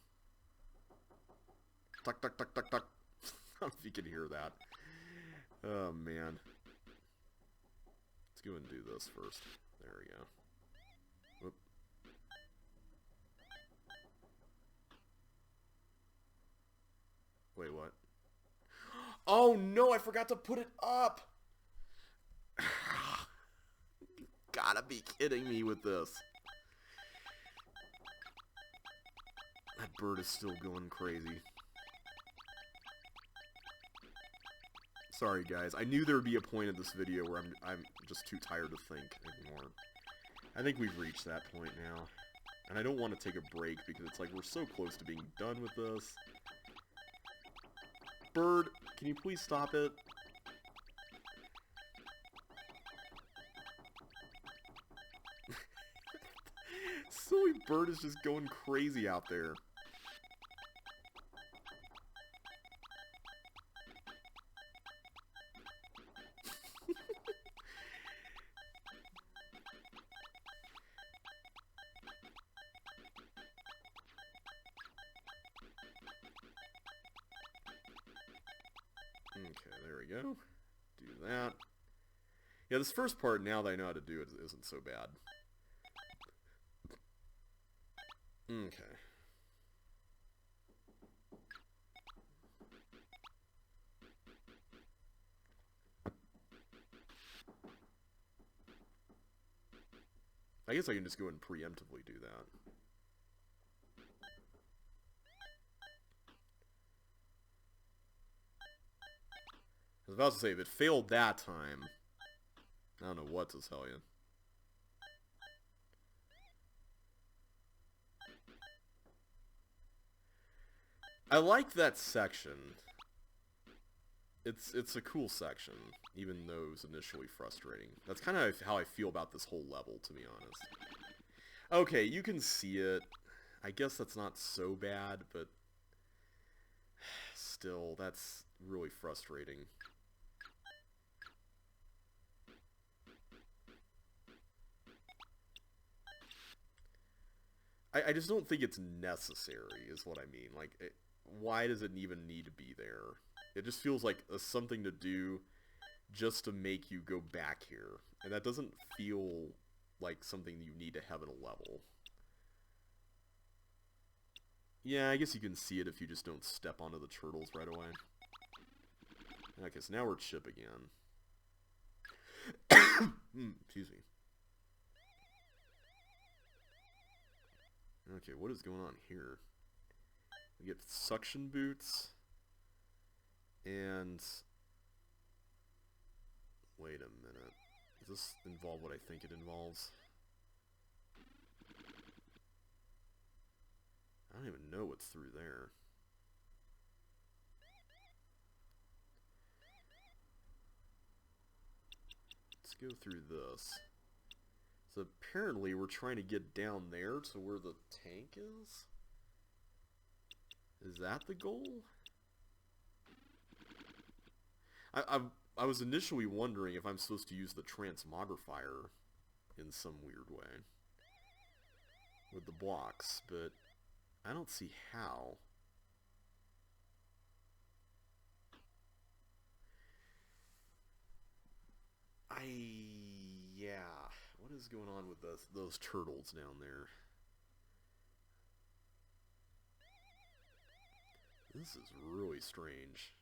Tuck, tuck, tuck, tuck, tuck. I don't know if you can hear that. Oh, man. Let's go and do this first. There we go. Whoop. Wait, what? Oh, no, I forgot to put it up! Gotta be kidding me with this. That bird is still going crazy. Sorry, guys. I knew there would be a point in this video where I'm just too tired to think anymore. I think we've reached that point now. And I don't want to take a break because it's like we're so close to being done with this. Bird, can you please stop it? silly bird is just going crazy out there. Okay, there we go. Do that. Yeah, this first part, now that I know how to do it, isn't so bad. Okay. I guess I can just go and preemptively do that. I was about to say, if it failed that time, I don't know what to tell you. I like that section. It's a cool section, even though it was initially frustrating. That's kind of how I feel about this whole level, to be honest. Okay, you can see it. I guess that's not so bad, but still, that's really frustrating. I just don't think it's necessary, is what I mean. Like, why does it even need to be there? It just feels like something to do just to make you go back here. And that doesn't feel like something you need to have in a level. Yeah, I guess you can see it if you just don't step onto the turtles right away. Okay, so now we're Chip again. Excuse me. Okay, what is going on here? We get suction boots. And... wait a minute. Does this involve what I think it involves? I don't even know what's through there. Let's go through this. So apparently we're trying to get down there to where the tank is? Is that the goal? I was initially wondering if I'm supposed to use the transmogrifier in some weird way with the blocks, but I don't see how. Yeah. What is going on with those turtles down there? This is really strange.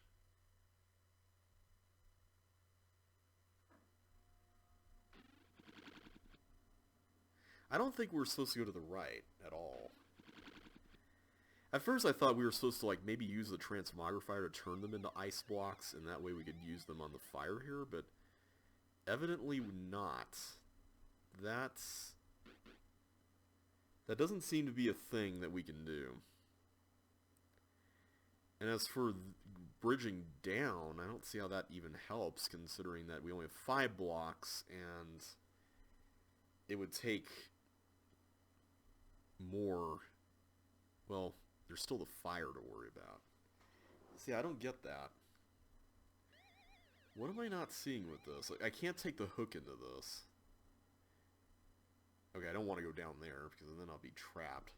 I don't think we're supposed to go to the right at all. At first I thought we were supposed to like maybe use the transmogrifier to turn them into ice blocks, and that way we could use them on the fire here, but evidently not. That doesn't seem to be a thing that we can do. And as for bridging down, I don't see how that even helps, considering that we only have 5 blocks, and it would take more. Well, there's still the fire to worry about. See, I don't get that. What am I not seeing with this? Like, I can't take the hook into this. Okay, I don't want to go down there, because then I'll be trapped.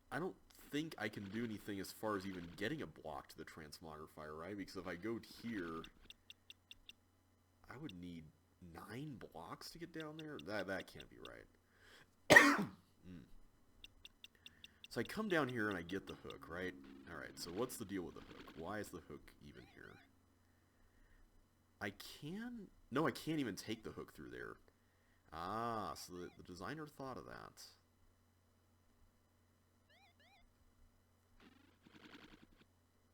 I don't think I can do anything as far as even getting a block to the transmogrifier, right? Because if I go here, I would need 9 blocks to get down there? That can't be right. So I come down here and I get the hook, right? Alright, so what's the deal with the hook? Why is the hook even here? I can... No, I can't even take the hook through there. Ah, so the designer thought of that.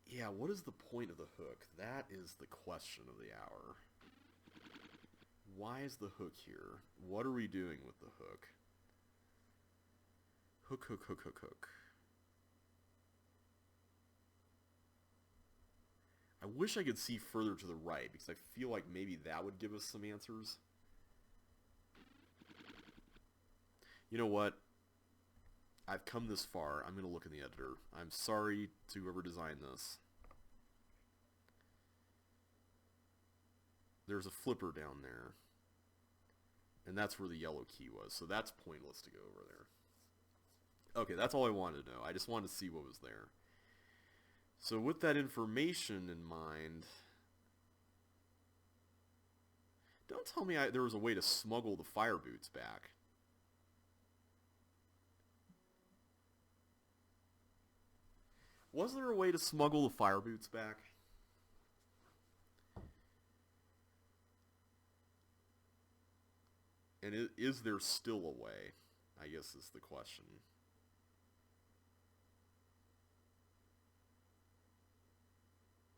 Yeah, what is the point of the hook? That is the question of the hour. Why is the hook here? What are we doing with the hook? Hook, hook, hook, hook, hook. I wish I could see further to the right, because I feel like maybe that would give us some answers. You know what? I've come this far. I'm going to look in the editor. I'm sorry to whoever designed this. There's a flipper down there. And that's where the yellow key was. So that's pointless to go over there. Okay, that's all I wanted to know. I just wanted to see what was there. So with that information in mind... Don't tell me there was a way to smuggle the fire boots back. Was there a way to smuggle the fire boots back? And is there still a way? I guess is the question.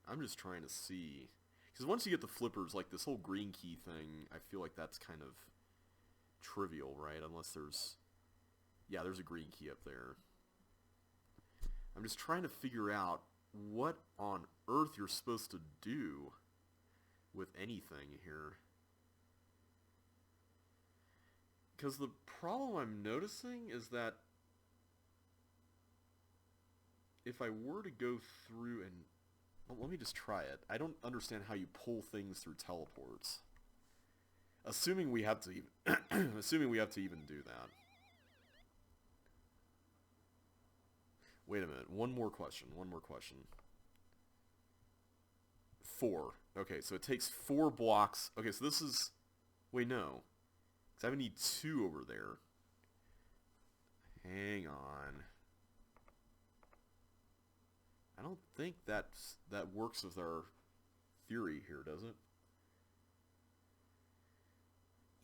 I'm just trying to see. Because once you get the flippers, like this whole green key thing, I feel like that's kind of trivial, right? Unless there's... Yeah, there's a green key up there. I'm just trying to figure out what on earth you're supposed to do with anything here. Because the problem I'm noticing is that if I were to go through and... Well, let me just try it. I don't understand how you pull things through teleports. Assuming we have to even assuming we have to even do that. Wait a minute. One more question. 4. Okay, so it takes 4 blocks. Okay, so this is... Wait, no. Because I would need 2 over there. Hang on. I don't think that works with our theory here, does it?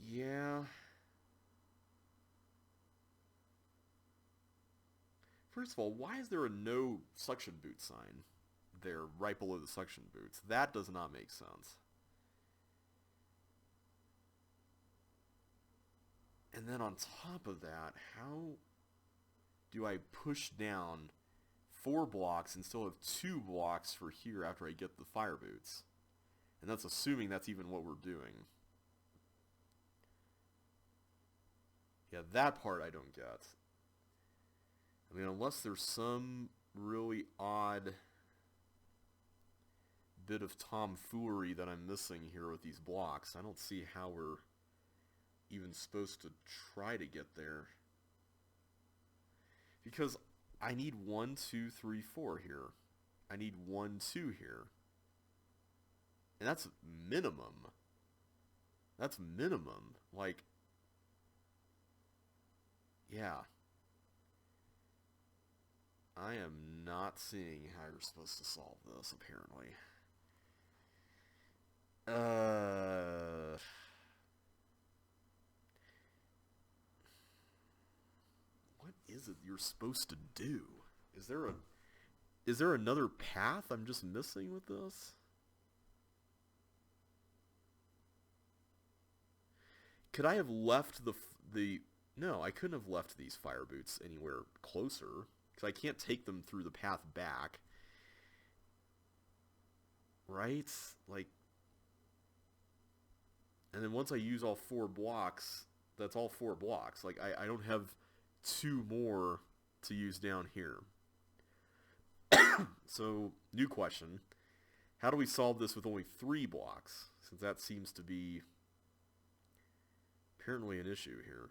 Yeah. First of all, why is there a no suction boot sign there right below the suction boots? That does not make sense. And then on top of that, how do I push down 4 blocks and still have 2 blocks for here after I get the fire boots? And that's assuming that's even what we're doing. Yeah, that part I don't get. I mean, unless there's some really odd bit of tomfoolery that I'm missing here with these blocks, I don't see how we're even supposed to try to get there. Because I need 1, 2, 3, 4 here. I need 1, 2 here. And that's minimum. That's minimum. Like, yeah. I am not seeing how you're supposed to solve this, apparently. What is it you're supposed to do? Is there another path I'm just missing with this? Could I have left no, I couldn't have left these fire boots anywhere closer, because I can't take them through the path back. Right? Like, and then once I use all 4 blocks, that's all 4 blocks. Like, I don't have 2 more to use down here. So, new question. How do we solve this with only 3 blocks? Since that seems to be apparently an issue here.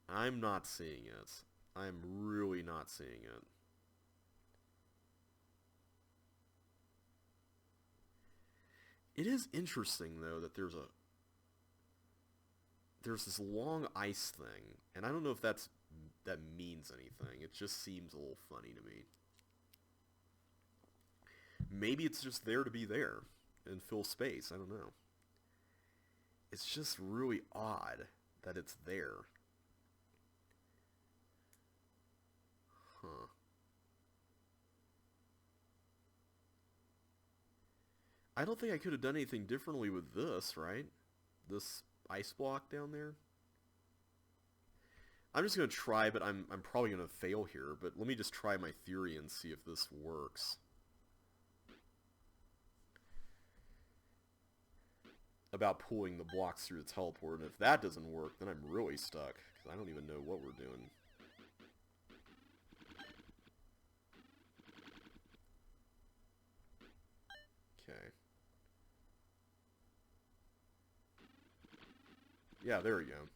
I'm not seeing it. I'm really not seeing it. It is interesting, though, that there's this long ice thing, and I don't know if that means anything. It just seems a little funny to me. Maybe it's just there to be there and fill space. I don't know. It's just really odd that it's there. Huh. I don't think I could have done anything differently with this, right? This ice block down there. I'm just going to try, but I'm probably going to fail here. But let me just try my theory and see if this works. about pulling the blocks through the teleport, and if that doesn't work, then I'm really stuck, because I don't even know what we're doing. Okay. Yeah, there we go.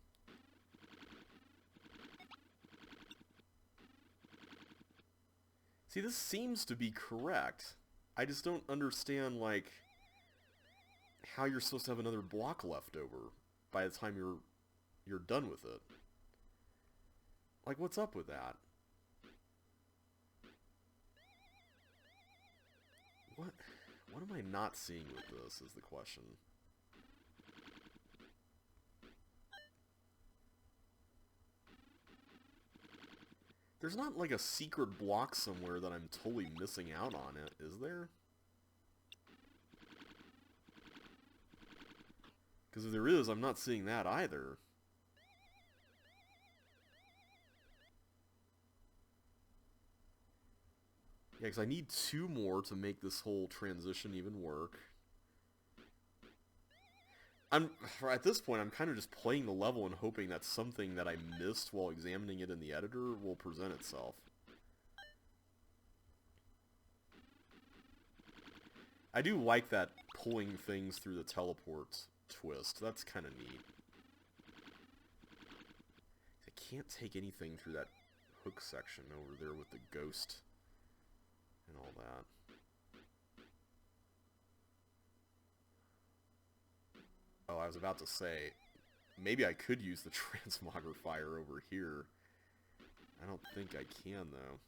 See, this seems to be correct. I just don't understand, like, how you're supposed to have another block left over by the time you're done with it. Like, what's up with that? What am I not seeing with this is the question. There's not like a secret block somewhere that I'm totally missing out on it, is there? Because if there is, I'm not seeing that either. Yeah, because I need 2 more to make this whole transition even work. At this point, I'm kind of just playing the level and hoping that something that I missed while examining it in the editor will present itself. I do like that pulling things through the teleport twist. That's kind of neat. I can't take anything through that hook section over there with the ghost and all that. Oh, I was about to say, maybe I could use the transmogrifier over here. I don't think I can, though.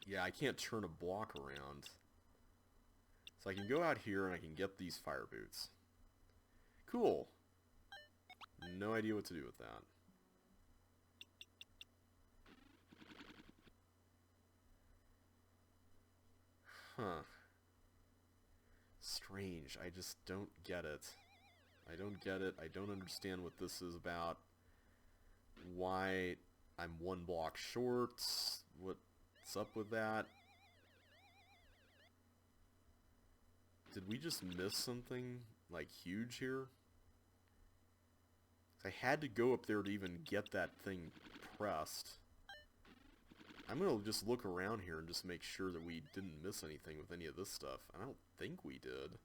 Yeah, I can't turn a block around. So I can go out here and I can get these fire boots. Cool. No idea what to do with that. Huh. Strange. I just don't get it. I don't get it. I don't understand what this is about. Why I'm 1 block short. What's up with that? Did we just miss something, like, huge here? I had to go up there to even get that thing pressed. I'm gonna just look around here and just make sure that we didn't miss anything with any of this stuff. I don't think we did.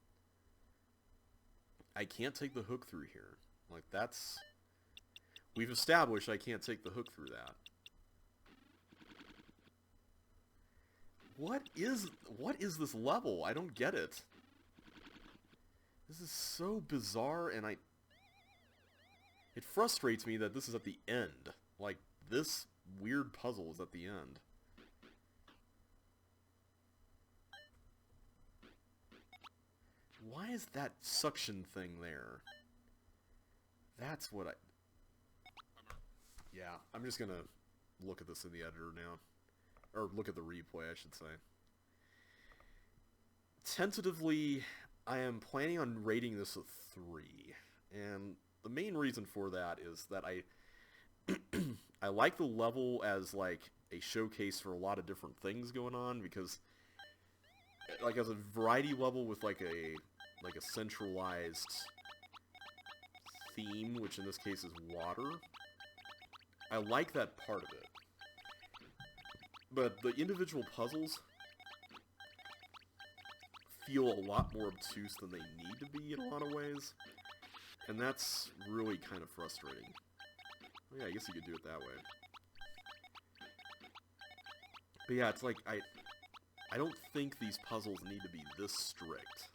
I can't take the hook through here. Like, that's... We've established I can't take the hook through that. What is this level? I don't get it. This is so bizarre, and it frustrates me that this is at the end. Like, this weird puzzle is at the end. Why is that suction thing there? That's what Yeah, I'm just gonna look at this in the editor now. Or look at the replay, I should say. Tentatively, I am planning on rating this a 3. And the main reason for that is that I like the level as, like, a showcase for a lot of different things going on, because, like, as a variety level with, like a centralized theme, which in this case is water, I like that part of it. But the individual puzzles feel a lot more obtuse than they need to be in a lot of ways, and that's really kind of frustrating. Oh, yeah, I guess you could do it that way. But yeah, it's like, I don't think these puzzles need to be this strict.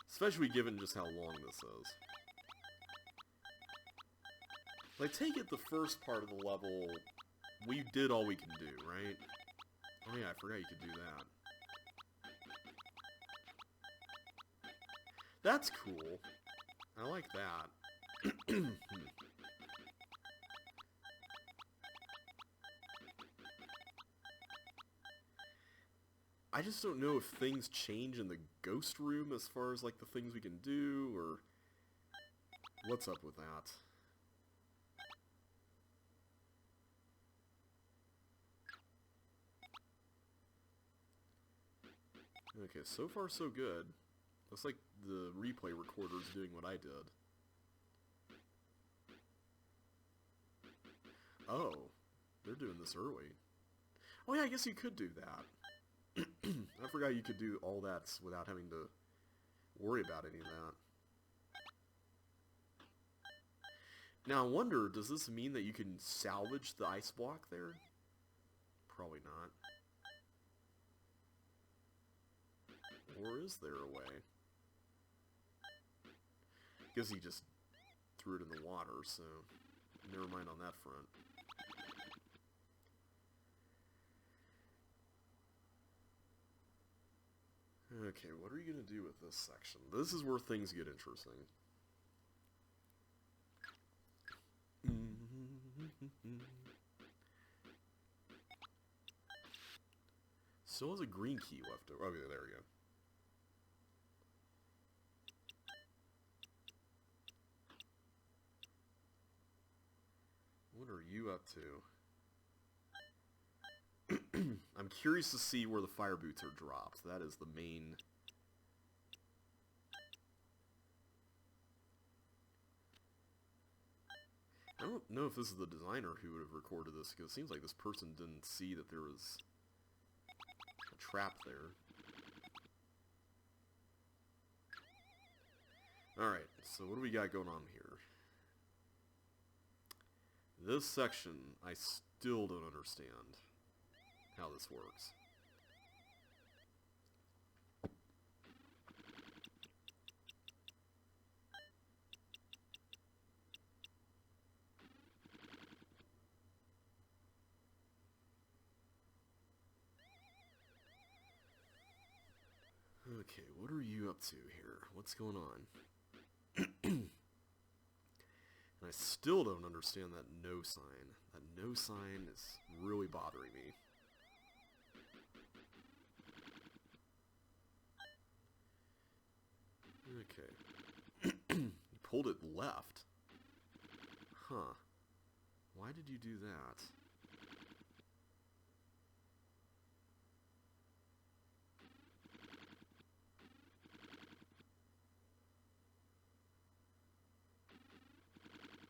Especially given just how long this is. Like, take it the first part of the level, we did all we can do, right? Oh yeah, I forgot you could do that. That's cool. I like that. I just don't know if things change in the ghost room as far as, like, the things we can do, or what's up with that. Okay, so far so good. Looks like the replay recorder is doing what I did. Oh, they're doing this early. Oh yeah, I guess you could do that. I forgot you could do all that without having to worry about any of that. Now I wonder, does this mean that you can salvage the ice block there? Probably not. Or is there a way? Guess he just threw it in the water, so never mind on that front. Okay, what are you going to do with this section? This is where things get interesting. Still has a green key left over. Okay, there we go. What are you up to? I'm curious to see where the fire boots are dropped. That is the main... I don't know if this is the designer who would have recorded this, because it seems like this person didn't see that there was a trap there. Alright, so what do we got going on here? This section, I still don't understand how this works. Okay, what are you up to here? What's going on? And I still don't understand that no sign. That no sign is really bothering me. Okay. You pulled it left. Huh. Why did you do that?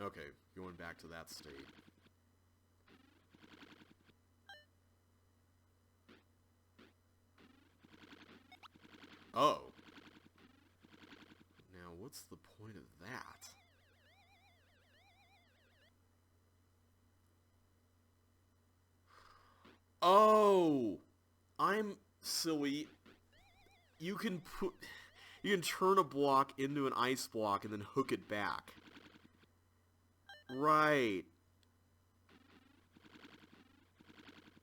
Okay, going back to that state. Oh. Now, what's the point of that? Oh! I'm silly. You can turn a block into an ice block and then hook it back. Right.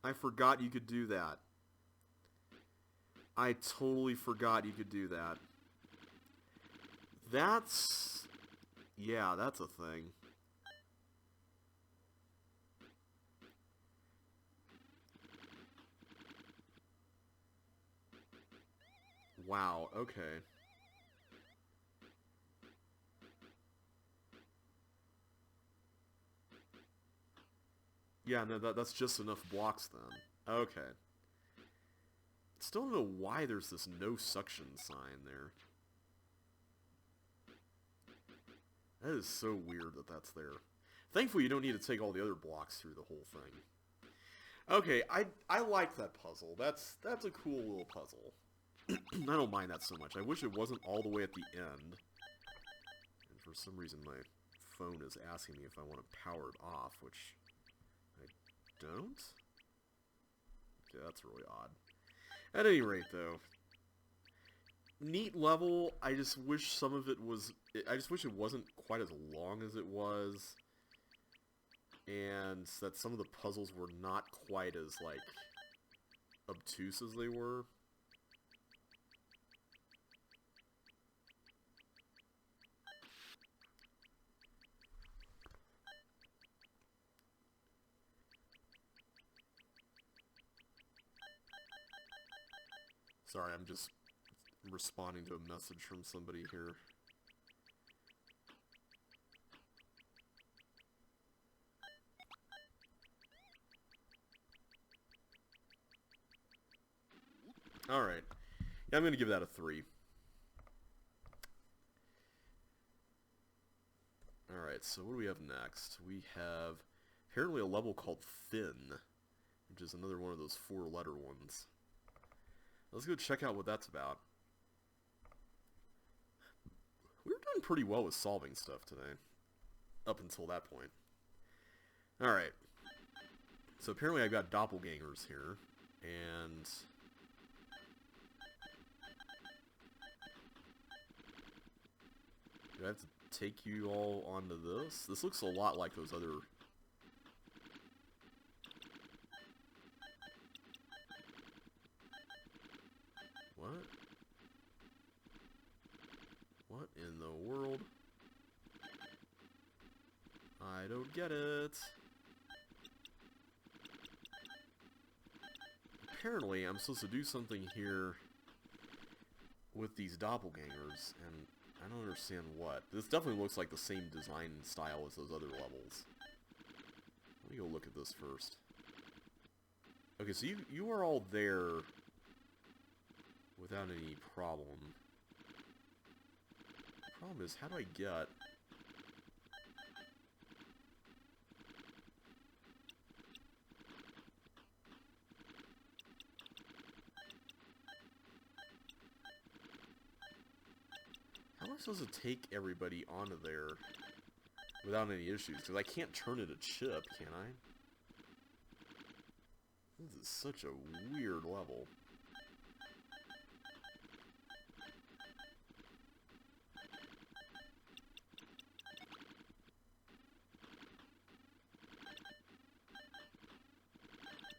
I forgot you could do that. I totally forgot you could do that. That's... yeah, that's a thing. Wow, okay. Yeah, no, that's just enough blocks then. Okay. Still don't know why there's this no suction sign there. That is so weird that that's there. Thankfully, you don't need to take all the other blocks through the whole thing. Okay, I like that puzzle. That's a cool little puzzle. I don't mind that so much. I wish it wasn't all the way at the end. And for some reason, my phone is asking me if I want to power it off, which I don't. Okay, that's really odd. At any rate, though, neat level. I just wish some of it was... I just wish it wasn't quite as long as it was. And that some of the puzzles were not quite as, like, obtuse as they were. Sorry, I'm just responding to a message from somebody here. Alright. Yeah, I'm going to give that a 3. Alright, so what do we have next? We have apparently a level called Thin, which is another one of those 4-letter ones. Let's go check out what that's about. We were doing pretty well with solving stuff today, up until that point. Alright, so apparently I've got doppelgangers here, and do I have to take you all onto this? This looks a lot like those other... What? What in the world? I don't get it. Apparently, I'm supposed to do something here with these doppelgangers, and I don't understand what. This definitely looks like the same design style as those other levels. Let me go look at this first. Okay, so you are all there without any problem. The problem is, how do I get... How am I supposed to take everybody onto there without any issues? Because I can't turn it a chip, can I? This is such a weird level.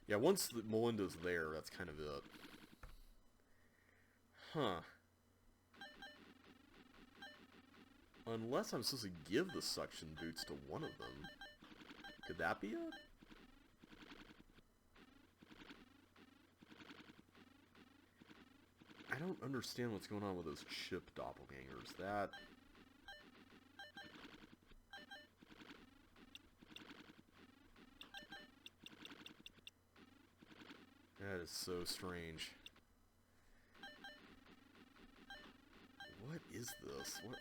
Yeah, once Melinda's there, that's kind of it. Huh. Unless I'm supposed to give the suction boots to one of them. Could that be it? I don't understand what's going on with those chip doppelgangers. That is so strange. What is this? What?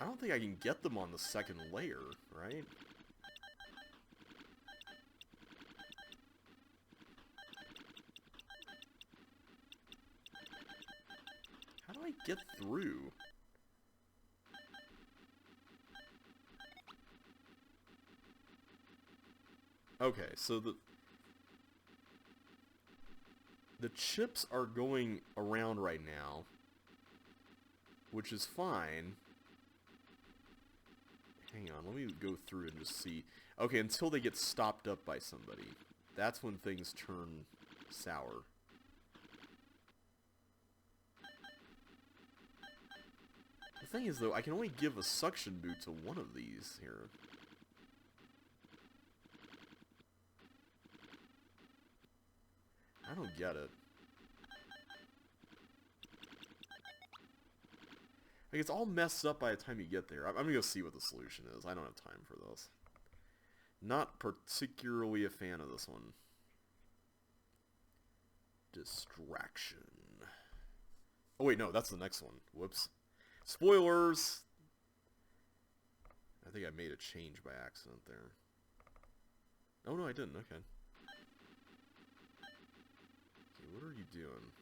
I don't think I can get them on the second layer, right? How do I get through? Okay, so the chips are going around right now, which is fine. Hang on, let me go through and just see. Okay, until they get stopped up by somebody. That's when things turn sour. The thing is, though, I can only give a suction boot to one of these here. I don't get it. Like, it's all messed up by the time you get there. I'm gonna go see what the solution is. I don't have time for this. Not particularly a fan of this one. Distraction. Oh wait, no, that's the next one. Whoops. Spoilers! I think I made a change by accident there. Oh no, I didn't. Okay. Okay, what are you doing?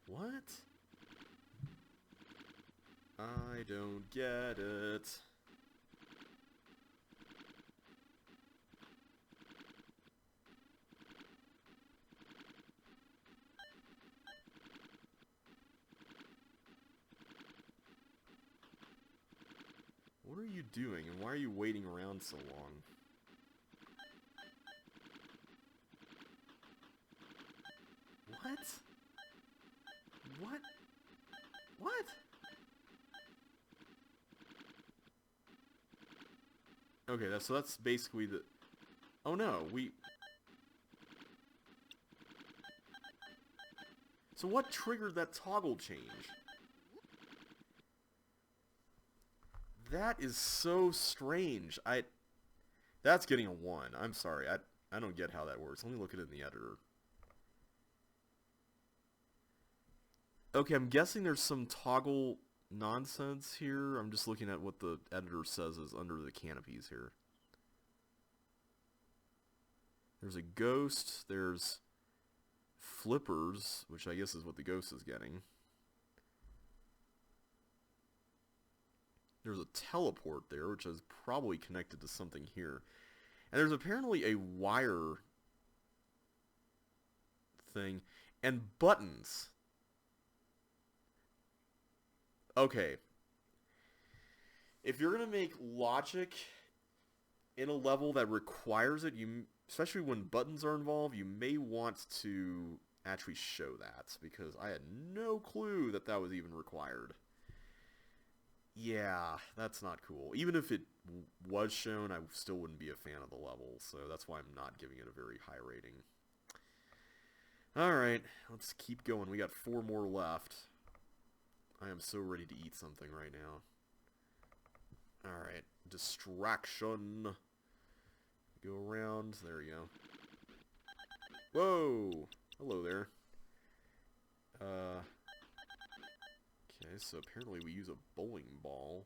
What? I don't get it. What are you doing, and why are you waiting around so long? What? What? What? Okay, so that's basically the... Oh no, So what triggered that toggle change? That is so strange. That's getting a 1. I'm sorry. I don't get how that works. Let me look at it in the editor. Okay, I'm guessing there's some toggle nonsense here. I'm just looking at what the editor says is under the canopies here. There's a ghost. There's flippers, which I guess is what the ghost is getting. There's a teleport there, which is probably connected to something here. And there's apparently a wire thing. And buttons. Okay. If you're going to make logic in a level that requires it, especially when buttons are involved, you may want to actually show that. Because I had no clue that that was even required. Yeah, that's not cool. Even if it was shown, I still wouldn't be a fan of the level, so that's why I'm not giving it a very high rating. Alright, let's keep going. We got 4 more left. I am so ready to eat something right now. Alright, distraction. Go around. There we go. Whoa! Hello there. Okay, so apparently we use a bowling ball.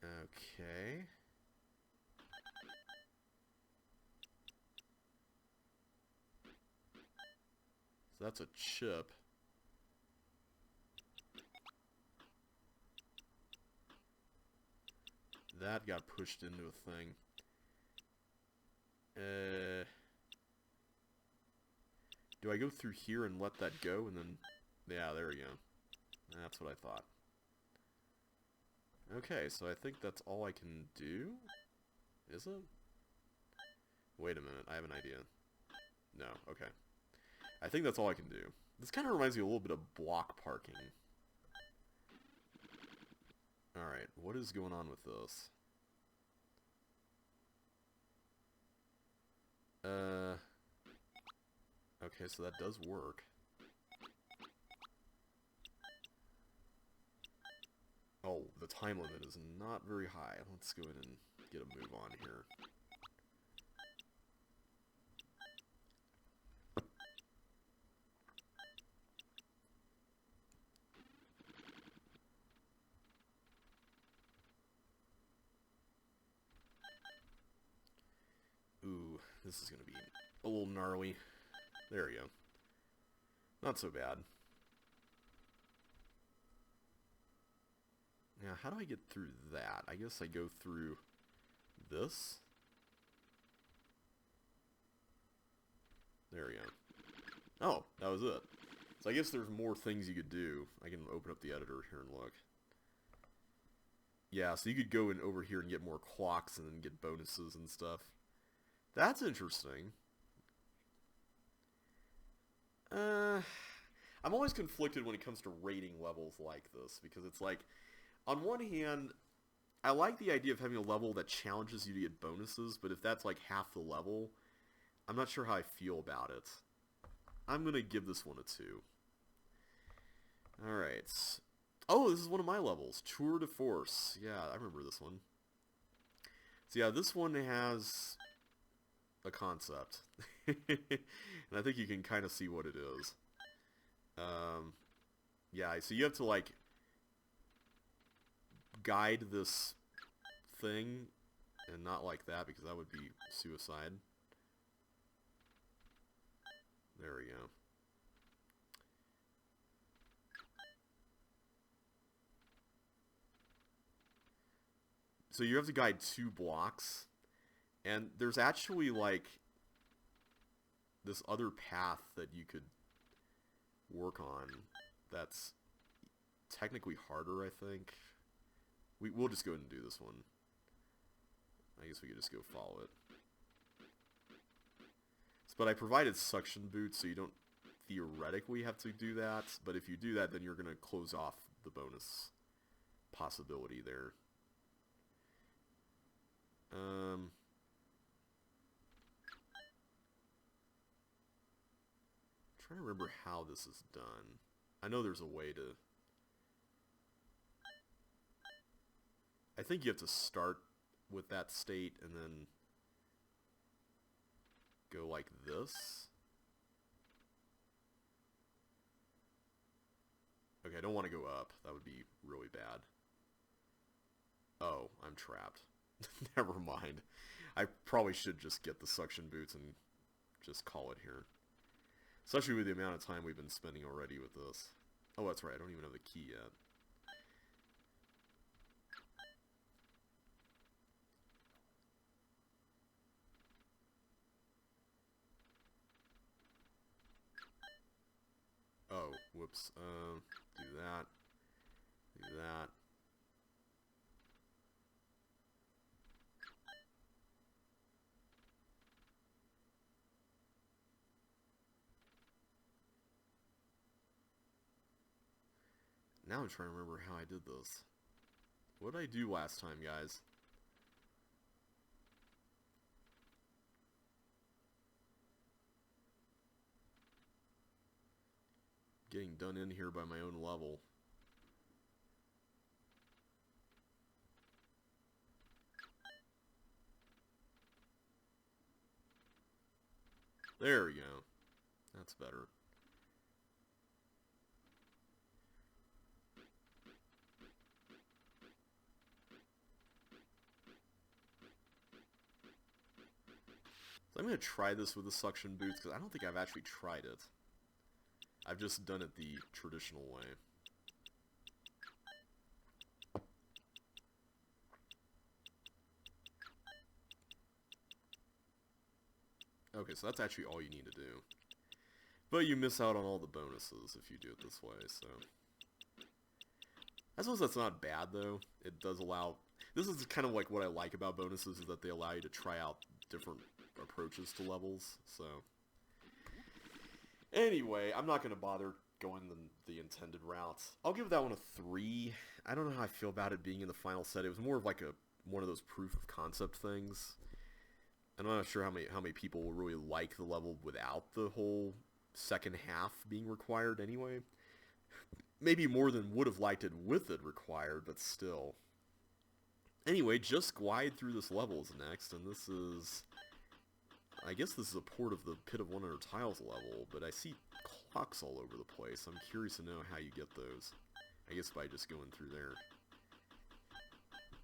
Okay. So that's a chip. That got pushed into a thing. Do I go through here and let that go and then... Yeah, there we go. That's what I thought. Okay, so I think that's all I can do? Is it? Wait a minute, I have an idea. No, okay. I think that's all I can do. This kind of reminds me a little bit of block parking. Alright, what is going on with this? Okay, so that does work. Oh, the time limit is not very high. Let's go ahead and get a move on here. Ooh, this is going to be a little gnarly. There we go. Not so bad. Now, how do I get through that? I guess I go through this. There we go. Oh, that was it. So I guess there's more things you could do. I can open up the editor here and look. Yeah, so you could go in over here and get more clocks and then get bonuses and stuff. That's interesting. I'm always conflicted when it comes to rating levels like this, because it's like, on one hand, I like the idea of having a level that challenges you to get bonuses, but if that's like half the level, I'm not sure how I feel about it. I'm going to give this one a 2. Alright. Oh, this is one of my levels. Tour de Force. Yeah, I remember this one. So yeah, this one has a concept. And I think you can kind of see what it is. Yeah, so you have to, like, guide this thing, and not like that, because that would be suicide. There we go. So you have to guide 2 blocks, and there's actually, like, this other path that you could work on that's technically harder, I think. We'll just go ahead and do this one. I guess we could just go follow it. But I provided suction boots, so you don't theoretically have to do that. But if you do that, then you're going to close off the bonus possibility there. trying to remember how this is done. I know there's a way to... I think you have to start with that state and then go like this. Okay, I don't want to go up. That would be really bad. Oh, I'm trapped. Never mind. I probably should just get the suction boots and just call it here. Especially with the amount of time we've been spending already with this. Oh, that's right. I don't even have the key yet. Oh, whoops. Do that. Do that. Now I'm trying to remember how I did this. What did I do last time, guys? Getting done in here by my own level. There we go. That's better. So I'm going to try this with the suction boots, because I don't think I've actually tried it. I've just done it the traditional way. Okay, so that's actually all you need to do. But you miss out on all the bonuses if you do it this way, so... I suppose that's not bad, though. It does allow... This is kind of like what I like about bonuses, is that they allow you to try out different approaches to levels, so... Anyway, I'm not going to bother going the intended route. I'll give that one a 3. I don't know how I feel about it being in the final set. It was more of like one of those proof of concept things. And I'm not sure how many people will really like the level without the whole second half being required anyway. Maybe more than would have liked it with it required, but still. Anyway, just glide through this level is next, and this is... I guess this is a port of the Pit of 100 Tiles level, but I see clocks all over the place. I'm curious to know how you get those. I guess by just going through there.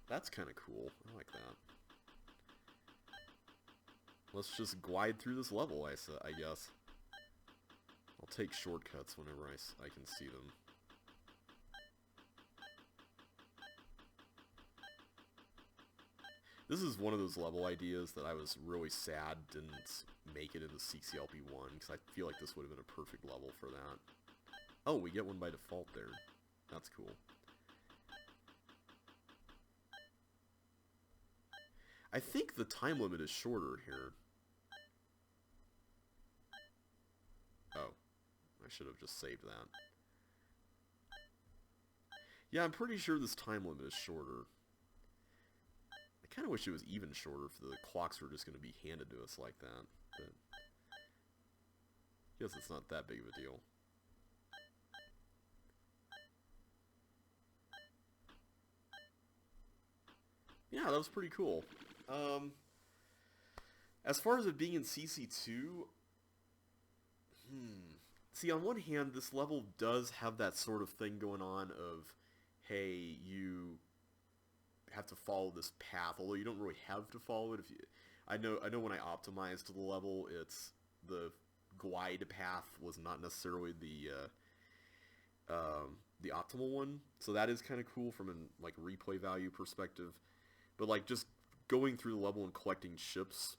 That's kind of cool. I like that. Let's just glide through this level, I guess. I'll take shortcuts whenever I can see them. This is one of those level ideas that I was really sad didn't make it into CCLP1, because I feel like this would have been a perfect level for that. Oh, we get one by default there. That's cool. I think the time limit is shorter here. Oh, I should have just saved that. Yeah, I'm pretty sure this time limit is shorter. I kind of wish it was even shorter if the clocks were just going to be handed to us like that, but I guess it's not that big of a deal. Yeah, that was pretty cool. As far as it being in CC2, see, on one hand, this level does have that sort of thing going on of, hey, you have to follow this path, although you don't really have to follow it. I know when I optimized the level, it's the glide path was not necessarily the optimal one, so that is kind of cool from a like replay value perspective. But like just going through the level and collecting ships,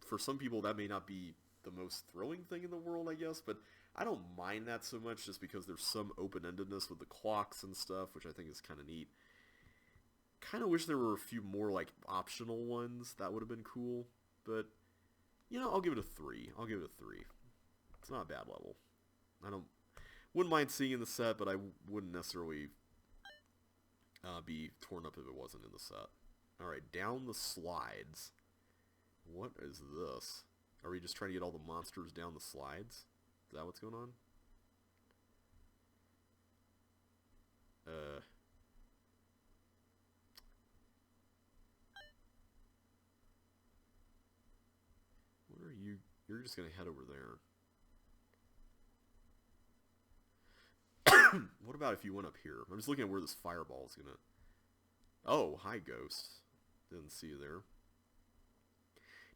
for some people that may not be the most thrilling thing in the world, I guess, but I don't mind that so much just because there's some open-endedness with the clocks and stuff, which I think is kind of neat. Kind of wish there were a few more like optional ones. That would have been cool, but you know, I'll give it a 3. I'll give it a 3. It's not a bad level. Wouldn't mind seeing in the set, but I wouldn't necessarily be torn up if it wasn't in the set. Alright, down the slides. What is this? Are we just trying to get all the monsters down the slides? Is that what's going on? Where are you? You're just gonna head over there. What about if you went up here? I'm just looking at where this fireball is gonna... Oh, hi, Ghost. Didn't see you there.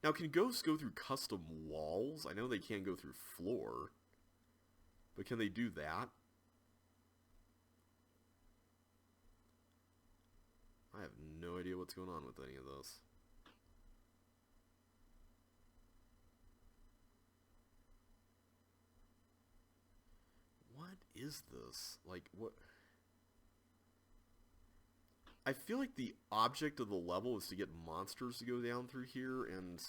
Now, can ghosts go through custom walls? I know they can't go through floor. But can they do that? I have no idea what's going on with any of this. What is this? Like, what... I feel like the object of the level is to get monsters to go down through here, and...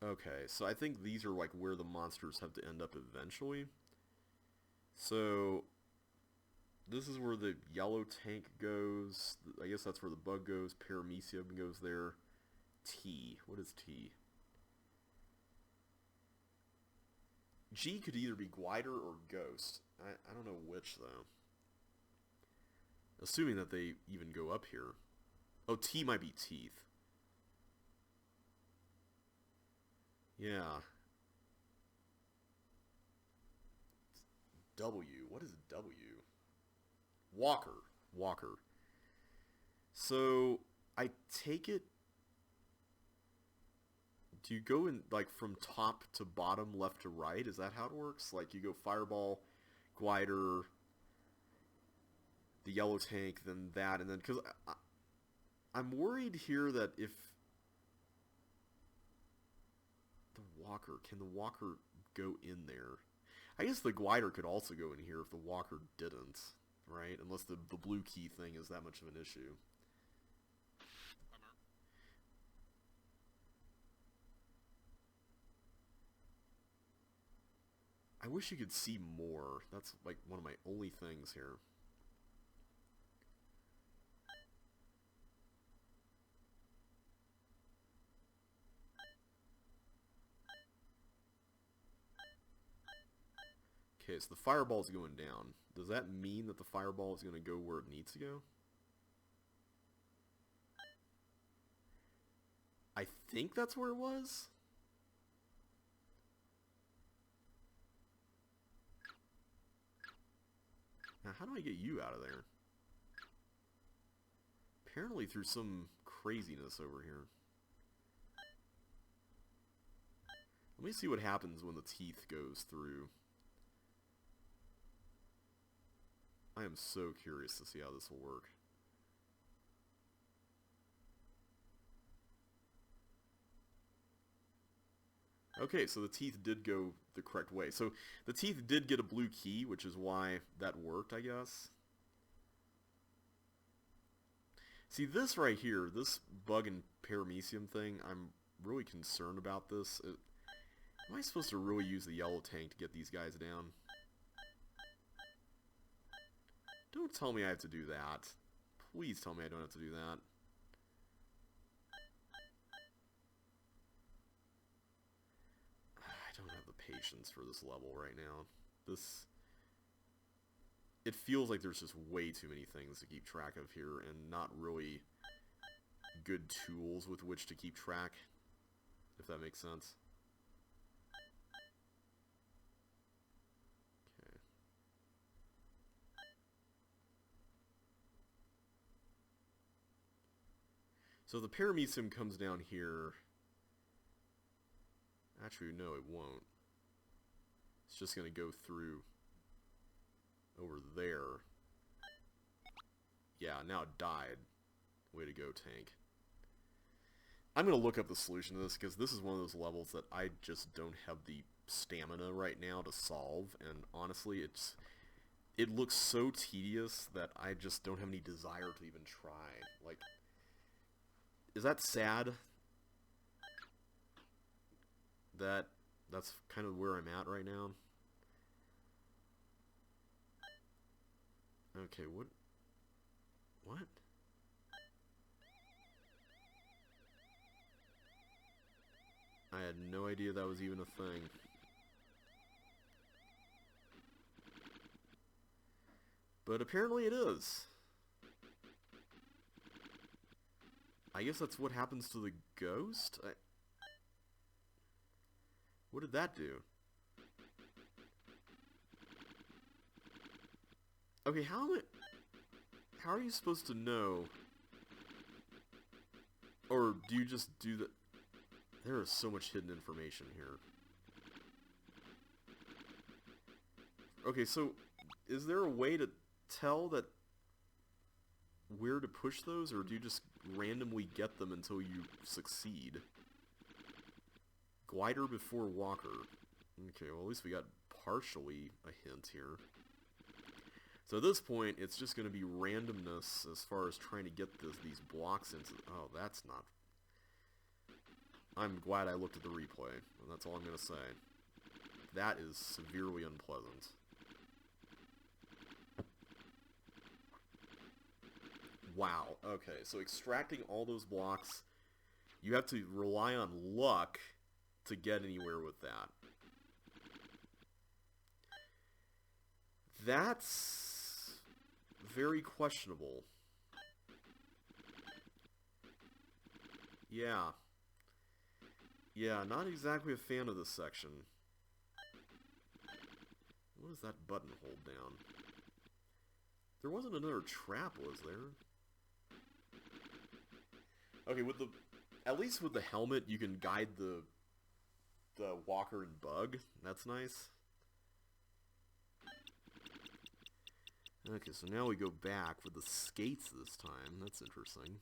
Okay, so I think these are like where the monsters have to end up eventually. So... This is where the yellow tank goes. I guess that's where the bug goes. Paramecium goes there. T. What is T? G could either be Glider or Ghost. I don't know which, though. Assuming that they even go up here. Oh, T might be Teeth. Yeah. W. What is W? Walker. Walker. So, I take it... Do you go in, like, from top to bottom, left to right? Is that how it works? Like, you go Fireball, Glider, the yellow tank, then that, and then... Because I'm worried here that if... The Walker... Can the Walker go in there? I guess the Glider could also go in here if the Walker didn't, right? Unless the blue key thing is that much of an issue. I wish you could see more. That's like one of my only things here. Okay, so the fireball's going down. Does that mean that the fireball is going to go where it needs to go? I think that's where it was. Now, how do I get you out of there? Apparently through some craziness over here. Let me see what happens when the teeth goes through. I am so curious to see how this will work. Okay, so the teeth did go the correct way. So the teeth did get a blue key, which is why that worked, I guess. See, this right here, this bug and paramecium thing, I'm really concerned about this. Am I supposed to really use the yellow tank to get these guys down? Don't tell me I have to do that. Please tell me I don't have to do that. I don't have the patience for this level right now. It feels like there's just way too many things to keep track of here, and not really good tools with which to keep track, if that makes sense. Okay. So the paramecium comes down here. Actually, no, it won't. It's just going to go through over there. Yeah, now it died. Way to go, tank. I'm going to look up the solution to this, because this is one of those levels that I just don't have the stamina right now to solve, and honestly, it looks so tedious that I just don't have any desire to even try. Like, is that sad? That's kind of where I'm at right now. Okay, what? What? I had no idea that was even a thing. But apparently it is. I guess that's what happens to the ghost? What did that do? Okay, how are you supposed to know? Or do you just do that? There is so much hidden information here. Okay, so is there a way to tell that where to push those, or do you just randomly get them until you succeed? Glider before walker. Okay, well at least we got partially a hint here. So at this point, it's just going to be randomness as far as trying to get these blocks into... Oh, that's not... I'm glad I looked at the replay, and that's all I'm going to say. That is severely unpleasant. Wow, okay, so extracting all those blocks, you have to rely on luck to get anywhere with that. That's very questionable. Yeah. Yeah, not exactly a fan of this section. What does that button hold down? There wasn't another trap, was there? Okay, with the... At least with the helmet, you can guide the walker and bug. That's nice. Okay, so now we go back with the skates this time. That's interesting.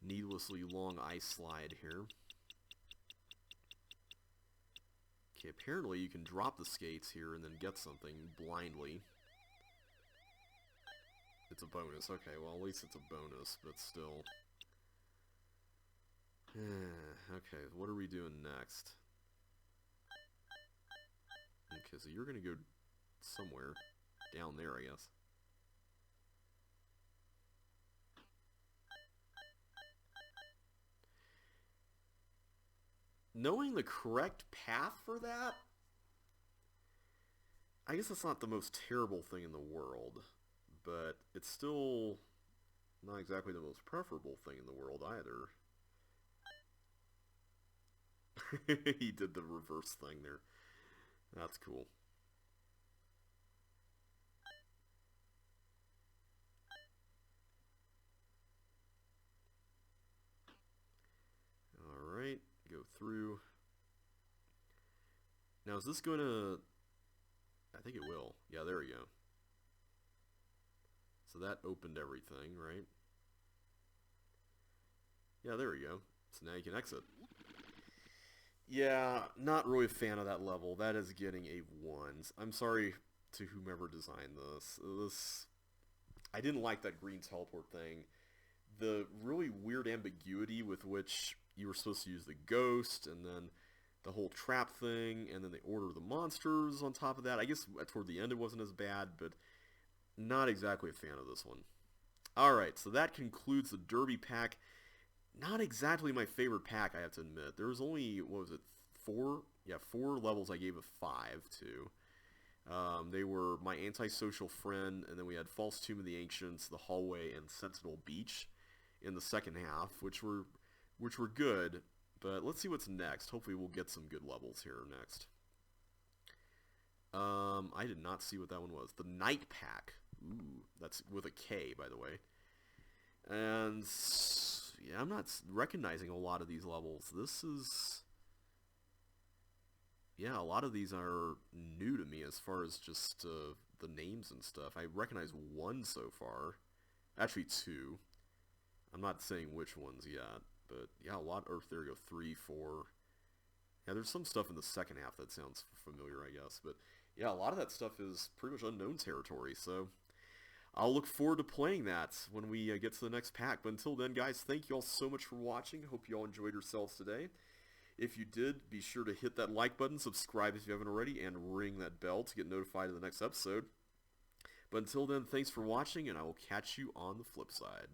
Needlessly long ice slide here. Okay, apparently you can drop the skates here and then get something blindly. It's a bonus. Okay, well at least it's a bonus, but still. Okay, what are we doing next? Okay, so you're gonna go somewhere. Down there, I guess. Knowing the correct path for that, I guess that's not the most terrible thing in the world, but it's still not exactly the most preferable thing in the world either. He did the reverse thing there. That's cool. Alright, go through. Now is this going to... I think it will. Yeah, there we go. So that opened everything, right? Yeah, there we go. So now you can exit. Yeah, not really a fan of that level. That is getting a 1. I'm sorry to whomever designed this. I didn't like that green teleport thing. The really weird ambiguity with which you were supposed to use the ghost, and then the whole trap thing, and then the order of the monsters on top of that. I guess toward the end it wasn't as bad, but not exactly a fan of this one. Alright, so that concludes the Derby pack. Not exactly my favorite pack, I have to admit. There was only, what was it, 4? Yeah, 4 levels I gave a 5 to. They were My Antisocial Friend, and then we had False Tomb of the Ancients, The Hallway, and Sentinel Beach in the second half, which were good. But let's see what's next. Hopefully we'll get some good levels here next. I did not see what that one was. The Night Pack. Ooh, that's with a K, by the way. And yeah, I'm not recognizing a lot of these levels. This is... Yeah, a lot of these are new to me as far as just the names and stuff. I recognize 1 so far. Actually 2. I'm not saying which ones yet. But yeah, a lot. Or there we go, 3, 4. Yeah, there's some stuff in the second half that sounds familiar, I guess. But yeah, a lot of that stuff is pretty much unknown territory. So I'll look forward to playing that when we get to the next pack. But until then, guys, thank you all so much for watching. Hope you all enjoyed yourselves today. If you did, be sure to hit that like button, subscribe if you haven't already, and ring that bell to get notified of the next episode. But until then, thanks for watching, and I will catch you on the flip side.